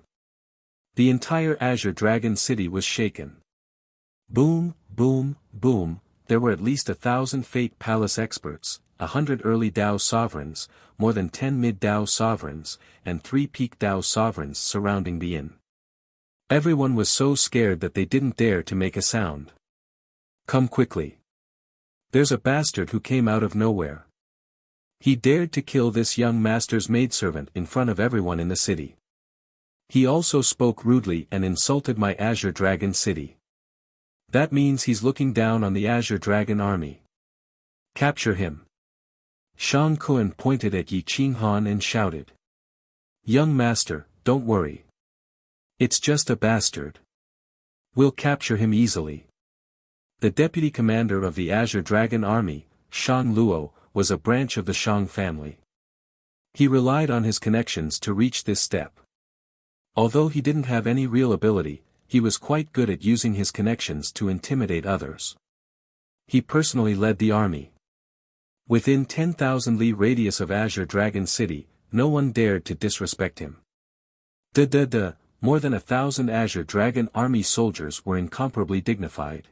The entire Azure Dragon city was shaken. Boom, boom, boom, there were at least 1,000 Fate Palace experts, 100 early Dao sovereigns, more than 10 mid-Dao sovereigns, and 3 peak Dao sovereigns surrounding the inn. Everyone was so scared that they didn't dare to make a sound. Come quickly. There's a bastard who came out of nowhere. He dared to kill this young master's maidservant in front of everyone in the city. He also spoke rudely and insulted my Azure Dragon city. That means he's looking down on the Azure Dragon army. Capture him. Shang Kun pointed at Yi Qinghan and shouted. Young master, don't worry. It's just a bastard. We'll capture him easily. The deputy commander of the Azure Dragon army, Shang Luo, was a branch of the Shang family. He relied on his connections to reach this step. Although he didn't have any real ability, he was quite good at using his connections to intimidate others. He personally led the army. Within 10,000 li radius of Azure Dragon City, no one dared to disrespect him. More than 1,000 Azure Dragon army soldiers were incomparably dignified.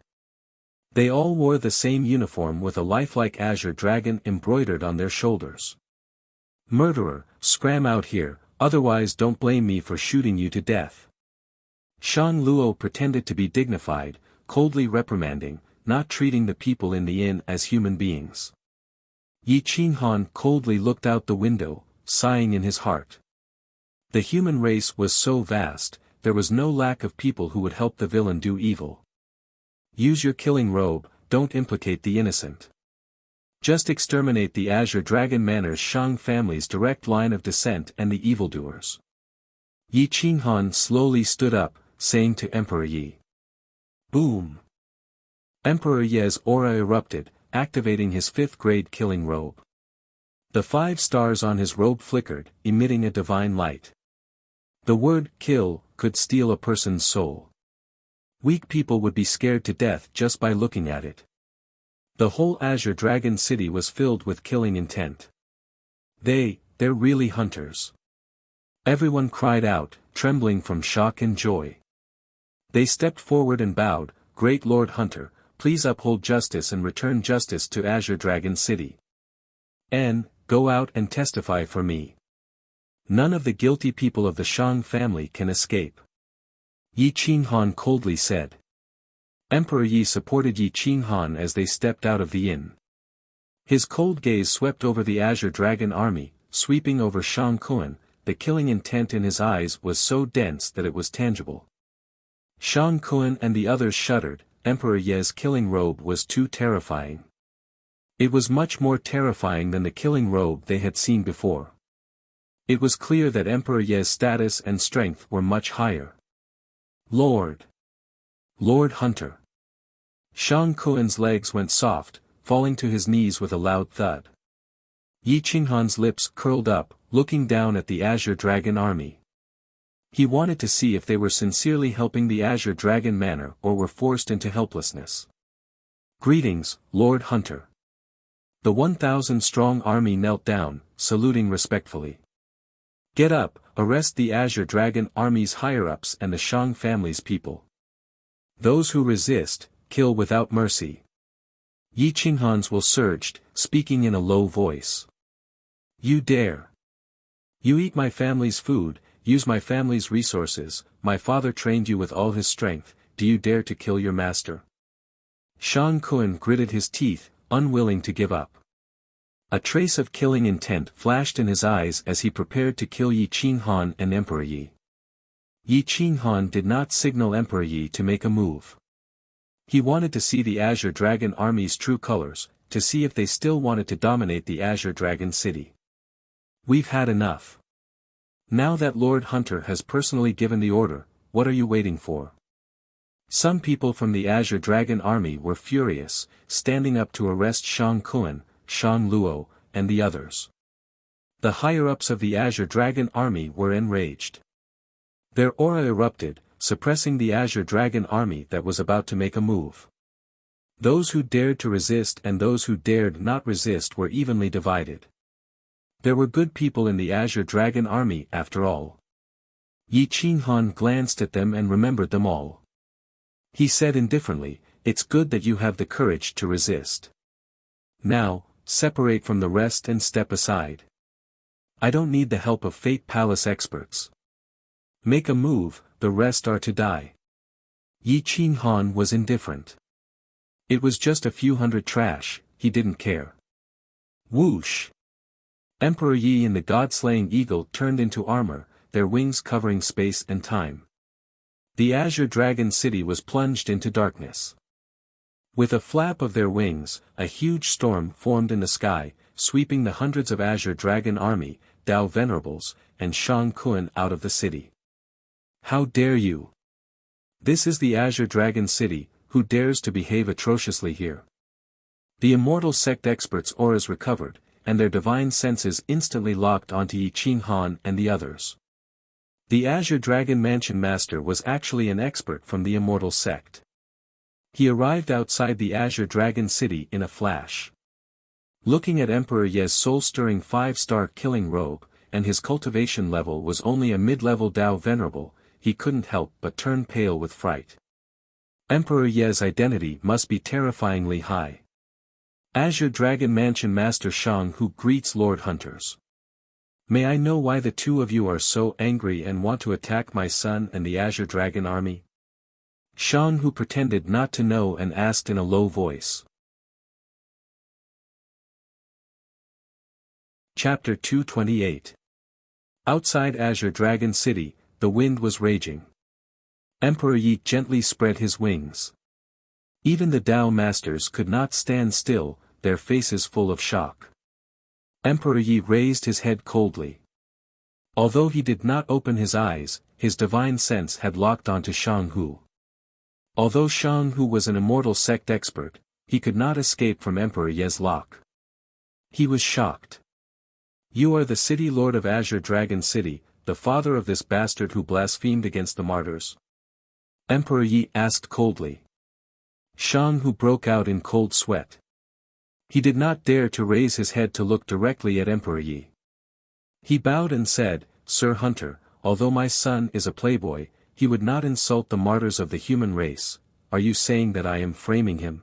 They all wore the same uniform with a lifelike Azure Dragon embroidered on their shoulders. Murderer, scram out here, otherwise don't blame me for shooting you to death. Shang Luo pretended to be dignified, coldly reprimanding, not treating the people in the inn as human beings. Yi Qinghan coldly looked out the window, sighing in his heart. The human race was so vast, there was no lack of people who would help the villain do evil. Use your killing robe, don't implicate the innocent. Just exterminate the Azure Dragon Manor's Shang family's direct line of descent and the evildoers. Yi Qinghan slowly stood up, saying to Emperor Yi. Boom! Emperor Ye's aura erupted, activating his 5th grade killing robe. The 5 stars on his robe flickered, emitting a divine light. The word kill could steal a person's soul. Weak people would be scared to death just by looking at it. The whole Azure Dragon City was filled with killing intent. They're really hunters. Everyone cried out, trembling from shock and joy. They stepped forward and bowed, Great Lord Hunter, please uphold justice and return justice to Azure Dragon City. Go out and testify for me. None of the guilty people of the Shang family can escape. Yi Qinghan coldly said. Emperor Yi supported Yi Qinghan as they stepped out of the inn. His cold gaze swept over the Azure Dragon army, sweeping over Shang Kun. The killing intent in his eyes was so dense that it was tangible. Shang Kun and the others shuddered. Emperor Ye's killing robe was too terrifying. It was much more terrifying than the killing robe they had seen before. It was clear that Emperor Ye's status and strength were much higher. Lord Hunter. Shang Kuan's legs went soft, falling to his knees with a loud thud. Yi Qinghan's lips curled up, looking down at the Azure Dragon army. He wanted to see if they were sincerely helping the Azure Dragon manor or were forced into helplessness. Greetings, Lord Hunter. The 1,000-strong army knelt down, saluting respectfully. Get up, arrest the Azure Dragon army's higher-ups and the Shang family's people. Those who resist, kill without mercy. Yi Qinghan's will surged, speaking in a low voice. You dare. You eat my family's food, use my family's resources, my father trained you with all his strength, do you dare to kill your master? Shang Kuan gritted his teeth, unwilling to give up. A trace of killing intent flashed in his eyes as he prepared to kill Yi Qinghan and Emperor Yi. Yi Qinghan did not signal Emperor Yi to make a move. He wanted to see the Azure Dragon army's true colors, to see if they still wanted to dominate the Azure Dragon city. We've had enough. Now that Lord Hunter has personally given the order, what are you waiting for? Some people from the Azure Dragon army were furious, standing up to arrest Shang Kuan, Shang Luo, and the others. The higher-ups of the Azure Dragon army were enraged. Their aura erupted, suppressing the Azure Dragon army that was about to make a move. Those who dared to resist and those who dared not resist were evenly divided. There were good people in the Azure Dragon army after all. Yi Qinghan glanced at them and remembered them all. He said indifferently, it's good that you have the courage to resist. Now, separate from the rest and step aside. I don't need the help of Fate Palace experts. Make a move, the rest are to die. Yi Qinghan was indifferent. It was just a few hundred trash, he didn't care. Whoosh! Emperor Yi and the god-slaying eagle turned into armor, their wings covering space and time. The Azure Dragon city was plunged into darkness. With a flap of their wings, a huge storm formed in the sky, sweeping the hundreds of Azure Dragon army, Dao Venerables, and Shang Kuan out of the city. How dare you? This is the Azure Dragon city, who dares to behave atrociously here? The immortal sect experts' auras recovered, and their divine senses instantly locked onto Yi Qinghan and the others. The Azure Dragon Mansion Master was actually an expert from the immortal sect. He arrived outside the Azure Dragon city in a flash. Looking at Emperor Ye's soul-stirring 5-star killing robe, and his cultivation level was only a mid-level Dao Venerable, he couldn't help but turn pale with fright. Emperor Ye's identity must be terrifyingly high. Azure Dragon Mansion Master Shang who greets Lord Hunters. May I know why the two of you are so angry and want to attack my son and the Azure Dragon army? Shang who pretended not to know and asked in a low voice. Chapter 228. Outside Azure Dragon City, the wind was raging. Emperor Yi gently spread his wings. Even the Dao Masters could not stand still, their faces full of shock. Emperor Yi raised his head coldly. Although he did not open his eyes, his divine sense had locked onto Shang Hu. Although Shang Hu was an immortal sect expert, he could not escape from Emperor Ye's lock. He was shocked. You are the city lord of Azure Dragon City, the father of this bastard who blasphemed against the martyrs? Emperor Yi asked coldly. Shang Hu broke out in cold sweat. He did not dare to raise his head to look directly at Emperor Yi. He bowed and said, Sir Hunter, although my son is a playboy, he would not insult the martyrs of the human race. Are you saying that I am framing him?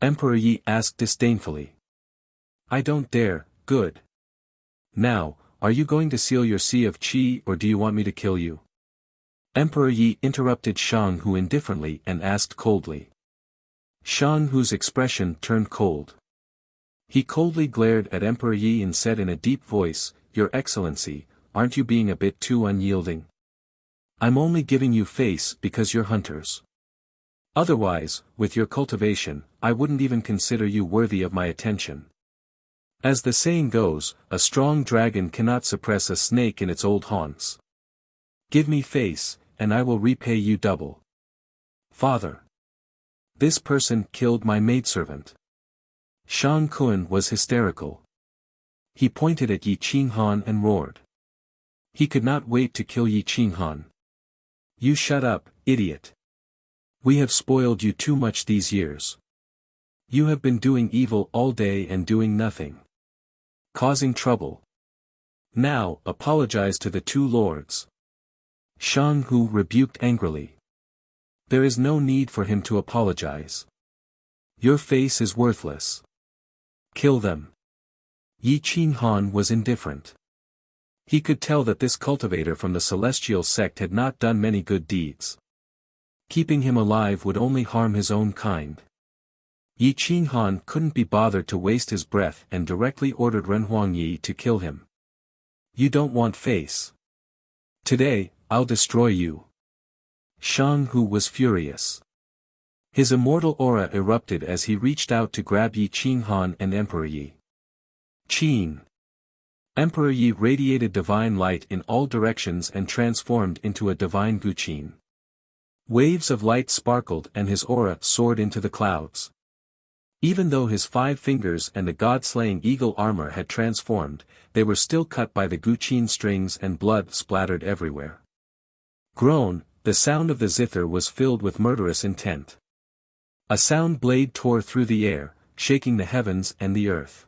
Emperor Yi asked disdainfully. I don't dare, good. Now, are you going to seal your Sea of Qi or do you want me to kill you? Emperor Yi interrupted Shang Hu indifferently and asked coldly. Shang Hu's expression turned cold. He coldly glared at Emperor Yi and said in a deep voice, Your Excellency, aren't you being a bit too unyielding? I'm only giving you face because you're hunters. Otherwise, with your cultivation, I wouldn't even consider you worthy of my attention. As the saying goes, a strong dragon cannot suppress a snake in its old haunts. Give me face, and I will repay you double. Father. This person killed my maidservant. Shang Kun was hysterical. He pointed at Yi Qinghan and roared. He could not wait to kill Yi Qinghan. You shut up, idiot. We have spoiled you too much these years. You have been doing evil all day and doing nothing. Causing trouble. Now, apologize to the two lords. Shang Hu rebuked angrily. There is no need for him to apologize. Your face is worthless. Kill them. Yi Qinghan was indifferent. He could tell that this cultivator from the celestial sect had not done many good deeds. Keeping him alive would only harm his own kind. Yi Qinghan couldn't be bothered to waste his breath and directly ordered Ren Huangyi to kill him. You don't want face. Today, I'll destroy you. Shang Hu was furious. His immortal aura erupted as he reached out to grab Yi Qinghan and Emperor Yi. Qing. Emperor Yi radiated divine light in all directions and transformed into a divine Guqin. Waves of light sparkled and his aura soared into the clouds. Even though his 5 fingers and the god-slaying eagle armor had transformed, they were still cut by the Guqin strings and blood splattered everywhere. Groan, the sound of the zither was filled with murderous intent. A sound blade tore through the air, shaking the heavens and the earth.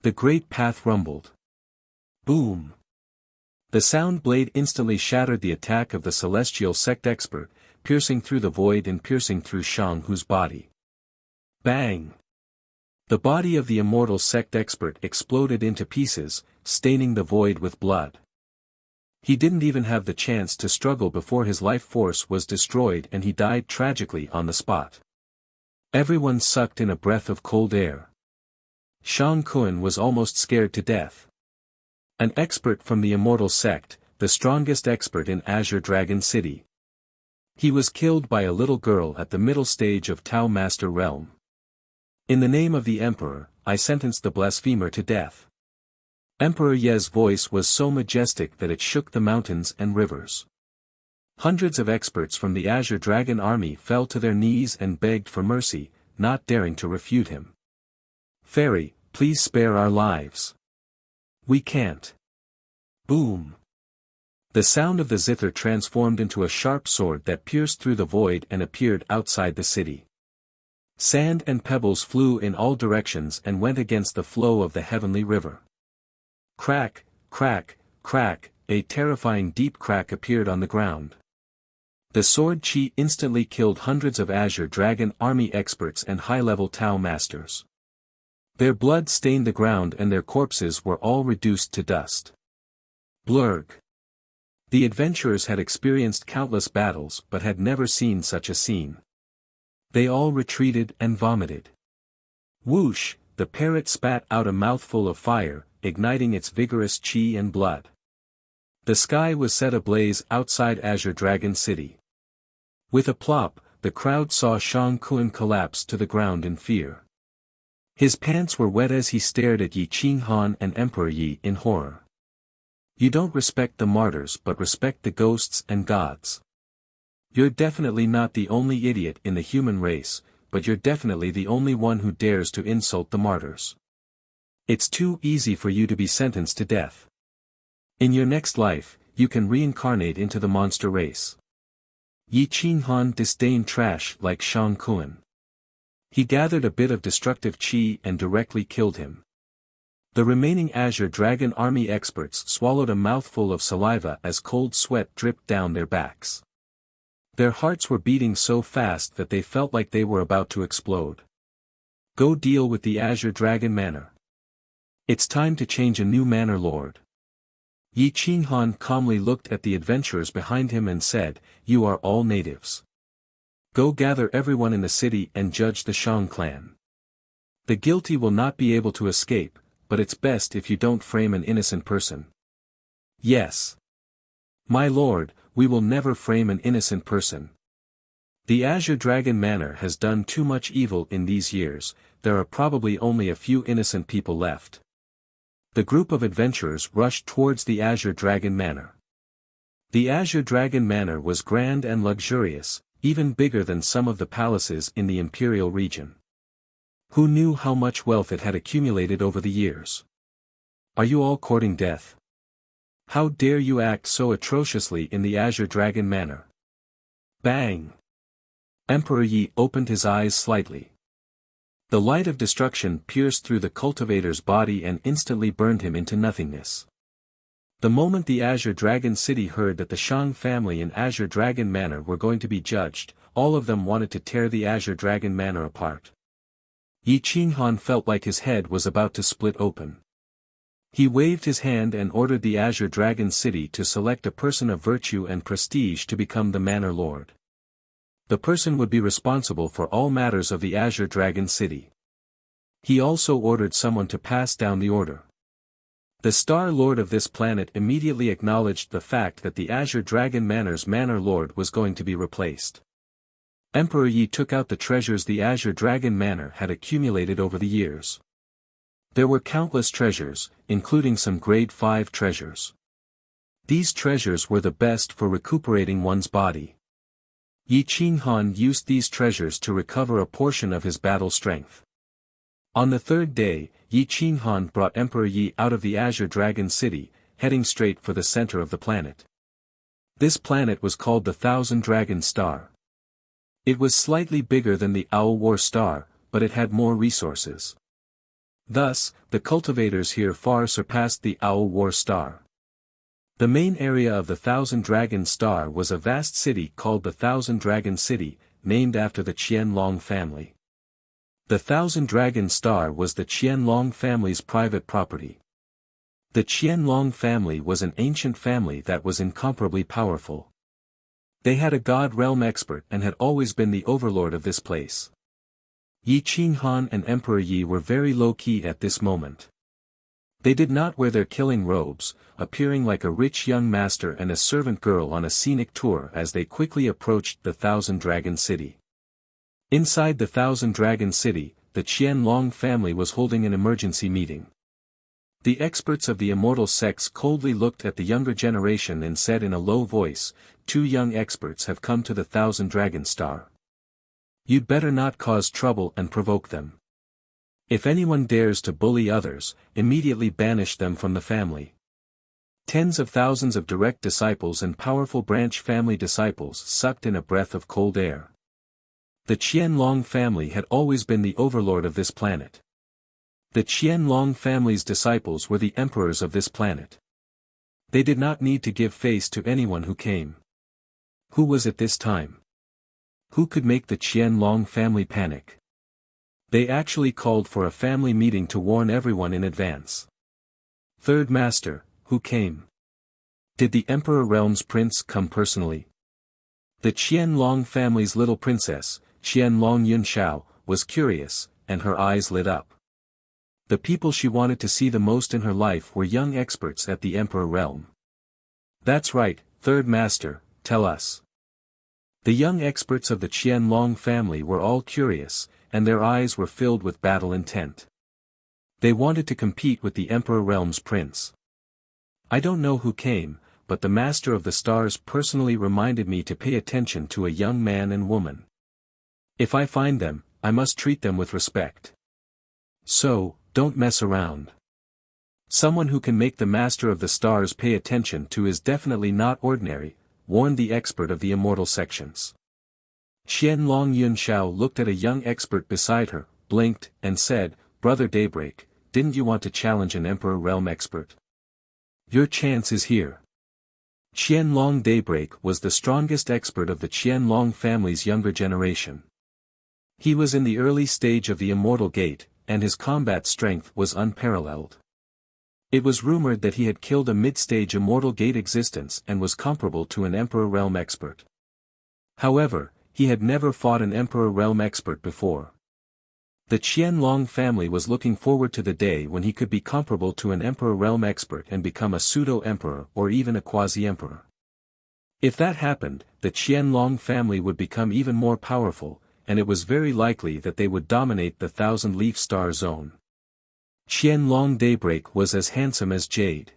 The great path rumbled. Boom! The sound blade instantly shattered the attack of the celestial sect expert, piercing through the void and piercing through Shang Hu's body. Bang! The body of the immortal sect expert exploded into pieces, staining the void with blood. He didn't even have the chance to struggle before his life force was destroyed and he died tragically on the spot. Everyone sucked in a breath of cold air. Shang Kun was almost scared to death. An expert from the immortal sect, the strongest expert in Azure Dragon City. He was killed by a little girl at the middle stage of Tao Master Realm. In the name of the Emperor, I sentence the blasphemer to death. Emperor Ye's voice was so majestic that it shook the mountains and rivers. Hundreds of experts from the Azure Dragon army fell to their knees and begged for mercy, not daring to refute him. Fairy, please spare our lives. We can't. Boom. The sound of the zither transformed into a sharp sword that pierced through the void and appeared outside the city. Sand and pebbles flew in all directions and went against the flow of the heavenly river. Crack, crack, crack, a terrifying deep crack appeared on the ground. The sword chi instantly killed hundreds of Azure Dragon army experts and high-level Tao masters. Their blood stained the ground and their corpses were all reduced to dust. Blurg. The adventurers had experienced countless battles but had never seen such a scene. They all retreated and vomited. Whoosh, the parrot spat out a mouthful of fire, igniting its vigorous chi and blood. The sky was set ablaze outside Azure Dragon City. With a plop, the crowd saw Shang Kun collapse to the ground in fear. His pants were wet as he stared at Yi Qinghan and Emperor Yi in horror. You don't respect the martyrs but respect the ghosts and gods. You're definitely not the only idiot in the human race, but you're definitely the only one who dares to insult the martyrs. It's too easy for you to be sentenced to death. In your next life, you can reincarnate into the monster race. Yi Qinghan disdained trash like Shang Kun. He gathered a bit of destructive chi and directly killed him. The remaining Azure Dragon army experts swallowed a mouthful of saliva as cold sweat dripped down their backs. Their hearts were beating so fast that they felt like they were about to explode. Go deal with the Azure Dragon Manor. It's time to change a new manor lord. Yi Qinghan calmly looked at the adventurers behind him and said, You are all natives. Go gather everyone in the city and judge the Shang clan. The guilty will not be able to escape, but it's best if you don't frame an innocent person. Yes. My lord, we will never frame an innocent person. The Azure Dragon Manor has done too much evil in these years, there are probably only a few innocent people left. The group of adventurers rushed towards the Azure Dragon Manor. The Azure Dragon Manor was grand and luxurious, even bigger than some of the palaces in the Imperial region. Who knew how much wealth it had accumulated over the years? Are you all courting death? How dare you act so atrociously in the Azure Dragon Manor? Bang! Emperor Yi opened his eyes slightly. The light of destruction pierced through the cultivator's body and instantly burned him into nothingness. The moment the Azure Dragon City heard that the Shang family in Azure Dragon Manor were going to be judged, all of them wanted to tear the Azure Dragon Manor apart. Yi Qinghan felt like his head was about to split open. He waved his hand and ordered the Azure Dragon City to select a person of virtue and prestige to become the Manor Lord. The person would be responsible for all matters of the Azure Dragon City. He also ordered someone to pass down the order. The Star Lord of this planet immediately acknowledged the fact that the Azure Dragon Manor's Manor Lord was going to be replaced. Emperor Yi took out the treasures the Azure Dragon Manor had accumulated over the years. There were countless treasures, including some grade 5 treasures. These treasures were the best for recuperating one's body. Yi Qinghan used these treasures to recover a portion of his battle strength. On the third day, Yi Qinghan brought Emperor Yi out of the Azure Dragon City, heading straight for the center of the planet. This planet was called the Thousand Dragon Star. It was slightly bigger than the Owl War Star, but it had more resources. Thus, the cultivators here far surpassed the Owl War Star. The main area of the Thousand Dragon Star was a vast city called the Thousand Dragon City, named after the Qianlong family. The Thousand Dragon Star was the Qianlong family's private property. The Qianlong family was an ancient family that was incomparably powerful. They had a God realm expert and had always been the overlord of this place. Yi Qinghan and Emperor Yi were very low-key at this moment. They did not wear their killing robes, appearing like a rich young master and a servant girl on a scenic tour as they quickly approached the Thousand Dragon City. Inside the Thousand Dragon City, the Qianlong family was holding an emergency meeting. The experts of the immortal sects coldly looked at the younger generation and said in a low voice, "Two young experts have come to the Thousand Dragon Star. You'd better not cause trouble and provoke them. If anyone dares to bully others, immediately banish them from the family." Tens of thousands of direct disciples and powerful branch family disciples sucked in a breath of cold air. The Qianlong family had always been the overlord of this planet. The Qianlong family's disciples were the emperors of this planet. They did not need to give face to anyone who came. Who was it this time? Who could make the Qianlong family panic? They actually called for a family meeting to warn everyone in advance. Third Master, who came? Did the Emperor Realm's prince come personally? The Qianlong family's little princess, Qianlong Yunxiao, was curious, and her eyes lit up. The people she wanted to see the most in her life were young experts at the Emperor Realm. That's right, Third Master, tell us. The young experts of the Qianlong family were all curious, and their eyes were filled with battle intent. They wanted to compete with the Emperor Realm's prince. I don't know who came, but the Master of the Stars personally reminded me to pay attention to a young man and woman. If I find them, I must treat them with respect. So, don't mess around. Someone who can make the Master of the Stars pay attention to is definitely not ordinary, warned the expert of the immortal sections. Qianlong Yunxiao looked at a young expert beside her, blinked, and said, "Brother Daybreak, didn't you want to challenge an Emperor Realm expert? Your chance is here." Qianlong Daybreak was the strongest expert of the Qianlong family's younger generation. He was in the early stage of the Immortal Gate, and his combat strength was unparalleled. It was rumored that he had killed a mid-stage Immortal Gate existence and was comparable to an Emperor Realm expert. However, he had never fought an Emperor Realm expert before. The Qianlong family was looking forward to the day when he could be comparable to an Emperor Realm expert and become a pseudo-emperor or even a quasi-emperor. If that happened, the Qianlong family would become even more powerful, and it was very likely that they would dominate the thousand-leaf star zone. Qianlong Daybreak was as handsome as jade.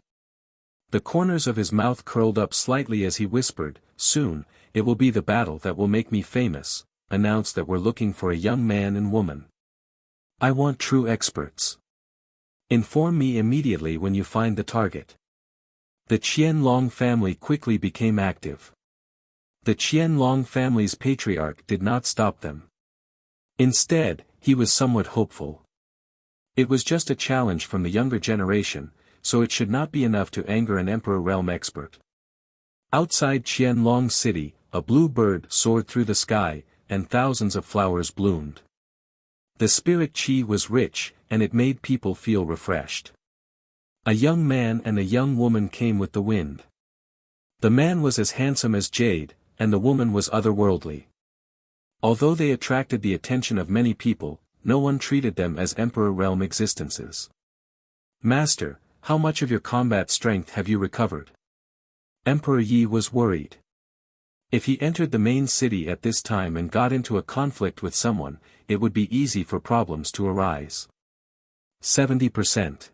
The corners of his mouth curled up slightly as he whispered, "Soon, it will be the battle that will make me famous," announced that we're looking for a young man and woman. I want true experts. Inform me immediately when you find the target. The Qianlong family quickly became active. The Qianlong family's patriarch did not stop them. Instead, he was somewhat hopeful. It was just a challenge from the younger generation, so it should not be enough to anger an Emperor realm expert. Outside Qianlong City, a blue bird soared through the sky, and thousands of flowers bloomed. The spirit qi was rich, and it made people feel refreshed. A young man and a young woman came with the wind. The man was as handsome as jade, and the woman was otherworldly. Although they attracted the attention of many people, no one treated them as Emperor realm existences. "Master, how much of your combat strength have you recovered?" Emperor Yi was worried. If he entered the main city at this time and got into a conflict with someone, it would be easy for problems to arise. 70%.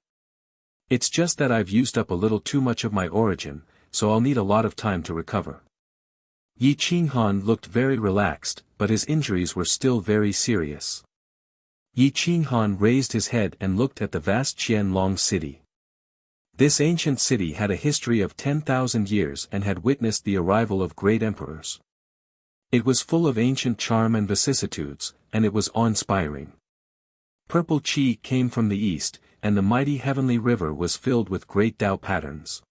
It's just that I've used up a little too much of my origin, so I'll need a lot of time to recover. Yi Qinghan looked very relaxed, but his injuries were still very serious. Yi Qinghan raised his head and looked at the vast Qianlong city. This ancient city had a history of 10,000 years and had witnessed the arrival of great emperors. It was full of ancient charm and vicissitudes, and it was awe-inspiring. Purple qi came from the east, and the mighty heavenly river was filled with great Tao patterns.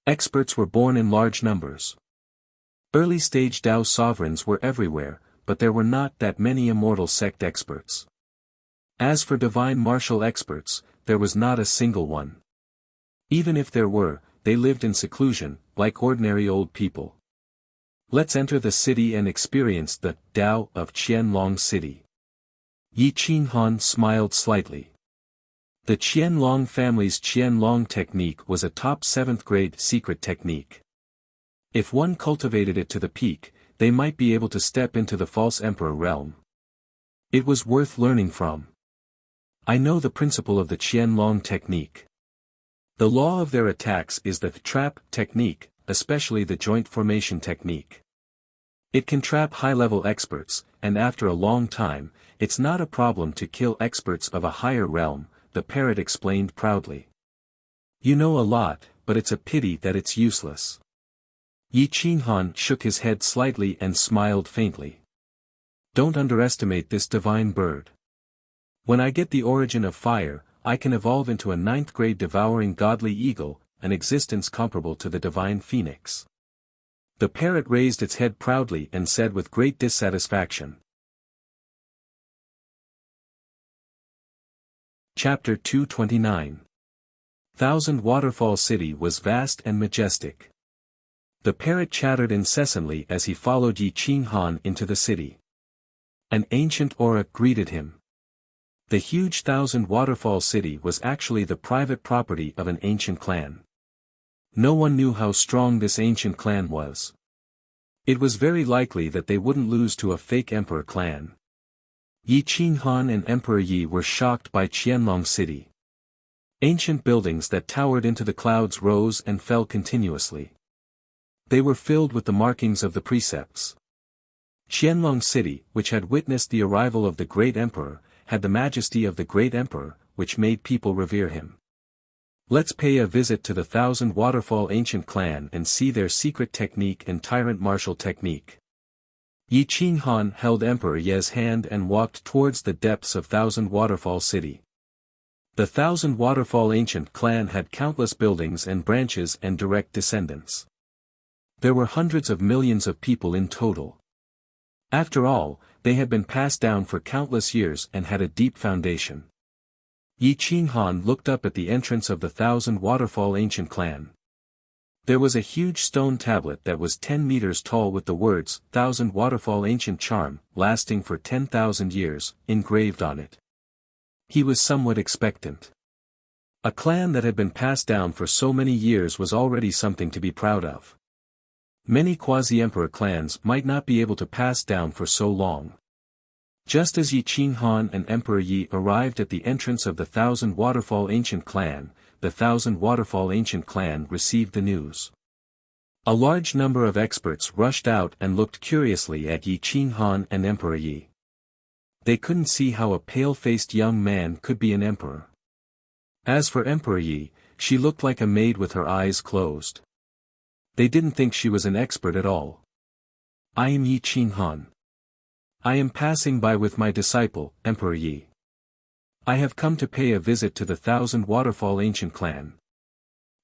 Experts were born in large numbers. Early-stage Tao sovereigns were everywhere, but there were not that many immortal sect experts. As for divine martial experts, there was not a single one. Even if there were, they lived in seclusion, like ordinary old people. Let's enter the city and experience the Tao of Qianlong City. Yi Qinghan smiled slightly. The Qianlong family's Qianlong technique was a top 7th grade secret technique. If one cultivated it to the peak, they might be able to step into the false emperor realm. It was worth learning from. I know the principle of the Qianlong technique. The law of their attacks is the trap technique, especially the joint formation technique. It can trap high-level experts, and after a long time, it's not a problem to kill experts of a higher realm, the parrot explained proudly. You know a lot, but it's a pity that it's useless. Yi Qinghan shook his head slightly and smiled faintly. Don't underestimate this divine bird. When I get the origin of fire, I can evolve into a 9th grade devouring godly eagle, an existence comparable to the divine phoenix. The parrot raised its head proudly and said with great dissatisfaction. Chapter 229. Thousand Waterfall City was vast and majestic. The parrot chattered incessantly as he followed Yi Qinghan into the city. An ancient aura greeted him. The huge Thousand Waterfall City was actually the private property of an ancient clan. No one knew how strong this ancient clan was. It was very likely that they wouldn't lose to a fake emperor clan. Yi Qinghan and Emperor Yi were shocked by Qianlong City. Ancient buildings that towered into the clouds rose and fell continuously. They were filled with the markings of the precepts. Qianlong City, which had witnessed the arrival of the great emperor, had the majesty of the great emperor, which made people revere him. Let's pay a visit to the Thousand Waterfall ancient clan and see their secret technique and tyrant martial technique. Yi Qinghan held Emperor Ye's hand and walked towards the depths of Thousand Waterfall City. The Thousand Waterfall ancient clan had countless buildings and branches and direct descendants. There were hundreds of millions of people in total. After all, they had been passed down for countless years and had a deep foundation. Yi Qinghan looked up at the entrance of the Thousand Waterfall ancient clan. There was a huge stone tablet that was 10 meters tall with the words, Thousand Waterfall Ancient Charm, lasting for 10,000 years, engraved on it. He was somewhat expectant. A clan that had been passed down for so many years was already something to be proud of. Many quasi-emperor clans might not be able to pass down for so long. Just as Yi Qinghan and Emperor Yi arrived at the entrance of the Thousand Waterfall Ancient Clan, the Thousand Waterfall Ancient Clan received the news. A large number of experts rushed out and looked curiously at Yi Qinghan and Emperor Yi. They couldn't see how a pale-faced young man could be an emperor. As for Emperor Yi, she looked like a maid with her eyes closed. They didn't think she was an expert at all. I am Yi Qinghan. I am passing by with my disciple, Emperor Yi. I have come to pay a visit to the Thousand Waterfall Ancient Clan.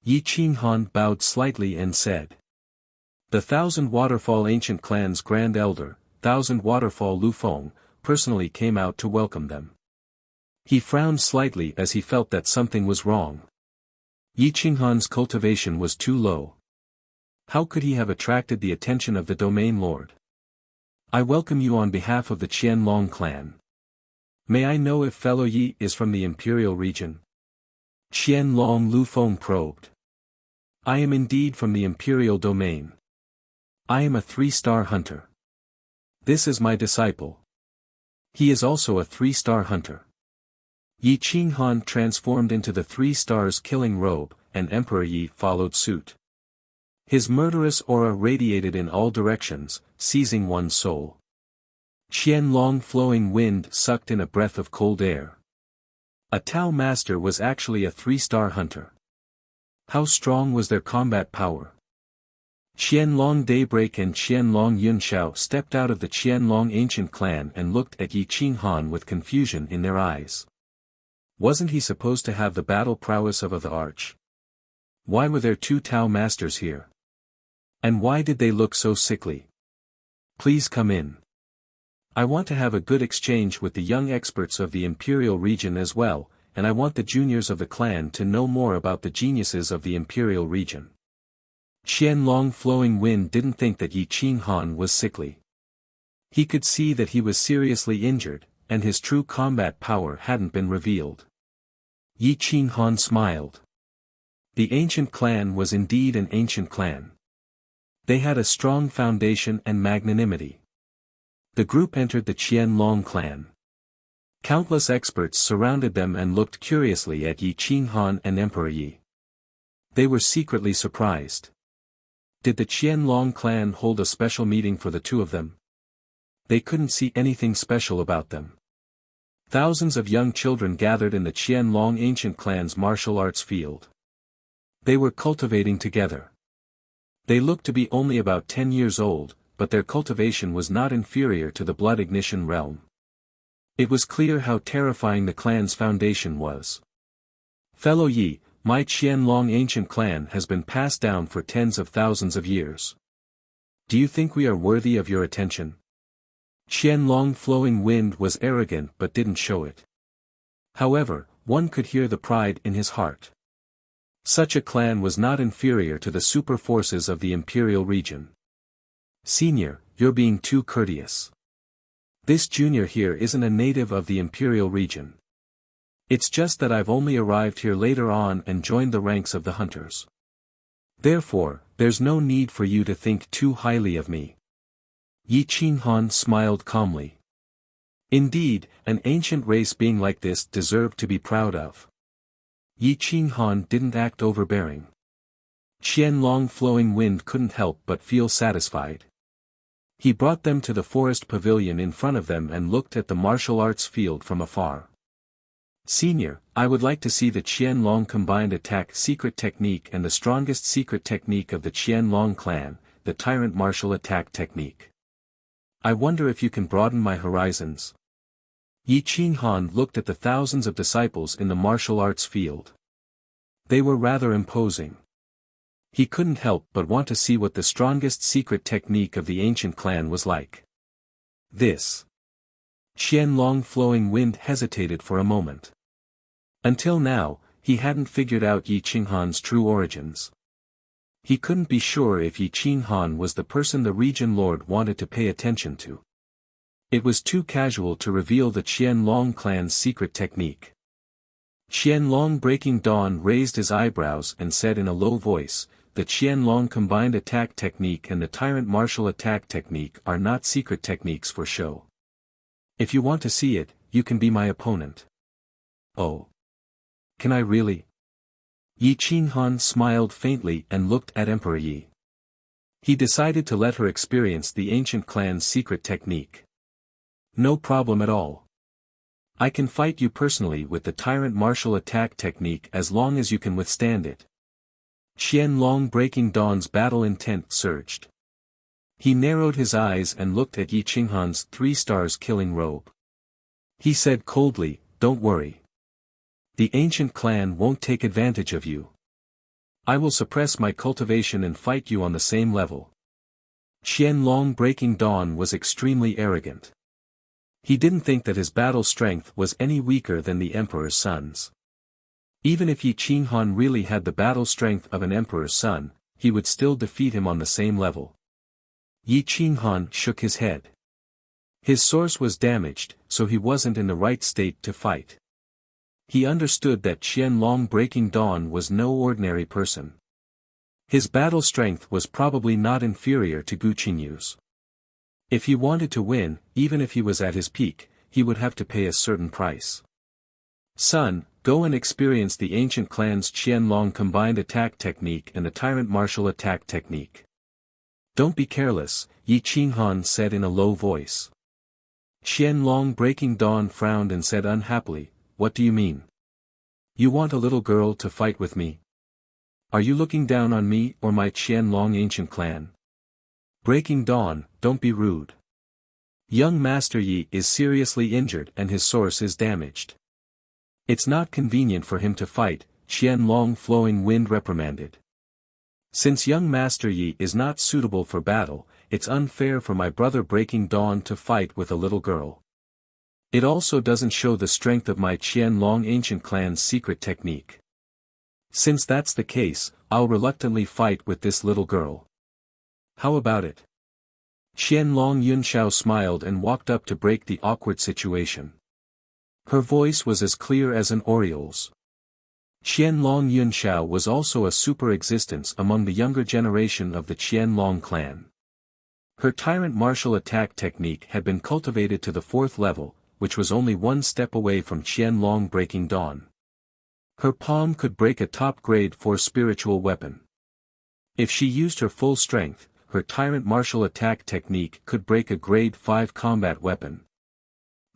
Yi Qinghan bowed slightly and said. The Thousand Waterfall Ancient Clan's Grand Elder, Thousand Waterfall Lu Feng, personally came out to welcome them. He frowned slightly as he felt that something was wrong. Yi Qinghan's cultivation was too low. How could he have attracted the attention of the domain lord? I welcome you on behalf of the Qianlong clan. May I know if fellow Yi is from the imperial region? Qianlong Lu Feng probed. I am indeed from the imperial domain. I am a 3-star hunter. This is my disciple. He is also a 3-star hunter. Yi Qinghan transformed into the 3 stars killing robe, and Emperor Yi followed suit. His murderous aura radiated in all directions, seizing one's soul. Qianlong flowing wind sucked in a breath of cold air. A Tao master was actually a 3-star hunter. How strong was their combat power? Qianlong Daybreak and Qianlong Yunxiao stepped out of the Qianlong ancient clan and looked at Yi Qinghan with confusion in their eyes. Wasn't he supposed to have the battle prowess of the arch? Why were there 2 Tao masters here? And why did they look so sickly? Please come in. I want to have a good exchange with the young experts of the imperial region as well, and I want the juniors of the clan to know more about the geniuses of the imperial region. Qianlong Flowing Wind didn't think that Yi Qinghan was sickly. He could see that he was seriously injured, and his true combat power hadn't been revealed. Yi Qinghan smiled. The ancient clan was indeed an ancient clan. They had a strong foundation and magnanimity. The group entered the Qianlong clan. Countless experts surrounded them and looked curiously at Yi Qinghan and Emperor Yi. They were secretly surprised. Did the Qianlong clan hold a special meeting for the 2 of them? They couldn't see anything special about them. Thousands of young children gathered in the Qianlong ancient clan's martial arts field. They were cultivating together. They looked to be only about 10 years old, but their cultivation was not inferior to the blood ignition realm. It was clear how terrifying the clan's foundation was. Fellow Yi, my Qianlong ancient clan has been passed down for tens of thousands of years. Do you think we are worthy of your attention? Qianlong Flowing Wind was arrogant but didn't show it. However, one could hear the pride in his heart. Such a clan was not inferior to the super forces of the imperial region. Senior, you're being too courteous. This junior here isn't a native of the imperial region. It's just that I've only arrived here later on and joined the ranks of the hunters. Therefore, there's no need for you to think too highly of me. Yi Qinghan smiled calmly. Indeed, an ancient race being like this deserved to be proud of. Yi Qinghan didn't act overbearing. Qianlong Flowing Wind couldn't help but feel satisfied. He brought them to the forest pavilion in front of them and looked at the martial arts field from afar. Senior, I would like to see the Qianlong combined attack secret technique and the strongest secret technique of the Qianlong clan, the tyrant martial attack technique. I wonder if you can broaden my horizons. Yi Qinghan looked at the thousands of disciples in the martial arts field. They were rather imposing. He couldn't help but want to see what the strongest secret technique of the ancient clan was like. This. Qianlong Flowing Wind hesitated for a moment. Until now, he hadn't figured out Yi Qinghan's true origins. He couldn't be sure if Yi Qinghan was the person the region lord wanted to pay attention to. It was too casual to reveal the Qianlong clan's secret technique. Qianlong Breaking Dawn raised his eyebrows and said in a low voice, the Qianlong combined attack technique and the tyrant martial attack technique are not secret techniques for show. If you want to see it, you can be my opponent. Oh. Can I really? Yi Qinghan smiled faintly and looked at Emperor Yi. He decided to let her experience the ancient clan's secret technique. No problem at all. I can fight you personally with the tyrant martial attack technique as long as you can withstand it. Qianlong Breaking Dawn's battle intent surged. He narrowed his eyes and looked at Yi Qinghan's 3 stars killing robe. He said coldly, "Don't worry. The ancient clan won't take advantage of you. I will suppress my cultivation and fight you on the same level." Qianlong Breaking Dawn was extremely arrogant. He didn't think that his battle strength was any weaker than the emperor's son's. Even if Yi Qinghan really had the battle strength of an emperor's son, he would still defeat him on the same level. Yi Qinghan shook his head. His source was damaged, so he wasn't in the right state to fight. He understood that Qianlong Breaking Dawn was no ordinary person. His battle strength was probably not inferior to Gu Qingyu's. If he wanted to win, even if he was at his peak, he would have to pay a certain price. "Son, go and experience the ancient clan's Qianlong combined attack technique and the tyrant martial attack technique. Don't be careless," Yi Qinghan said in a low voice. Qianlong Breaking Dawn frowned and said unhappily, "What do you mean? You want a little girl to fight with me? Are you looking down on me or my Qianlong ancient clan? Breaking Dawn, don't be rude. Young Master Yi is seriously injured and his source is damaged. It's not convenient for him to fight," Qianlong Flowing Wind reprimanded. "Since young Master Yi is not suitable for battle, it's unfair for my brother Breaking Dawn to fight with a little girl. It also doesn't show the strength of my Qianlong ancient clan's secret technique. Since that's the case, I'll reluctantly fight with this little girl. How about it?" Qianlong Yunxiao smiled and walked up to break the awkward situation. Her voice was as clear as an oriole's. Qianlong Yunxiao was also a super existence among the younger generation of the Qianlong clan. Her tyrant martial attack technique had been cultivated to the 4th level, which was only 1 step away from Qianlong Breaking Dawn. Her palm could break a top-grade 4 spiritual weapon. If she used her full strength, her tyrant martial attack technique could break a grade 5 combat weapon.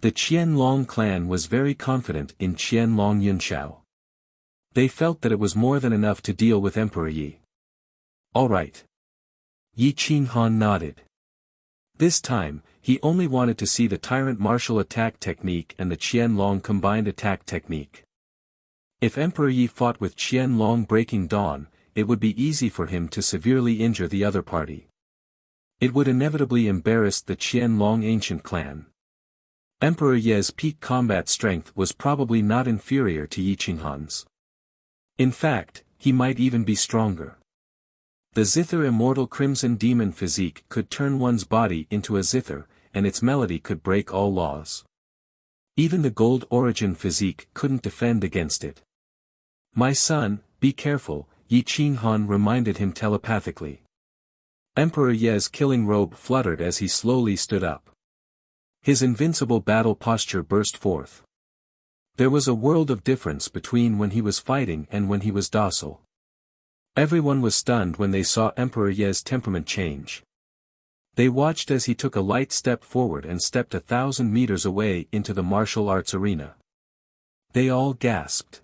The Qianlong clan was very confident in Qianlong Yunxiao. They felt that it was more than enough to deal with Emperor Yi. "All right." Yi Qinghan nodded. This time, he only wanted to see the tyrant martial attack technique and the Qianlong combined attack technique. If Emperor Yi fought with Qianlong Breaking Dawn, it would be easy for him to severely injure the other party. It would inevitably embarrass the Qianlong ancient clan. Emperor Ye's peak combat strength was probably not inferior to Yi Qinghan's. In fact, he might even be stronger. The zither immortal crimson demon physique could turn one's body into a zither, and its melody could break all laws. Even the gold origin physique couldn't defend against it. "My son, be careful," Yi Qinghan reminded him telepathically. Emperor Ye's killing robe fluttered as he slowly stood up. His invincible battle posture burst forth. There was a world of difference between when he was fighting and when he was docile. Everyone was stunned when they saw Emperor Ye's temperament change. They watched as he took a light step forward and stepped 1,000 meters away into the martial arts arena. They all gasped.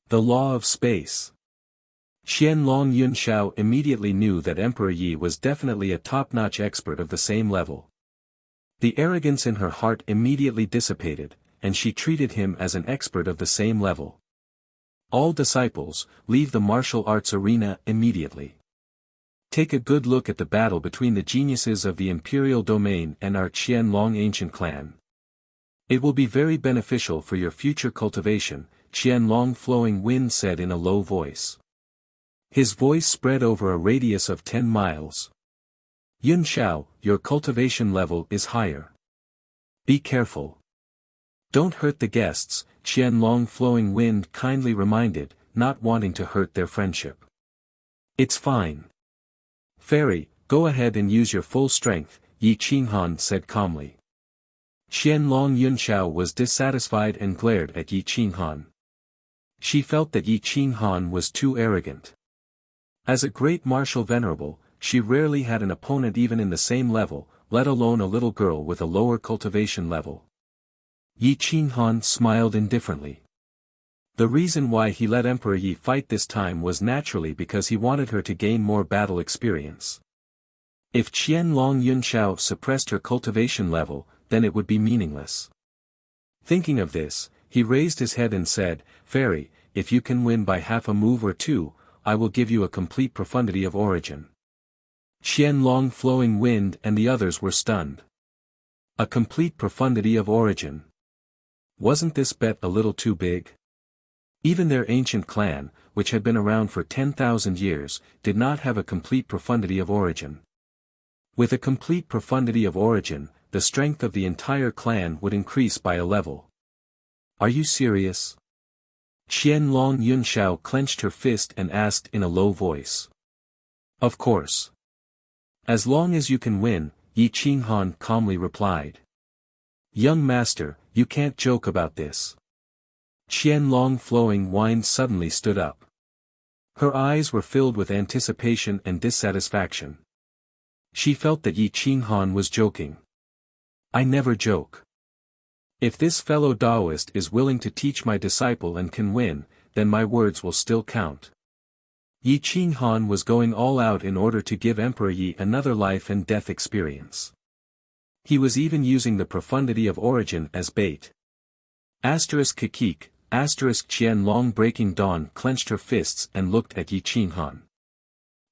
The law of space. Qianlong Yunxiao immediately knew that Emperor Yi was definitely a top-notch expert of the same level. The arrogance in her heart immediately dissipated, and she treated him as an expert of the same level. "All disciples, leave the martial arts arena immediately. Take a good look at the battle between the geniuses of the imperial domain and our Qianlong ancient clan. It will be very beneficial for your future cultivation," Qianlong Flowing Wind said in a low voice. His voice spread over a radius of 10 miles. "Yunxiao, your cultivation level is higher. Be careful. Don't hurt the guests," Qianlong Flowing Wind kindly reminded, not wanting to hurt their friendship. It's fine. Fairy, go ahead and use your full strength, Yi Qinghan said calmly. Qianlong Yunxiao was dissatisfied and glared at Yi Qinghan. She felt that Yi Qinghan was too arrogant. As a great martial venerable, she rarely had an opponent even in the same level, let alone a little girl with a lower cultivation level. Yi Qinghan smiled indifferently. The reason why he let Emperor Yi fight this time was naturally because he wanted her to gain more battle experience. If Qianlong Yunxiao suppressed her cultivation level, then it would be meaningless. Thinking of this, he raised his head and said, Fairy, if you can win by half a move or two, I will give you a complete profundity of origin. Qianlong Flowing Wind and the others were stunned. A complete profundity of origin. Wasn't this bet a little too big? Even their ancient clan, which had been around for 10,000 years, did not have a complete profundity of origin. With a complete profundity of origin, the strength of the entire clan would increase by a level. Are you serious? Qianlong Yunxiao clenched her fist and asked in a low voice. Of course. As long as you can win, Yi Qinghan calmly replied. Young master, you can't joke about this. Qianlong Flowing Wind suddenly stood up. Her eyes were filled with anticipation and dissatisfaction. She felt that Yi Qinghan was joking. I never joke. If this fellow Taoist is willing to teach my disciple and can win, then my words will still count. Yi Qinghan was going all out in order to give Emperor Yi another life and death experience. He was even using the profundity of origin as bait. Kikik, Qianlong Breaking Dawn clenched her fists and looked at Yi Qinghan.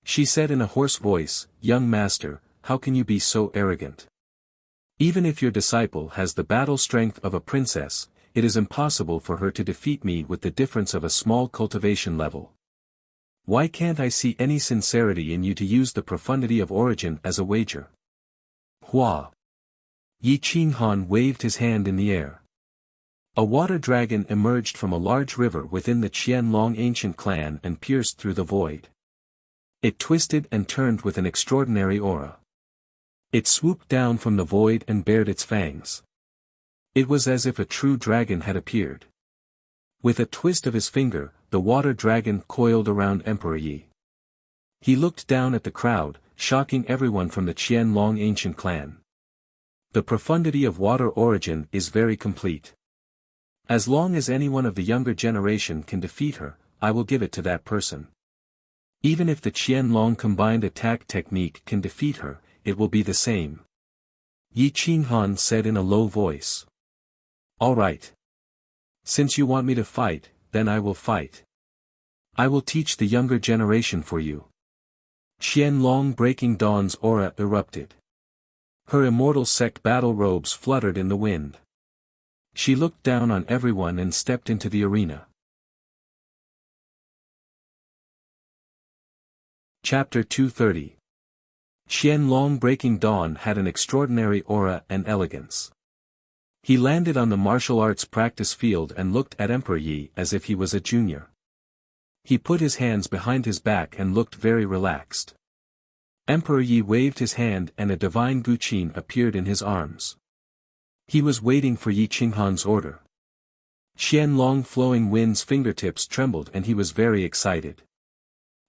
She said in a hoarse voice, Young master, how can you be so arrogant? Even if your disciple has the battle strength of a princess, it is impossible for her to defeat me with the difference of a small cultivation level. Why can't I see any sincerity in you to use the profundity of origin as a wager? Hua! Yi Qinghan waved his hand in the air. A water dragon emerged from a large river within the Qianlong ancient clan and pierced through the void. It twisted and turned with an extraordinary aura. It swooped down from the void and bared its fangs. It was as if a true dragon had appeared. With a twist of his finger, the water dragon coiled around Emperor Yi. He looked down at the crowd, shocking everyone from the Qianlong ancient clan. The profundity of water origin is very complete. As long as anyone of the younger generation can defeat her, I will give it to that person. Even if the Qianlong combined attack technique can defeat her, it will be the same. Yi Qinghan said in a low voice. All right. Since you want me to fight, then I will fight. I will teach the younger generation for you. Qianlong Breaking Dawn's aura erupted. Her immortal sect battle robes fluttered in the wind. She looked down on everyone and stepped into the arena. Chapter 230. Qianlong Breaking Dawn had an extraordinary aura and elegance. He landed on the martial arts practice field and looked at Emperor Yi as if he was a junior. He put his hands behind his back and looked very relaxed. Emperor Yi waved his hand and a divine Guqin appeared in his arms. He was waiting for Yi Qinghan's order. Qianlong Flowing Wind's fingertips trembled and he was very excited.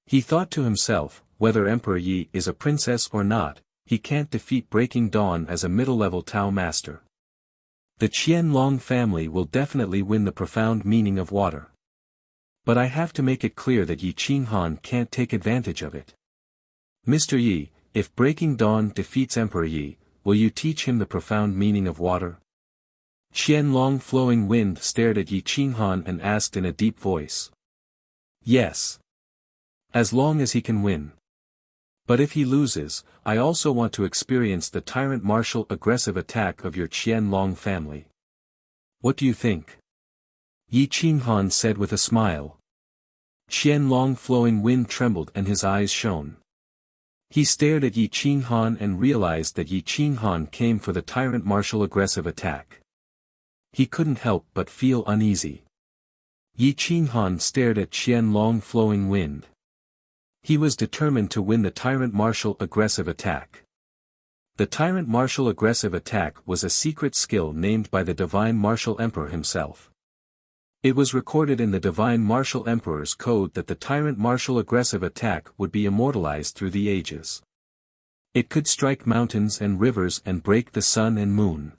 He thought to himself, whether Emperor Yi is a princess or not, he can't defeat Breaking Dawn as a middle-level Tao master. The Qianlong family will definitely win the profound meaning of water. But I have to make it clear that Yi Qinghan can't take advantage of it. Mr. Yi, if Breaking Dawn defeats Emperor Yi, will you teach him the profound meaning of water? Qianlong Flowing Wind stared at Yi Qinghan and asked in a deep voice. Yes. As long as he can win. But if he loses, I also want to experience the tyrant martial aggressive attack of your Qianlong family. What do you think? Yi Qinghan said with a smile. Qianlong Flowing Wind trembled and his eyes shone. He stared at Yi Qinghan and realized that Yi Qinghan came for the tyrant martial aggressive attack. He couldn't help but feel uneasy. Yi Qinghan stared at Qianlong Flowing Wind. He was determined to win the Tyrant Martial Aggressive Attack. The Tyrant Martial Aggressive Attack was a secret skill named by the Divine Martial Emperor himself. It was recorded in the Divine Martial Emperor's code that the Tyrant Martial Aggressive Attack would be immortalized through the ages. It could strike mountains and rivers and break the sun and moon.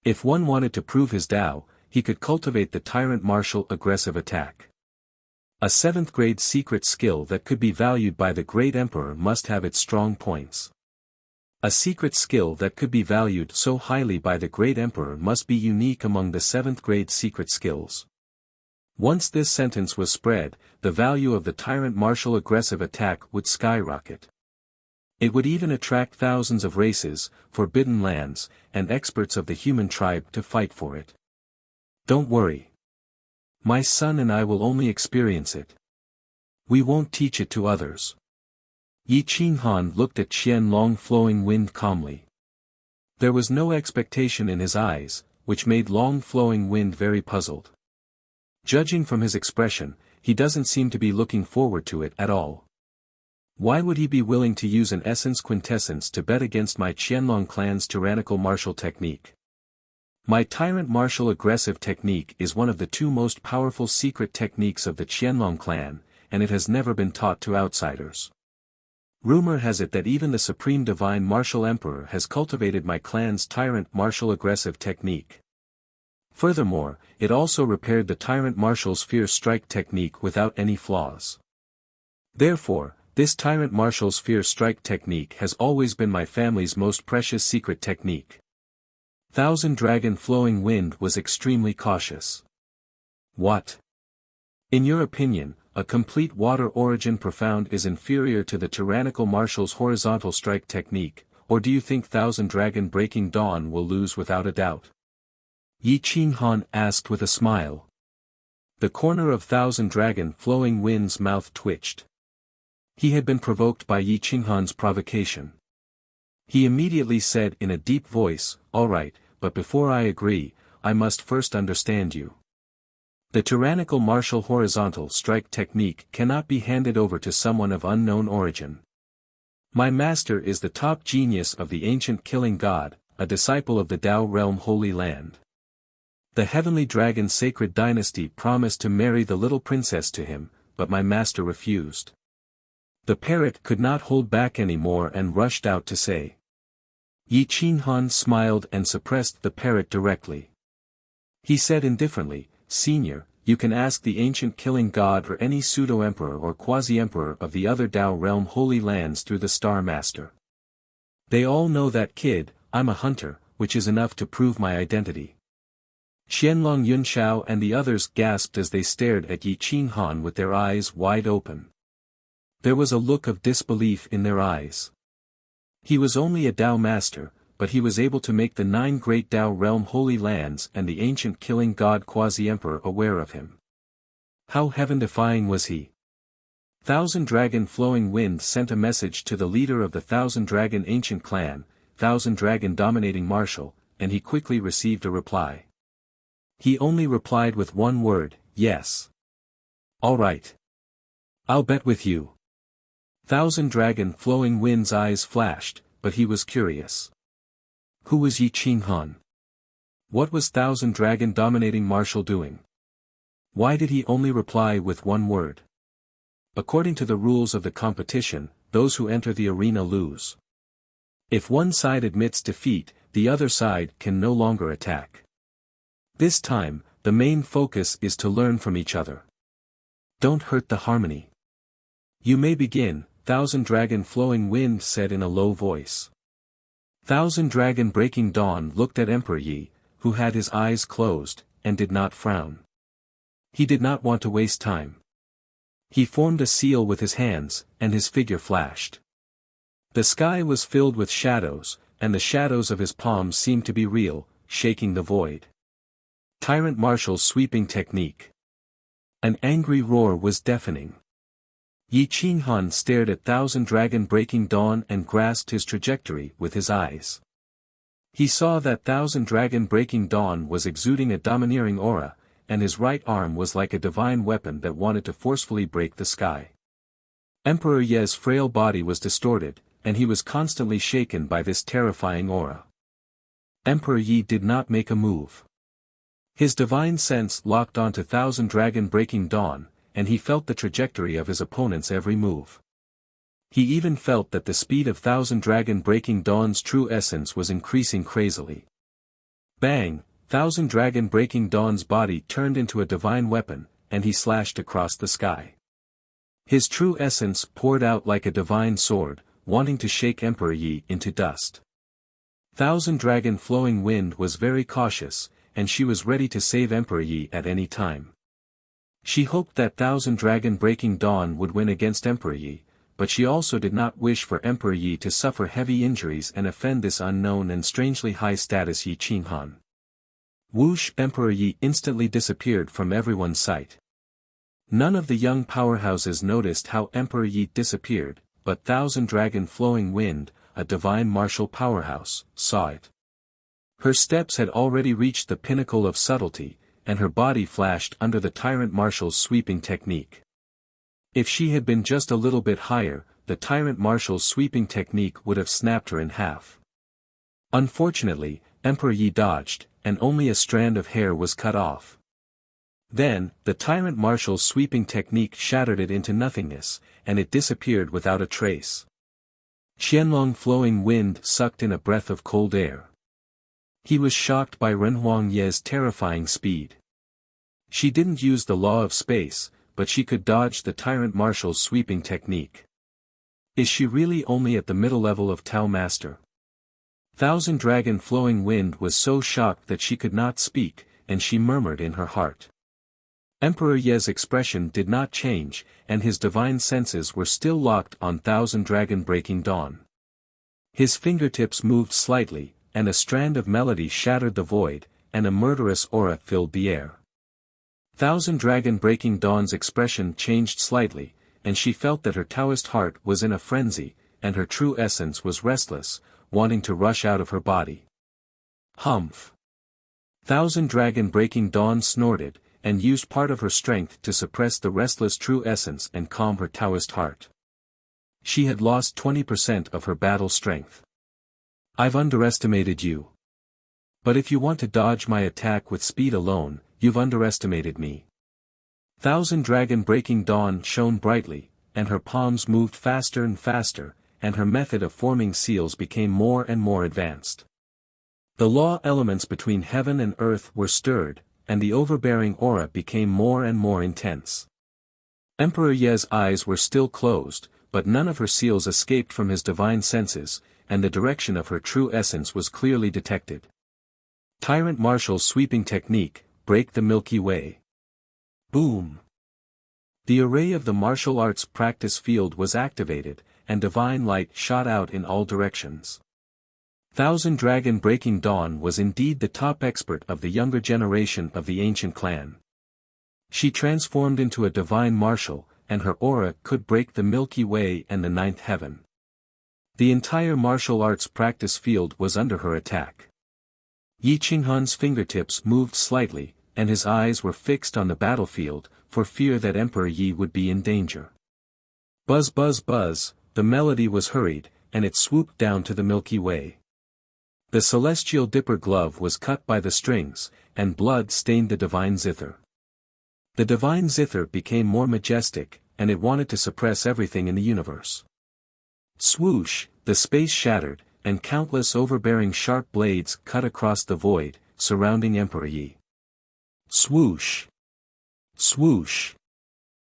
If one wanted to prove his Tao, he could cultivate the Tyrant Martial Aggressive Attack. A 7th grade secret skill that could be valued by the Great Emperor must have its strong points. A secret skill that could be valued so highly by the Great Emperor must be unique among the 7th grade secret skills. Once this sentence was spread, the value of the Tyrant Martial Aggressive Attack would skyrocket. It would even attract thousands of races, forbidden lands, and experts of the human tribe to fight for it. Don't worry. My son and I will only experience it. We won't teach it to others. Yi Qinghan looked at Qianlong Flowing Wind calmly. There was no expectation in his eyes, which made Long Flowing Wind very puzzled. Judging from his expression, he doesn't seem to be looking forward to it at all. Why would he be willing to use an essence quintessence to bet against my Qianlong clan's tyrannical martial technique? My Tyrant Martial Aggressive Technique is one of the 2 most powerful secret techniques of the Qianlong clan, and it has never been taught to outsiders. Rumor has it that even the Supreme Divine Martial Emperor has cultivated my clan's Tyrant Martial Aggressive Technique. Furthermore, it also repaired the Tyrant Martial's Fierce Strike technique without any flaws. Therefore, this Tyrant Martial's Fierce Strike technique has always been my family's most precious secret technique. Thousand Dragon Flowing Wind was extremely cautious. What? In your opinion, a complete water origin profound is inferior to the tyrannical martial's horizontal strike technique, or do you think Thousand Dragon Breaking Dawn will lose without a doubt? Yi Qinghan asked with a smile. The corner of Thousand Dragon Flowing Wind's mouth twitched. He had been provoked by Yi Qinghan's provocation. He immediately said in a deep voice, "All right, but before I agree, I must first understand you. The tyrannical martial horizontal strike technique cannot be handed over to someone of unknown origin. My master is the top genius of the ancient killing god, a disciple of the Tao realm Holy Land. The heavenly dragon sacred dynasty promised to marry the little princess to him, but my master refused." The parrot could not hold back anymore and rushed out to say. Yi Qinghan smiled and suppressed the parrot directly. He said indifferently, "Senior, you can ask the ancient killing god or any pseudo-emperor or quasi-emperor of the other Tao realm Holy Lands through the Star Master. They all know that kid, I'm a hunter, which is enough to prove my identity." Qianlong Yunxiao and the others gasped as they stared at Yi Qinghan with their eyes wide open. There was a look of disbelief in their eyes. He was only a Tao master, but he was able to make the 9 great Tao realm Holy Lands and the ancient killing god quasi-emperor aware of him. How heaven-defying was he? Thousand Dragon Flowing Wind sent a message to the leader of the Thousand Dragon ancient clan, Thousand Dragon Dominating Martial, and he quickly received a reply. He only replied with one word, "Yes." "All right. I'll bet with you." Thousand Dragon Flowing Wind's eyes flashed, but he was curious. Who was Yi Qinghan? What was Thousand Dragon Dominating Martial doing? Why did he only reply with one word? According to the rules of the competition, those who enter the arena lose. If one side admits defeat, the other side can no longer attack. This time, the main focus is to learn from each other. Don't hurt the harmony. You may begin, Thousand Dragon Flowing Wind said in a low voice. Thousand Dragon Breaking Dawn looked at Emperor Yi, who had his eyes closed, and did not frown. He did not want to waste time. He formed a seal with his hands, and his figure flashed. The sky was filled with shadows, and the shadows of his palms seemed to be real, shaking the void. Tyrant Martial's sweeping technique. An angry roar was deafening. Yi Qinghan stared at Thousand Dragon Breaking Dawn and grasped his trajectory with his eyes. He saw that Thousand Dragon Breaking Dawn was exuding a domineering aura, and his right arm was like a divine weapon that wanted to forcefully break the sky. Emperor Ye's frail body was distorted, and he was constantly shaken by this terrifying aura. Emperor Yi did not make a move. His divine sense locked onto Thousand Dragon Breaking Dawn, and he felt the trajectory of his opponent's every move. He even felt that the speed of Thousand Dragon Breaking Dawn's true essence was increasing crazily. Bang! Thousand Dragon Breaking Dawn's body turned into a divine weapon, and he slashed across the sky. His true essence poured out like a divine sword, wanting to shake Emperor Yi into dust. Thousand Dragon Flowing Wind was very cautious, and she was ready to save Emperor Yi at any time. She hoped that Thousand Dragon Breaking Dawn would win against Emperor Yi, but she also did not wish for Emperor Yi to suffer heavy injuries and offend this unknown and strangely high-status Yi Qinghan. Whoosh! Emperor Yi instantly disappeared from everyone's sight. None of the young powerhouses noticed how Emperor Yi disappeared, but Thousand Dragon Flowing Wind, a divine martial powerhouse, saw it. Her steps had already reached the pinnacle of subtlety, and her body flashed under the Tyrant Marshal's sweeping technique. If she had been just a little bit higher, the Tyrant Marshal's sweeping technique would have snapped her in half. Unfortunately, Emperor Yi dodged, and only a strand of hair was cut off. Then, the Tyrant Marshal's sweeping technique shattered it into nothingness, and it disappeared without a trace. Qianlong Flowing Wind sucked in a breath of cold air. He was shocked by Renhuang Ye's terrifying speed. She didn't use the law of space, but she could dodge the Tyrant Marshal's sweeping technique. Is she really only at the middle level of Tao Master? Thousand Dragon Flowing Wind was so shocked that she could not speak, and she murmured in her heart. Emperor Ye's expression did not change, and his divine senses were still locked on Thousand Dragon Breaking Dawn. His fingertips moved slightly, and a strand of melody shattered the void, and a murderous aura filled the air. Thousand Dragon Breaking Dawn's expression changed slightly, and she felt that her Taoist heart was in a frenzy, and her true essence was restless, wanting to rush out of her body. Humph! Thousand Dragon Breaking Dawn snorted, and used part of her strength to suppress the restless true essence and calm her Taoist heart. She had lost 20% of her battle strength. I've underestimated you. But if you want to dodge my attack with speed alone, you've underestimated me. Thousand Dragon Breaking Dawn shone brightly, and her palms moved faster and faster, and her method of forming seals became more and more advanced. The law elements between heaven and earth were stirred, and the overbearing aura became more and more intense. Emperor Ye's eyes were still closed, but none of her seals escaped from his divine senses, and the direction of her true essence was clearly detected. Tyrant Marshal's sweeping technique, break the Milky Way. Boom! The array of the martial arts practice field was activated, and divine light shot out in all directions. Thousand Dragon Breaking Dawn was indeed the top expert of the younger generation of the ancient clan. She transformed into a divine martial, and her aura could break the Milky Way and the ninth heaven. The entire martial arts practice field was under her attack. Yi Qinghan's fingertips moved slightly, and his eyes were fixed on the battlefield, for fear that Emperor Yi would be in danger. Buzz buzz buzz, the melody was hurried, and it swooped down to the Milky Way. The celestial dipper glove was cut by the strings, and blood stained the divine zither. The divine zither became more majestic, and it wanted to suppress everything in the universe. Swoosh, the space shattered, and countless overbearing sharp blades cut across the void, surrounding Emperor Yi. Swoosh! Swoosh!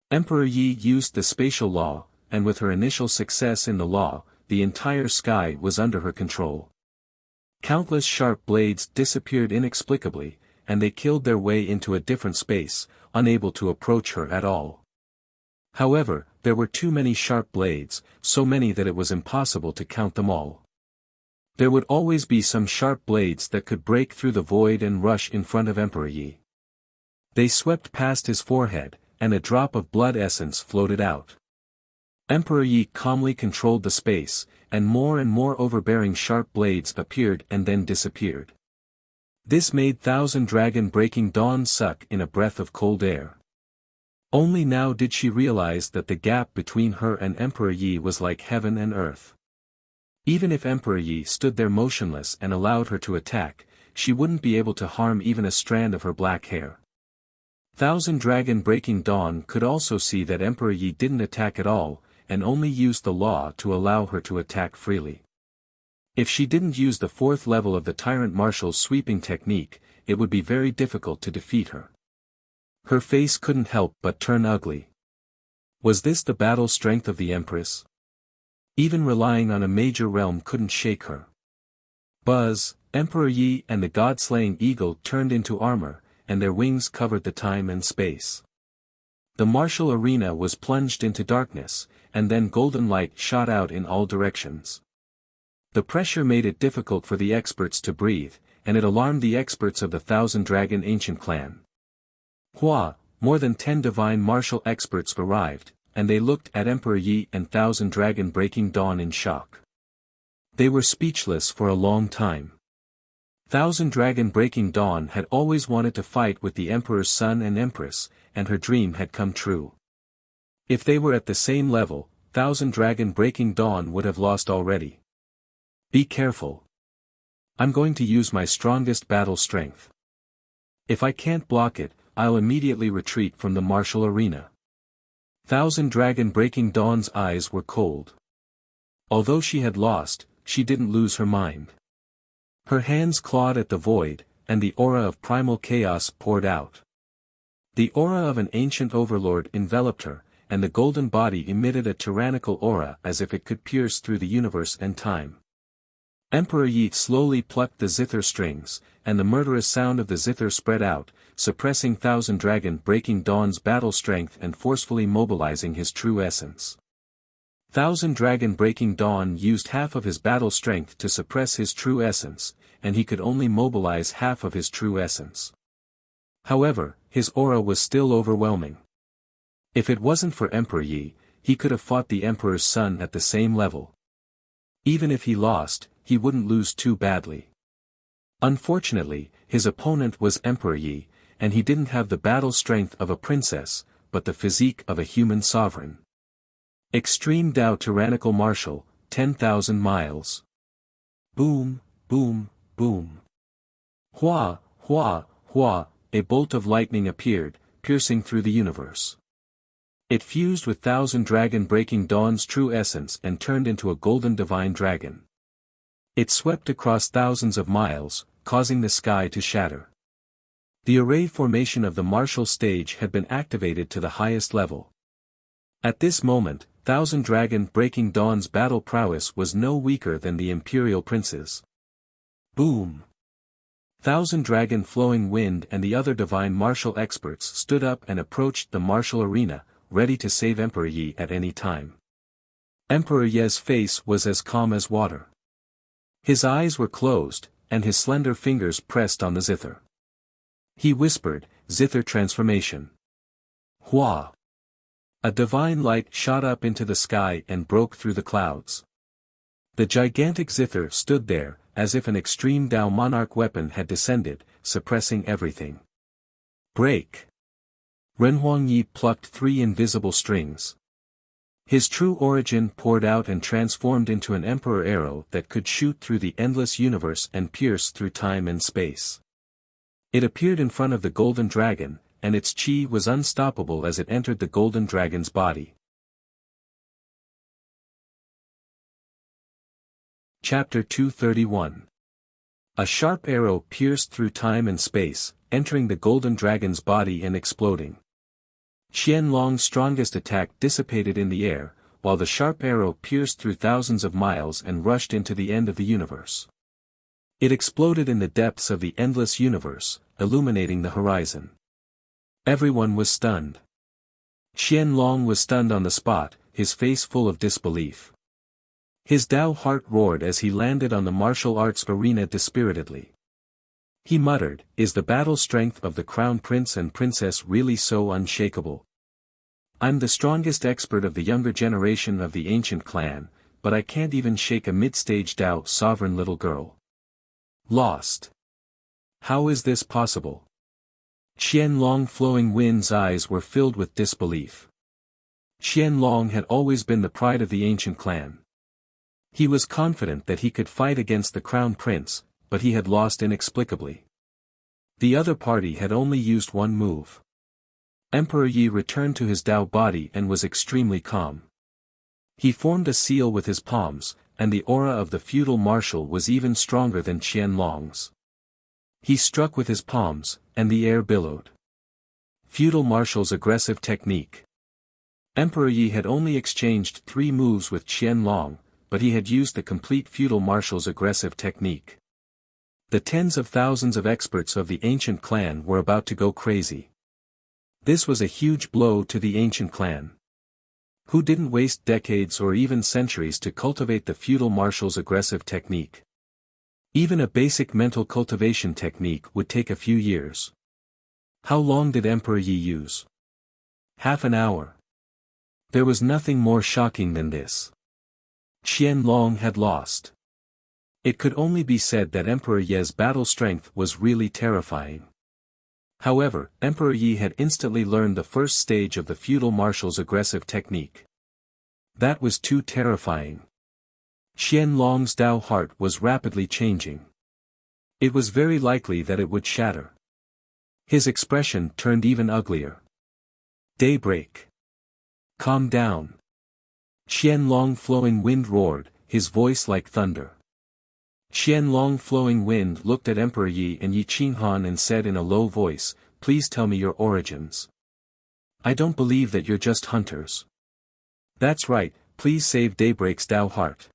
Emperor Yi used the spatial law, and with her initial success in the law, the entire sky was under her control. Countless sharp blades disappeared inexplicably, and they killed their way into a different space, unable to approach her at all. However, there were too many sharp blades, so many that it was impossible to count them all. There would always be some sharp blades that could break through the void and rush in front of Emperor Yi. They swept past his forehead, and a drop of blood essence floated out. Emperor Yi calmly controlled the space, and more overbearing sharp blades appeared and then disappeared. This made Thousand Dragon Breaking Dawn suck in a breath of cold air. Only now did she realize that the gap between her and Emperor Yi was like heaven and earth. Even if Emperor Yi stood there motionless and allowed her to attack, she wouldn't be able to harm even a strand of her black hair. Thousand Dragon Breaking Dawn could also see that Emperor Yi didn't attack at all, and only used the law to allow her to attack freely. If she didn't use the fourth level of the Tyrant Marshal's sweeping technique, it would be very difficult to defeat her. Her face couldn't help but turn ugly. Was this the battle strength of the Empress? Even relying on a major realm couldn't shake her. Buzz, Emperor Yi and the god-slaying eagle turned into armor, and their wings covered the time and space. The martial arena was plunged into darkness, and then golden light shot out in all directions. The pressure made it difficult for the experts to breathe, and it alarmed the experts of the Thousand Dragon Ancient Clan. More than 10 divine martial experts arrived, and they looked at Emperor Yi and Thousand Dragon Breaking Dawn in shock. They were speechless for a long time. Thousand Dragon Breaking Dawn had always wanted to fight with the Emperor's son and Empress, and her dream had come true. If they were at the same level, Thousand Dragon Breaking Dawn would have lost already. Be careful. I'm going to use my strongest battle strength. If I can't block it, I'll immediately retreat from the martial arena. Thousand Dragon Breaking Dawn's eyes were cold. Although she had lost, she didn't lose her mind. Her hands clawed at the void, and the aura of primal chaos poured out. The aura of an ancient overlord enveloped her, and the golden body emitted a tyrannical aura as if it could pierce through the universe and time. Emperor Yi slowly plucked the zither strings, and the murderous sound of the zither spread out, suppressing Thousand Dragon Breaking Dawn's battle strength and forcefully mobilizing his true essence. Thousand Dragon Breaking Dawn used half of his battle strength to suppress his true essence, and he could only mobilize half of his true essence. However, his aura was still overwhelming. If it wasn't for Emperor Yi, he could have fought the Emperor's son at the same level. Even if he lost, he wouldn't lose too badly. Unfortunately, his opponent was Emperor Yi, and he didn't have the battle strength of a princess, but the physique of a human sovereign. Extreme Dao Tyrannical Martial, 10,000 miles. Boom, boom, boom. Hua, hua, hua, a bolt of lightning appeared, piercing through the universe. It fused with Thousand Dragon Breaking Dawn's true essence and turned into a golden divine dragon. It swept across thousands of miles, causing the sky to shatter. The array formation of the martial stage had been activated to the highest level. At this moment, Thousand Dragon Breaking Dawn's battle prowess was no weaker than the Imperial Prince's. Boom! Thousand Dragon Flowing Wind and the other divine martial experts stood up and approached the martial arena, ready to save Emperor Yi at any time. Emperor Yi's face was as calm as water. His eyes were closed, and his slender fingers pressed on the zither. He whispered, "Zither transformation." Hua! A divine light shot up into the sky and broke through the clouds. The gigantic zither stood there, as if an extreme Dao monarch weapon had descended, suppressing everything. Break! Renhuang Yi plucked 3 invisible strings. His true origin poured out and transformed into an emperor arrow that could shoot through the endless universe and pierce through time and space. It appeared in front of the golden dragon, and its chi was unstoppable as it entered the golden dragon's body. Chapter 231. A sharp arrow pierced through time and space, entering the golden dragon's body and exploding. Qianlong's strongest attack dissipated in the air, while the sharp arrow pierced through thousands of miles and rushed into the end of the universe. It exploded in the depths of the endless universe, illuminating the horizon. Everyone was stunned. Qianlong was stunned on the spot, his face full of disbelief. His Dao heart roared as he landed on the martial arts arena dispiritedly. He muttered, "Is the battle strength of the crown prince and princess really so unshakable? I'm the strongest expert of the younger generation of the ancient clan, but I can't even shake a mid-stage Dao sovereign little girl. Lost. How is this possible?" Qianlong Flowing Wind's eyes were filled with disbelief. Qianlong had always been the pride of the ancient clan. He was confident that he could fight against the crown prince, but he had lost inexplicably. The other party had only used one move. Emperor Yi returned to his Dao body and was extremely calm. He formed a seal with his palms, and the aura of the feudal marshal was even stronger than Qianlong's. He struck with his palms, and the air billowed. Feudal marshal's aggressive technique. Emperor Yi had only exchanged 3 moves with Qianlong, but he had used the complete feudal marshal's aggressive technique. The tens of thousands of experts of the ancient clan were about to go crazy. This was a huge blow to the ancient clan. Who didn't waste decades or even centuries to cultivate the feudal marshal's aggressive technique? Even a basic mental cultivation technique would take a few years. How long did Emperor Yi use? Half an hour. There was nothing more shocking than this. Qianlong had lost. It could only be said that Emperor Yi's battle strength was really terrifying. However, Emperor Yi had instantly learned the first stage of the feudal marshal's aggressive technique. That was too terrifying. Qianlong's Dao heart was rapidly changing. It was very likely that it would shatter. His expression turned even uglier. Daybreak. Calm down. Qianlong Flowing Wind roared, his voice like thunder. Qianlong Flowing Wind looked at Emperor Yi and Yi Qinghan and said in a low voice, "Please tell me your origins. I don't believe that you're just hunters." "That's right, please save Daybreak's Dao heart."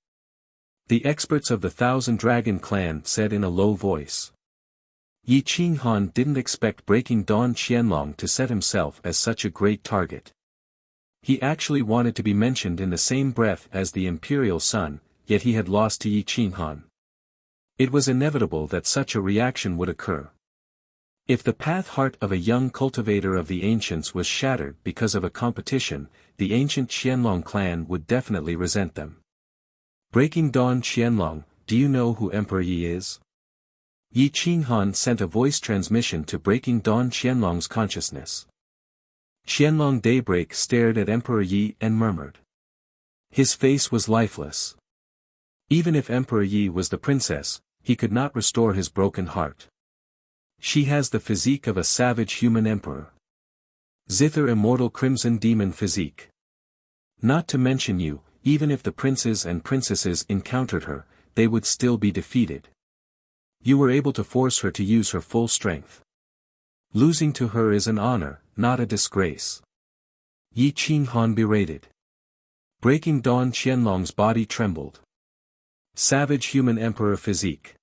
The experts of the Thousand Dragon clan said in a low voice. Yi Qinghan didn't expect Breaking Dawn Qianlong to set himself as such a great target. He actually wanted to be mentioned in the same breath as the Imperial Sun, yet he had lost to Yi Qinghan. It was inevitable that such a reaction would occur. If the path heart of a young cultivator of the ancients was shattered because of a competition, the ancient Qianlong clan would definitely resent them. Breaking Dawn Qianlong, do you know who Emperor Yi is? Yi Qinghan sent a voice transmission to Breaking Dawn Qianlong's consciousness. Qianlong Daybreak stared at Emperor Yi and murmured. His face was lifeless. Even if Emperor Yi was the princess, he could not restore his broken heart. She has the physique of a savage human emperor. Zither immortal crimson demon physique. Not to mention you, even if the princes and princesses encountered her, they would still be defeated. You were able to force her to use her full strength. Losing to her is an honor, not a disgrace. Yi Qinghan berated. Breaking Dawn Qianlong's body trembled. Savage human emperor physique.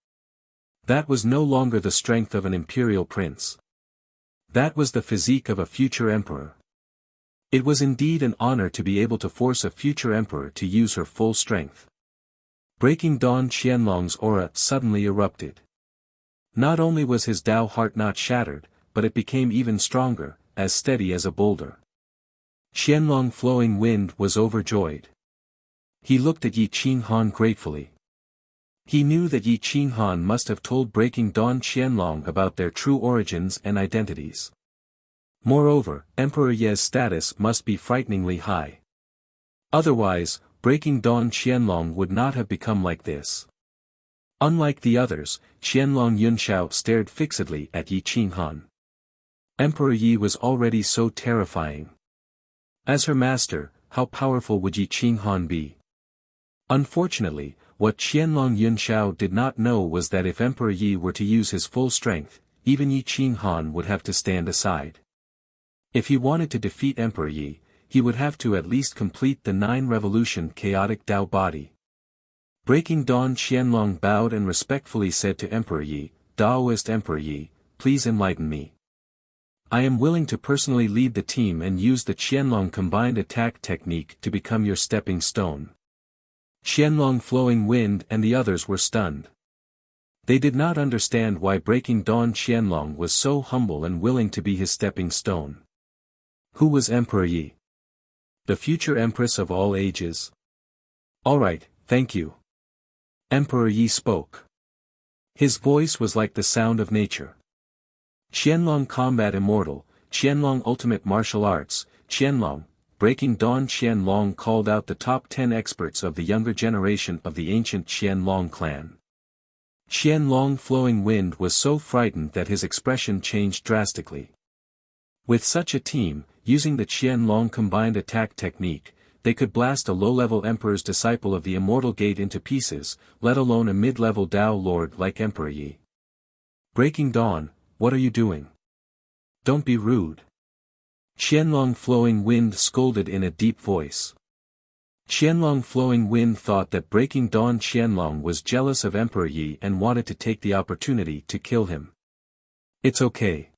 That was no longer the strength of an imperial prince. That was the physique of a future emperor. It was indeed an honor to be able to force a future emperor to use her full strength. Breaking Dawn Qianlong's aura suddenly erupted. Not only was his Dao heart not shattered, but it became even stronger, as steady as a boulder. Qianlong Flowing Wind was overjoyed. He looked at Yi Qinghan gratefully. He knew that Yi Qinghan must have told Breaking Dawn Qianlong about their true origins and identities. Moreover, Emperor Yi's status must be frighteningly high. Otherwise, Breaking Dawn Qianlong would not have become like this. Unlike the others, Qianlong Yunxiao stared fixedly at Yi Qinghan. Emperor Yi was already so terrifying. As her master, how powerful would Yi Qinghan be? Unfortunately, what Qianlong Yunxiao did not know was that if Emperor Yi were to use his full strength, even Yi Qinghan would have to stand aside. If he wanted to defeat Emperor Yi, he would have to at least complete the 9-revolution chaotic Dao body. Breaking Dawn Qianlong bowed and respectfully said to Emperor Yi, "Daoist Emperor Yi, please enlighten me. I am willing to personally lead the team and use the Qianlong combined attack technique to become your stepping stone." Qianlong Flowing Wind and the others were stunned. They did not understand why Breaking Dawn Qianlong was so humble and willing to be his stepping stone. Who was Emperor Yi? The future empress of all ages? Alright, thank you. Emperor Yi spoke. His voice was like the sound of nature. Qianlong Combat Immortal, Qianlong Ultimate Martial Arts, Qianlong, Breaking Dawn. Qianlong called out the top 10 experts of the younger generation of the ancient Qianlong clan. Qianlong Flowing Wind was so frightened that his expression changed drastically. With such a team, using the Qianlong combined attack technique, they could blast a low-level Emperor's disciple of the Immortal Gate into pieces, let alone a mid-level Dao Lord like Emperor Yi. Breaking Dawn, what are you doing? Don't be rude. Qianlong Flowing Wind scolded in a deep voice. Qianlong Flowing Wind thought that Breaking Dawn Qianlong was jealous of Emperor Yi and wanted to take the opportunity to kill him. It's okay.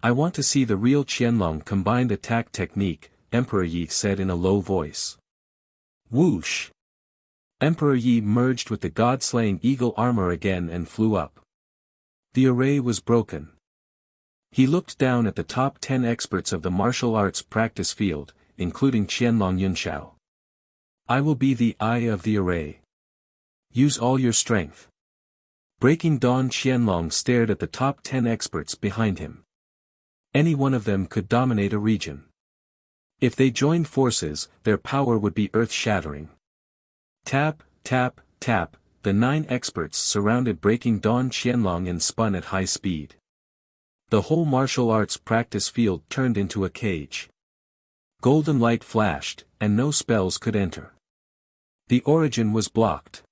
I want to see the real Qianlong combined attack technique, Emperor Yi said in a low voice. Whoosh! Emperor Yi merged with the god-slaying eagle armor again and flew up. The array was broken. He looked down at the top 10 experts of the martial arts practice field, including Qianlong Yunxiao. I will be the eye of the array. Use all your strength. Breaking Dawn Qianlong stared at the top 10 experts behind him. Any one of them could dominate a region. If they joined forces, their power would be earth-shattering. Tap, tap, tap, the 9 experts surrounded Breaking Dawn Qianlong and spun at high speed. The whole martial arts practice field turned into a cage. Golden light flashed, and no spells could enter. The origin was blocked.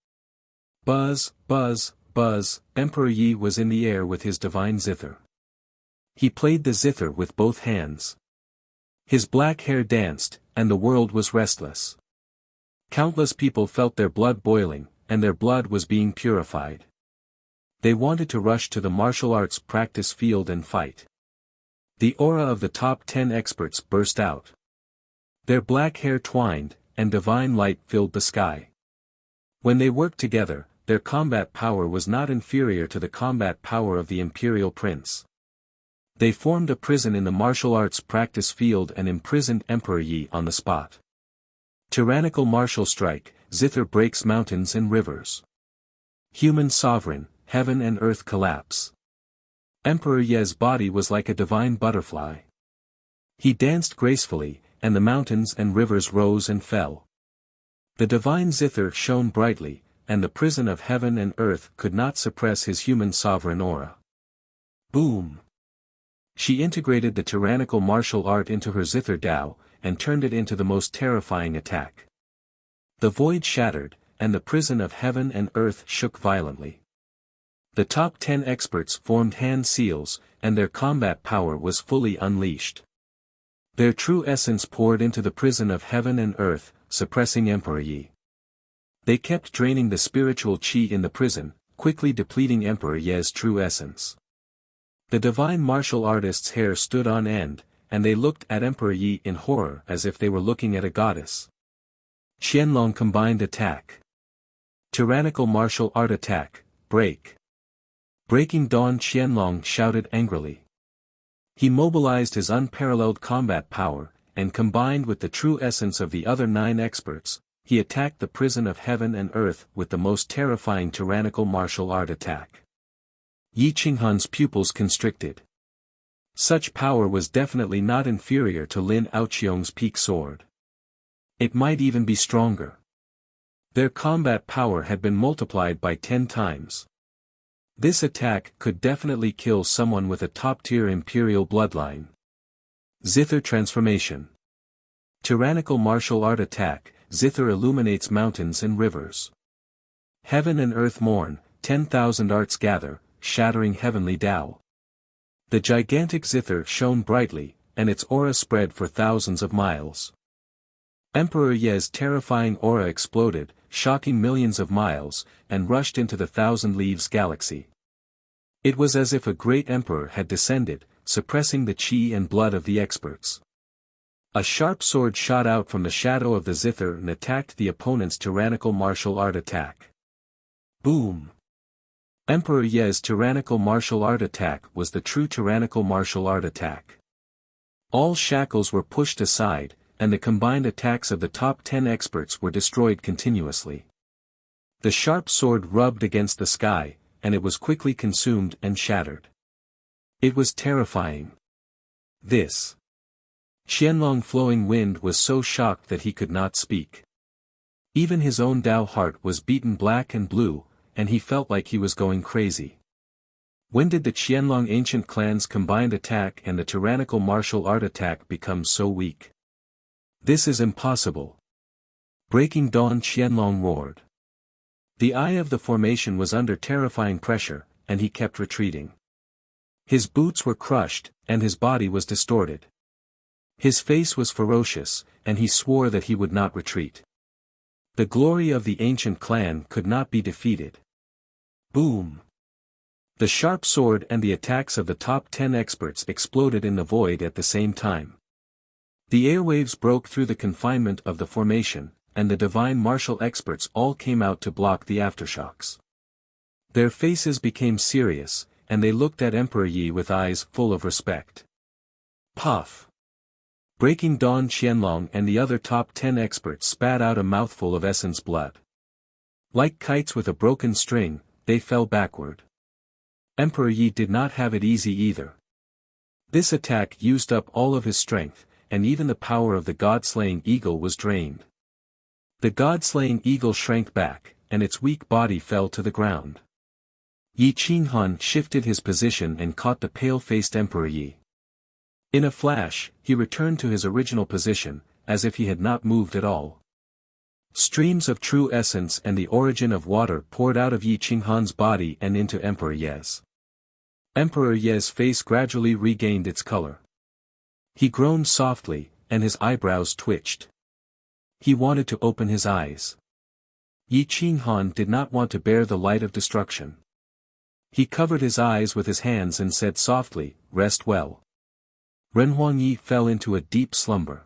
Buzz, buzz, buzz, Emperor Yi was in the air with his divine zither. He played the zither with both hands. His black hair danced, and the world was restless. Countless people felt their blood boiling, and their blood was being purified. They wanted to rush to the martial arts practice field and fight. The aura of the top 10 experts burst out. Their black hair twined, and divine light filled the sky. When they worked together, their combat power was not inferior to the combat power of the Imperial Prince. They formed a prison in the martial arts practice field and imprisoned Emperor Yi on the spot. Tyrannical martial strike, zither breaks mountains and rivers. Human sovereign, heaven and earth collapse. Emperor Yi's body was like a divine butterfly. He danced gracefully, and the mountains and rivers rose and fell. The divine zither shone brightly, and the prison of heaven and earth could not suppress his human sovereign aura. Boom! She integrated the tyrannical martial art into her zither Dao, and turned it into the most terrifying attack. The void shattered, and the prison of heaven and earth shook violently. The top 10 experts formed hand seals, and their combat power was fully unleashed. Their true essence poured into the prison of heaven and earth, suppressing Emperor Yi. They kept draining the spiritual qi in the prison, quickly depleting Emperor Yi's true essence. The divine martial artists' hair stood on end, and they looked at Emperor Yi in horror as if they were looking at a goddess. Qianlong combined attack. Tyrannical martial art attack, break. Breaking Dawn Qianlong shouted angrily. He mobilized his unparalleled combat power, and combined with the true essence of the other 9 experts, he attacked the prison of heaven and earth with the most terrifying tyrannical martial art attack. Yi Qinghan's pupils constricted. Such power was definitely not inferior to Lin Aoqiong's peak sword. It might even be stronger. Their combat power had been multiplied by 10 times. This attack could definitely kill someone with a top-tier imperial bloodline. Zither transformation. Tyrannical martial art attack, zither illuminates mountains and rivers. Heaven and earth mourn, 10,000 arts gather, shattering heavenly Tao. The gigantic zither shone brightly, and its aura spread for thousands of miles. Emperor Yi's terrifying aura exploded, shocking millions of miles, and rushed into the Thousand Leaves galaxy. It was as if a great emperor had descended, suppressing the qi and blood of the experts. A sharp sword shot out from the shadow of the zither and attacked the opponent's tyrannical martial art attack. Boom! Emperor Yi's tyrannical martial art attack was the true tyrannical martial art attack. All shackles were pushed aside, and the combined attacks of the top 10 experts were destroyed continuously. The sharp sword rubbed against the sky, and it was quickly consumed and shattered. It was terrifying. This Qianlong flowing wind was so shocked that he could not speak. Even his own Dao heart was beaten black and blue, and he felt like he was going crazy. When did the Qianlong ancient clan's combined attack and the tyrannical martial art attack become so weak? This is impossible. Breaking Dawn Qianlong roared. The eye of the formation was under terrifying pressure, and he kept retreating. His boots were crushed, and his body was distorted. His face was ferocious, and he swore that he would not retreat. The glory of the ancient clan could not be defeated. Boom! The sharp sword and the attacks of the top 10 experts exploded in the void at the same time. The airwaves broke through the confinement of the formation, and the divine martial experts all came out to block the aftershocks. Their faces became serious, and they looked at Emperor Yi with eyes full of respect. Puff! Breaking Dawn Qianlong and the other top 10 experts spat out a mouthful of essence blood. Like kites with a broken string, they fell backward. Emperor Yi did not have it easy either. This attack used up all of his strength, and even the power of the god-slaying eagle was drained. The god-slaying eagle shrank back, and its weak body fell to the ground. Yi Qinghan shifted his position and caught the pale-faced Emperor Yi. In a flash, he returned to his original position, as if he had not moved at all. Streams of true essence and the origin of water poured out of Yi Qinghan's body and into Emperor Ye's. Emperor Ye's face gradually regained its color. He groaned softly, and his eyebrows twitched. He wanted to open his eyes. Yi Qinghan did not want to bear the light of destruction. He covered his eyes with his hands and said softly, "Rest well." Ren Huangyi fell into a deep slumber.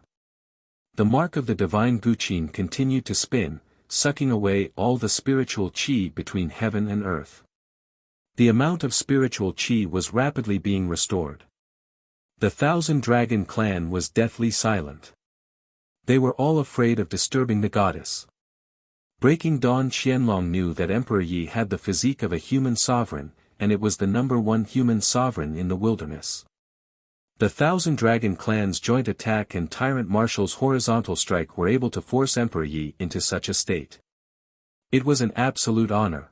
The mark of the divine Guqin continued to spin, sucking away all the spiritual qi between heaven and earth. The amount of spiritual qi was rapidly being restored. The Thousand Dragon clan was deathly silent. They were all afraid of disturbing the goddess. Breaking Dawn Qianlong knew that Emperor Yi had the physique of a human sovereign, and it was the #1 human sovereign in the wilderness. The Thousand Dragon clan's joint attack and Tyrant Marshal's horizontal strike were able to force Emperor Yi into such a state. It was an absolute honor.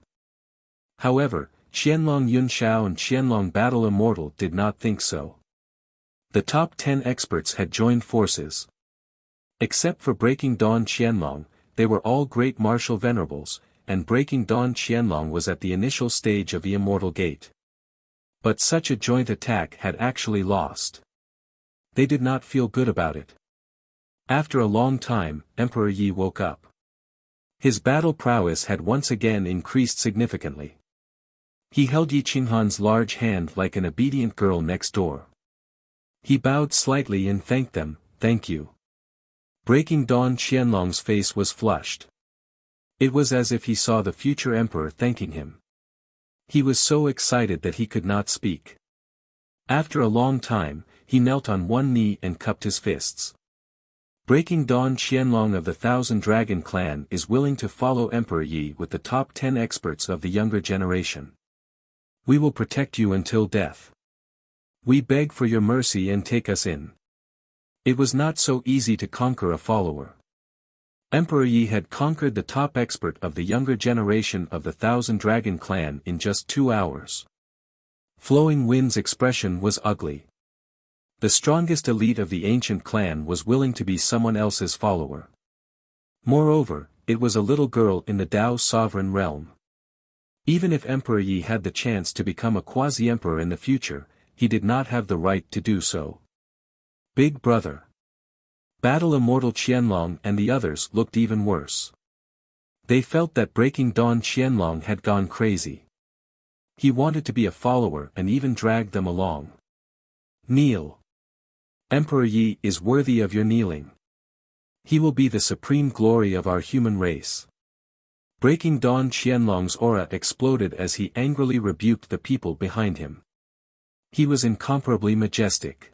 However, Qianlong Yunxiao and Qianlong Battle Immortal did not think so. The top 10 experts had joined forces. Except for Breaking Dawn Qianlong, they were all great martial venerables, and Breaking Dawn Qianlong was at the initial stage of the Immortal Gate. But such a joint attack had actually lost. They did not feel good about it. After a long time, Emperor Yi woke up. His battle prowess had once again increased significantly. He held Yi Qinghan's large hand like an obedient girl next door. He bowed slightly and thanked them, "Thank you." Breaking Dawn Qianlong's face was flushed. It was as if he saw the future emperor thanking him. He was so excited that he could not speak. After a long time, he knelt on one knee and cupped his fists. Breaking Dawn Qianlong of the Thousand Dragon clan is willing to follow Emperor Yi with the top 10 experts of the younger generation. We will protect you until death. We beg for your mercy and take us in. It was not so easy to conquer a follower. Emperor Yi had conquered the top expert of the younger generation of the Thousand Dragon clan in just 2 hours. Flowing Wind's expression was ugly. The strongest elite of the ancient clan was willing to be someone else's follower. Moreover, it was a little girl in the Dao sovereign realm. Even if Emperor Yi had the chance to become a quasi-emperor in the future, he did not have the right to do so. Big brother. Battle Immortal Qianlong and the others looked even worse. They felt that Breaking Dawn Qianlong had gone crazy. He wanted to be a follower and even dragged them along. Kneel. Emperor Yi is worthy of your kneeling. He will be the supreme glory of our human race. Breaking Dawn Qianlong's aura exploded as he angrily rebuked the people behind him. He was incomparably majestic.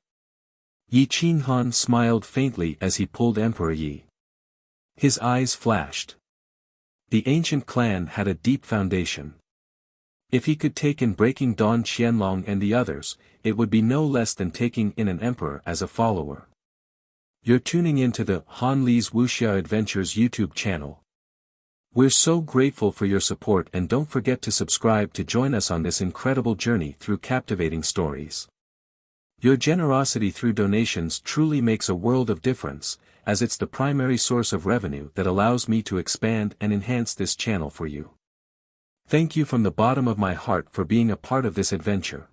Yi Qinghan smiled faintly as he pulled Emperor Yi. His eyes flashed. The ancient clan had a deep foundation. If he could take in breaking Don Qianlong and the others, it would be no less than taking in an emperor as a follower. You're tuning into the Han Li's Wuxia Adventures YouTube channel. We're so grateful for your support, and don't forget to subscribe to join us on this incredible journey through captivating stories. Your generosity through donations truly makes a world of difference, as it's the primary source of revenue that allows me to expand and enhance this channel for you. Thank you from the bottom of my heart for being a part of this adventure.